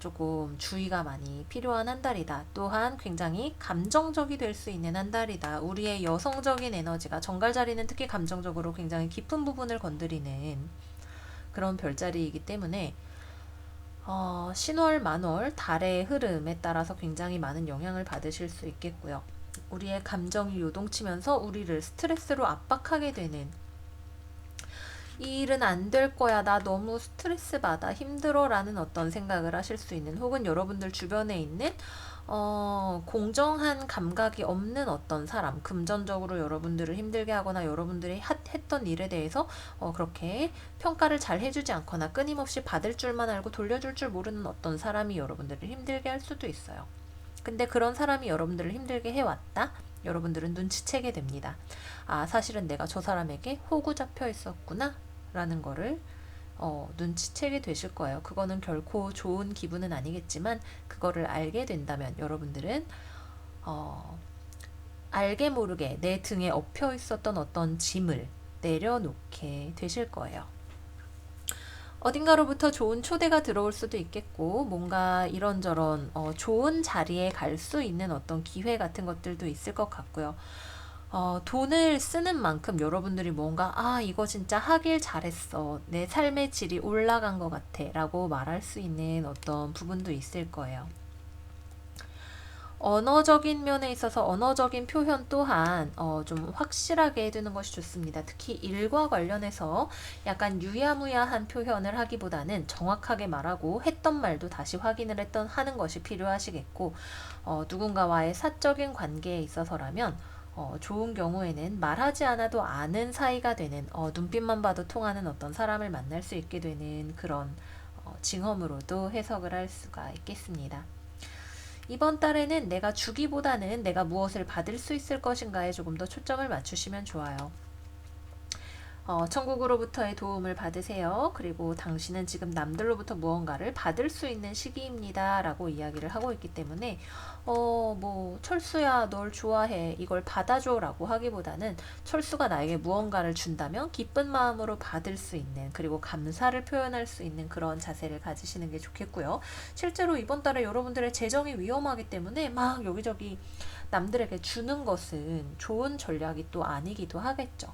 조금 주의가 많이 필요한 한 달이다. 또한 굉장히 감정적이 될 수 있는 한 달이다. 우리의 여성적인 에너지가 정갈자리는 특히 감정적으로 굉장히 깊은 부분을 건드리는 그런 별자리이기 때문에 신월, 만월, 달의 흐름에 따라서 굉장히 많은 영향을 받으실 수 있겠고요. 우리의 감정이 요동치면서 우리를 스트레스로 압박하게 되는, 이 일은 안 될 거야, 나 너무 스트레스 받아, 힘들어 라는 어떤 생각을 하실 수 있는, 혹은 여러분들 주변에 있는 공정한 감각이 없는 어떤 사람, 금전적으로 여러분들을 힘들게 하거나 여러분들이 했던 일에 대해서 그렇게 평가를 잘 해주지 않거나 끊임없이 받을 줄만 알고 돌려줄 줄 모르는 어떤 사람이 여러분들을 힘들게 할 수도 있어요. 근데 그런 사람이 여러분들을 힘들게 해왔다? 여러분들은 눈치채게 됩니다. 아, 사실은 내가 저 사람에게 호구 잡혀 있었구나 라는 거를 눈치채게 되실 거예요. 그거는 결코 좋은 기분은 아니겠지만 그거를 알게 된다면 여러분들은 알게 모르게 내 등에 엎여 있었던 어떤 짐을 내려놓게 되실 거예요. 어딘가로부터 좋은 초대가 들어올 수도 있겠고, 뭔가 이런저런 좋은 자리에 갈 수 있는 어떤 기회 같은 것들도 있을 것 같고요. 돈을 쓰는 만큼 여러분들이 뭔가, 아, 이거 진짜 하길 잘했어, 내 삶의 질이 올라간 것 같아 라고 말할 수 있는 어떤 부분도 있을 거예요. 언어적인 면에 있어서 언어적인 표현 또한 좀 확실하게 해두는 것이 좋습니다. 특히 일과 관련해서 약간 유야무야한 표현을 하기보다는 정확하게 말하고 했던 말도 다시 확인을 하는 것이 필요하시겠고, 누군가와의 사적인 관계에 있어서라면 좋은 경우에는 말하지 않아도 아는 사이가 되는, 눈빛만 봐도 통하는 어떤 사람을 만날 수 있게 되는 그런 징험으로도 해석을 할 수가 있겠습니다. 이번 달에는 내가 주기보다는 내가 무엇을 받을 수 있을 것인가에 조금 더 초점을 맞추시면 좋아요. 천국으로부터의 도움을 받으세요. 그리고 당신은 지금 남들로부터 무언가를 받을 수 있는 시기입니다 라고 이야기를 하고 있기 때문에 뭐 철수야 널 좋아해 이걸 받아줘 라고 하기보다는 철수가 나에게 무언가를 준다면 기쁜 마음으로 받을 수 있는, 그리고 감사를 표현할 수 있는 그런 자세를 가지시는 게 좋겠고요. 실제로 이번 달에 여러분들의 재정이 위험하기 때문에 막 여기저기 남들에게 주는 것은 좋은 전략이 또 아니기도 하겠죠.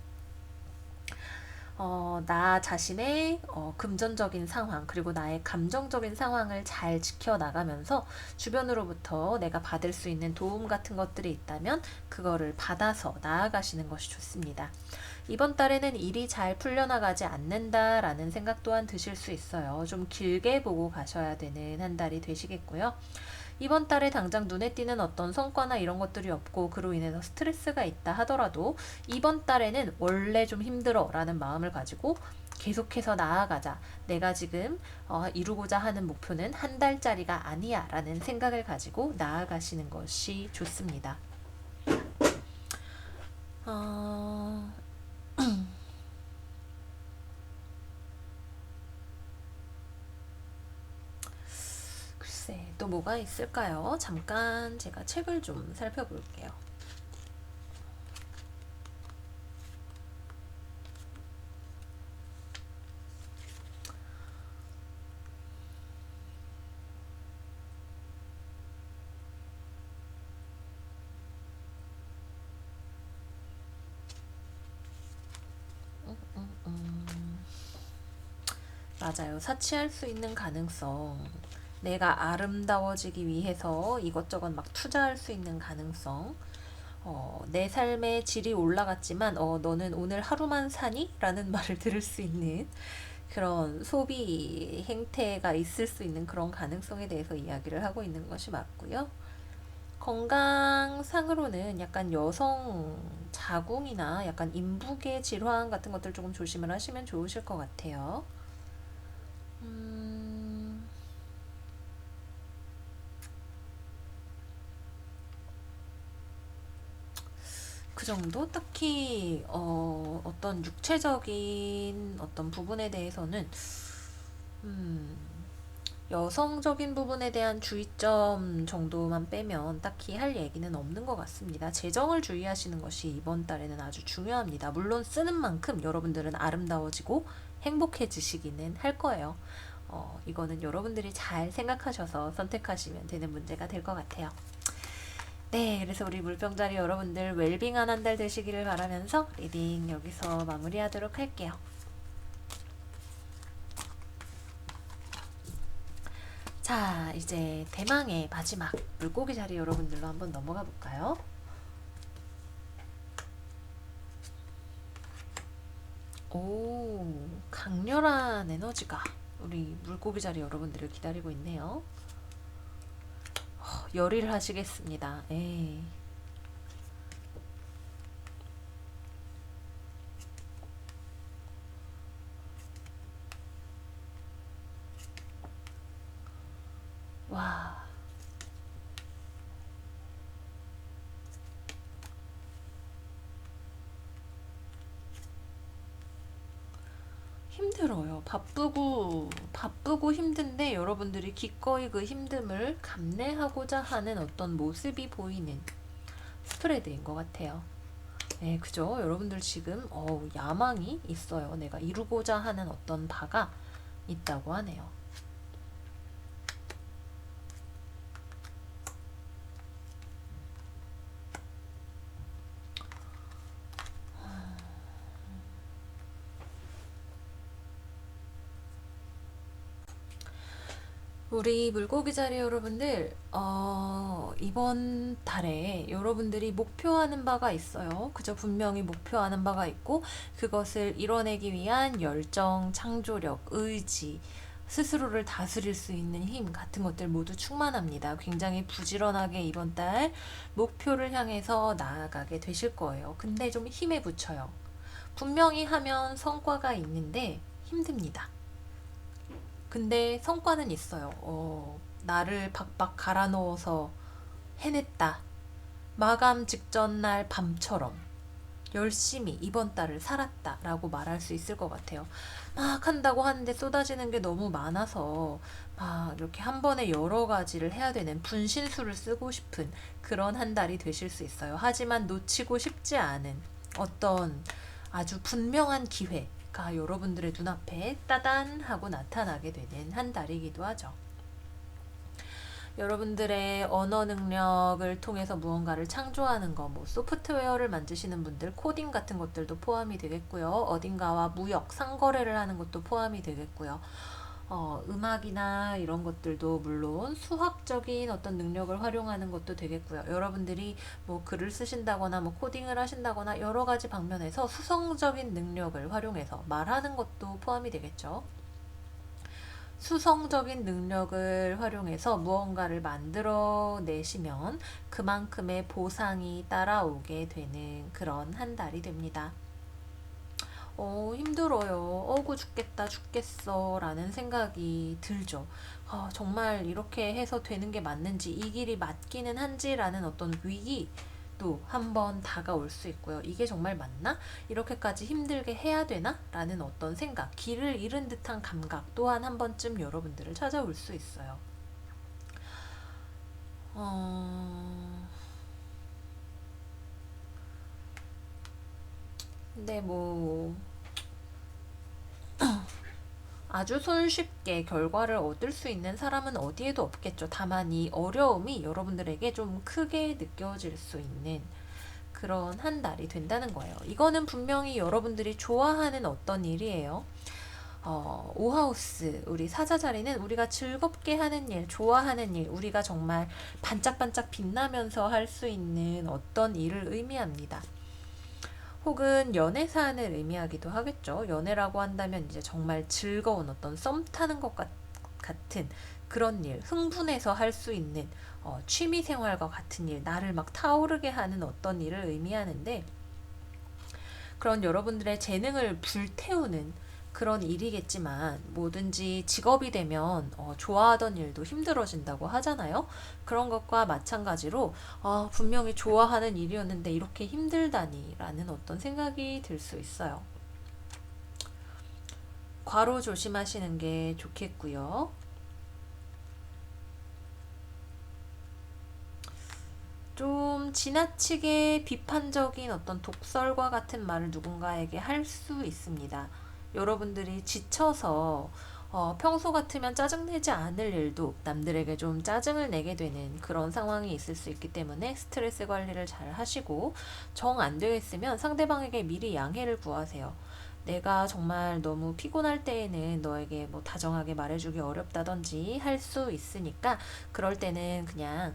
나 자신의 금전적인 상황, 그리고 나의 감정적인 상황을 잘 지켜나가면서 주변으로부터 내가 받을 수 있는 도움 같은 것들이 있다면 그거를 받아서 나아가시는 것이 좋습니다. 이번 달에는 일이 잘 풀려나가지 않는다라는 생각 또한 드실 수 있어요. 좀 길게 보고 가셔야 되는 한 달이 되시겠고요. 이번 달에 당장 눈에 띄는 어떤 성과나 이런 것들이 없고 그로 인해서 스트레스가 있다 하더라도 이번 달에는 원래 좀 힘들어 라는 마음을 가지고 계속해서 나아가자. 내가 지금 이루고자 하는 목표는 한 달짜리가 아니야 라는 생각을 가지고 나아가시는 것이 좋습니다. 글쎄 또 뭐가 있을까요? 잠깐 제가 책을 좀 살펴볼게요. 맞아요. 사치할 수 있는 가능성 내가 아름다워지기 위해서 이것저것 막 투자할 수 있는 가능성, 내 삶의 질이 올라갔지만, 너는 오늘 하루만 사니? 라는 말을 들을 수 있는 그런 소비 행태가 있을 수 있는 그런 가능성에 대해서 이야기를 하고 있는 것이 맞고요. 건강상으로는 약간 여성 자궁이나 약간 인부계 질환 같은 것들 조금 조심을 하시면 좋으실 것 같아요. 음, 그 정도? 딱히 어떤 육체적인 어떤 부분에 대해서는 음, 여성적인 부분에 대한 주의점 정도만 빼면 딱히 할 얘기는 없는 것 같습니다. 재정을 주의하시는 것이 이번 달에는 아주 중요합니다. 물론 쓰는 만큼 여러분들은 아름다워지고 행복해지시기는 할 거예요. 이거는 여러분들이 잘 생각하셔서 선택하시면 되는 문제가 될 것 같아요. 네, 그래서 우리 물병자리 여러분들 웰빙한 한 달 되시기를 바라면서 리딩 여기서 마무리하도록 할게요. 자, 이제 대망의 마지막 물고기 자리 여러분들로 한번 넘어가 볼까요? 오, 강렬한 에너지가 우리 물고기 자리 여러분들을 기다리고 있네요. 열의를 하시겠습니다. 에이. 와, 힘들어요. 바쁘고 힘든데 여러분들이 기꺼이 그 힘듦을 감내하고자 하는 어떤 모습이 보이는 스프레드인 것 같아요. 네, 그죠? 여러분들 지금 야망이 있어요. 내가 이루고자 하는 어떤 바가 있다고 하네요. 우리 물고기 자리 여러분들, 이번 달에 여러분들이 목표하는 바가 있어요. 그저 분명히 목표하는 바가 있고, 그것을 이뤄내기 위한 열정, 창조력, 의지, 스스로를 다스릴 수 있는 힘 같은 것들 모두 충만합니다. 굉장히 부지런하게 이번 달 목표를 향해서 나아가게 되실 거예요. 근데 좀 힘에 부쳐요. 분명히 하면 성과가 있는데 힘듭니다. 근데 성과는 있어요. 나를 박박 갈아 넣어서 해냈다. 마감 직전 날 밤처럼 열심히 이번 달을 살았다 라고 말할 수 있을 것 같아요. 막 한다고 하는데 쏟아지는 게 너무 많아서 막 이렇게 한 번에 여러 가지를 해야 되는 분신술을 쓰고 싶은 그런 한 달이 되실 수 있어요. 하지만 놓치고 싶지 않은 어떤 아주 분명한 기회가 여러분들의 눈앞에 따단 하고 나타나게 되는 한 달이기도 하죠. 여러분들의 언어 능력을 통해서 무언가를 창조하는 거, 뭐 소프트웨어를 만드시는 분들, 코딩 같은 것들도 포함이 되겠고요. 어딘가와 무역, 상거래를 하는 것도 포함이 되겠고요. 음악이나 이런 것들도 물론 수학적인 어떤 능력을 활용하는 것도 되겠고요. 여러분들이 뭐 글을 쓰신다거나 뭐 코딩을 하신다거나 여러 가지 방면에서 수성적인 능력을 활용해서 말하는 것도 포함이 되겠죠. 수성적인 능력을 활용해서 무언가를 만들어 내시면 그만큼의 보상이 따라오게 되는 그런 한 달이 됩니다. 힘들어요. 어구, 죽겠다, 죽겠어. 라는 생각이 들죠. 정말 이렇게 해서 되는 게 맞는지, 이 길이 맞기는 한지라는 어떤 위기도 한번 다가올 수 있고요. 이게 정말 맞나? 이렇게까지 힘들게 해야 되나? 라는 어떤 생각, 길을 잃은 듯한 감각 또한 한 번쯤 여러분들을 찾아올 수 있어요. 근데 뭐, 아주 손쉽게 결과를 얻을 수 있는 사람은 어디에도 없겠죠. 다만 이 어려움이 여러분들에게 좀 크게 느껴질 수 있는 그런 한 달이 된다는 거예요. 이거는 분명히 여러분들이 좋아하는 어떤 일이에요. 오하우스, 우리 사자 자리는 우리가 즐겁게 하는 일, 좋아하는 일, 우리가 정말 반짝반짝 빛나면서 할 수 있는 어떤 일을 의미합니다. 혹은 연애 사안을 의미하기도 하겠죠. 연애라고 한다면 이제 정말 즐거운 어떤 썸 타는 것 같은 그런 일, 흥분해서 할 수 있는 취미 생활과 같은 일, 나를 막 타오르게 하는 어떤 일을 의미하는데, 그런 여러분들의 재능을 불태우는 그런 일이겠지만, 뭐든지 직업이 되면 좋아하던 일도 힘들어진다고 하잖아요. 그런 것과 마찬가지로 분명히 좋아하는 일이었는데 이렇게 힘들다니 라는 어떤 생각이 들 수 있어요. 과로 조심하시는 게 좋겠고요. 좀 지나치게 비판적인 어떤 독설과 같은 말을 누군가에게 할 수 있습니다. 여러분들이 지쳐서 평소 같으면 짜증내지 않을 일도 남들에게 좀 짜증을 내게 되는 그런 상황이 있을 수 있기 때문에 스트레스 관리를 잘 하시고, 정 안 되어 있으면 상대방에게 미리 양해를 구하세요. 내가 정말 너무 피곤할 때에는 너에게 뭐 다정하게 말해주기 어렵다든지 할 수 있으니까, 그럴 때는 그냥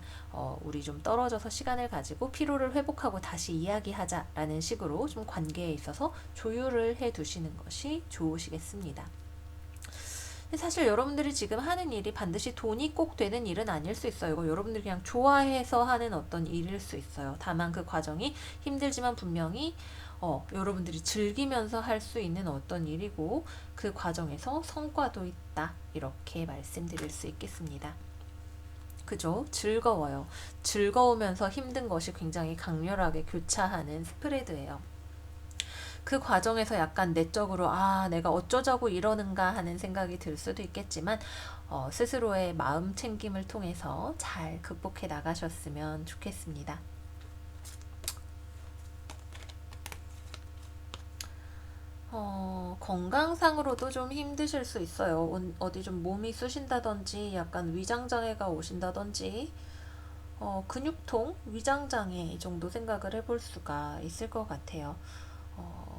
우리 좀 떨어져서 시간을 가지고 피로를 회복하고 다시 이야기하자라는 식으로 좀 관계에 있어서 조율을 해 두시는 것이 좋으시겠습니다. 사실 여러분들이 지금 하는 일이 반드시 돈이 꼭 되는 일은 아닐 수 있어요. 이거 여러분들이 그냥 좋아해서 하는 어떤 일일 수 있어요. 다만 그 과정이 힘들지만 분명히 여러분들이 즐기면서 할 수 있는 어떤 일이고, 그 과정에서 성과도 있다, 이렇게 말씀드릴 수 있겠습니다. 그죠? 즐거워요. 즐거우면서 힘든 것이 굉장히 강렬하게 교차하는 스프레드예요. 그 과정에서 약간 내적으로 내가 어쩌자고 이러는가 하는 생각이 들 수도 있겠지만, 스스로의 마음 챙김을 통해서 잘 극복해 나가셨으면 좋겠습니다. 건강상으로도 좀 힘드실 수 있어요. 어디 좀 몸이 쑤신다든지, 약간 위장장애가 오신다든지, 근육통, 위장장애 정도 생각을 해볼 수가 있을 것 같아요.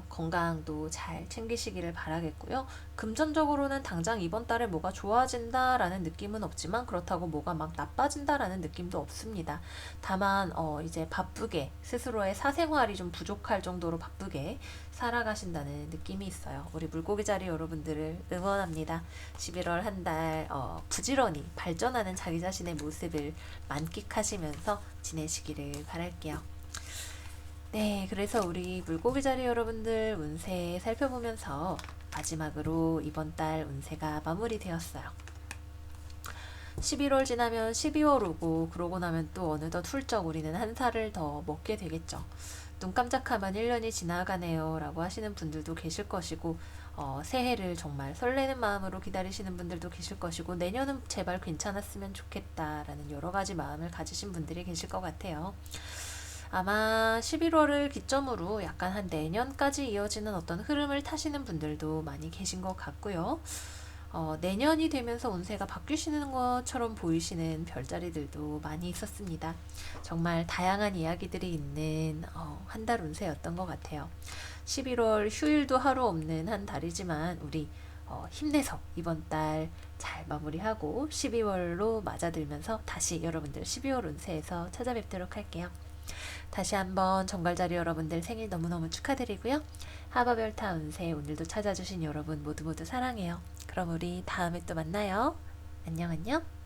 건강도 잘 챙기시기를 바라겠고요. 금전적으로는 당장 이번 달에 뭐가 좋아진다라는 느낌은 없지만, 그렇다고 뭐가 막 나빠진다라는 느낌도 없습니다. 다만 이제 바쁘게, 스스로의 사생활이 좀 부족할 정도로 바쁘게 살아가신다는 느낌이 있어요. 우리 물고기 자리 여러분들을 응원합니다. 11월 한 달 부지런히 발전하는 자기 자신의 모습을 만끽하시면서 지내시기를 바랄게요. 네, 그래서 우리 물고기 자리 여러분들 운세 살펴보면서 마지막으로 이번 달 운세가 마무리되었어요. 11월 지나면 12월 오고, 그러고 나면 또 어느덧 훌쩍 우리는 한 살을 더 먹게 되겠죠. 눈 깜짝하면 1년이 지나가네요 라고 하시는 분들도 계실 것이고, 새해를 정말 설레는 마음으로 기다리시는 분들도 계실 것이고, 내년은 제발 괜찮았으면 좋겠다라는 여러 가지 마음을 가지신 분들이 계실 것 같아요. 아마 11월을 기점으로 약간 한 내년까지 이어지는 어떤 흐름을 타시는 분들도 많이 계신 것 같고요. 내년이 되면서 운세가 바뀌시는 것처럼 보이시는 별자리들도 많이 있었습니다. 정말 다양한 이야기들이 있는 한 달 운세였던 것 같아요. 11월 휴일도 하루 없는 한 달이지만, 우리 힘내서 이번 달 잘 마무리하고 12월로 맞아들면서 다시 여러분들 12월 운세에서 찾아뵙도록 할게요. 다시 한번 정갈자리 여러분들 생일 너무너무 축하드리고요. 하바별타 운세 오늘도 찾아주신 여러분 모두 모두 사랑해요. 그럼 우리 다음에 또 만나요. 안녕 안녕.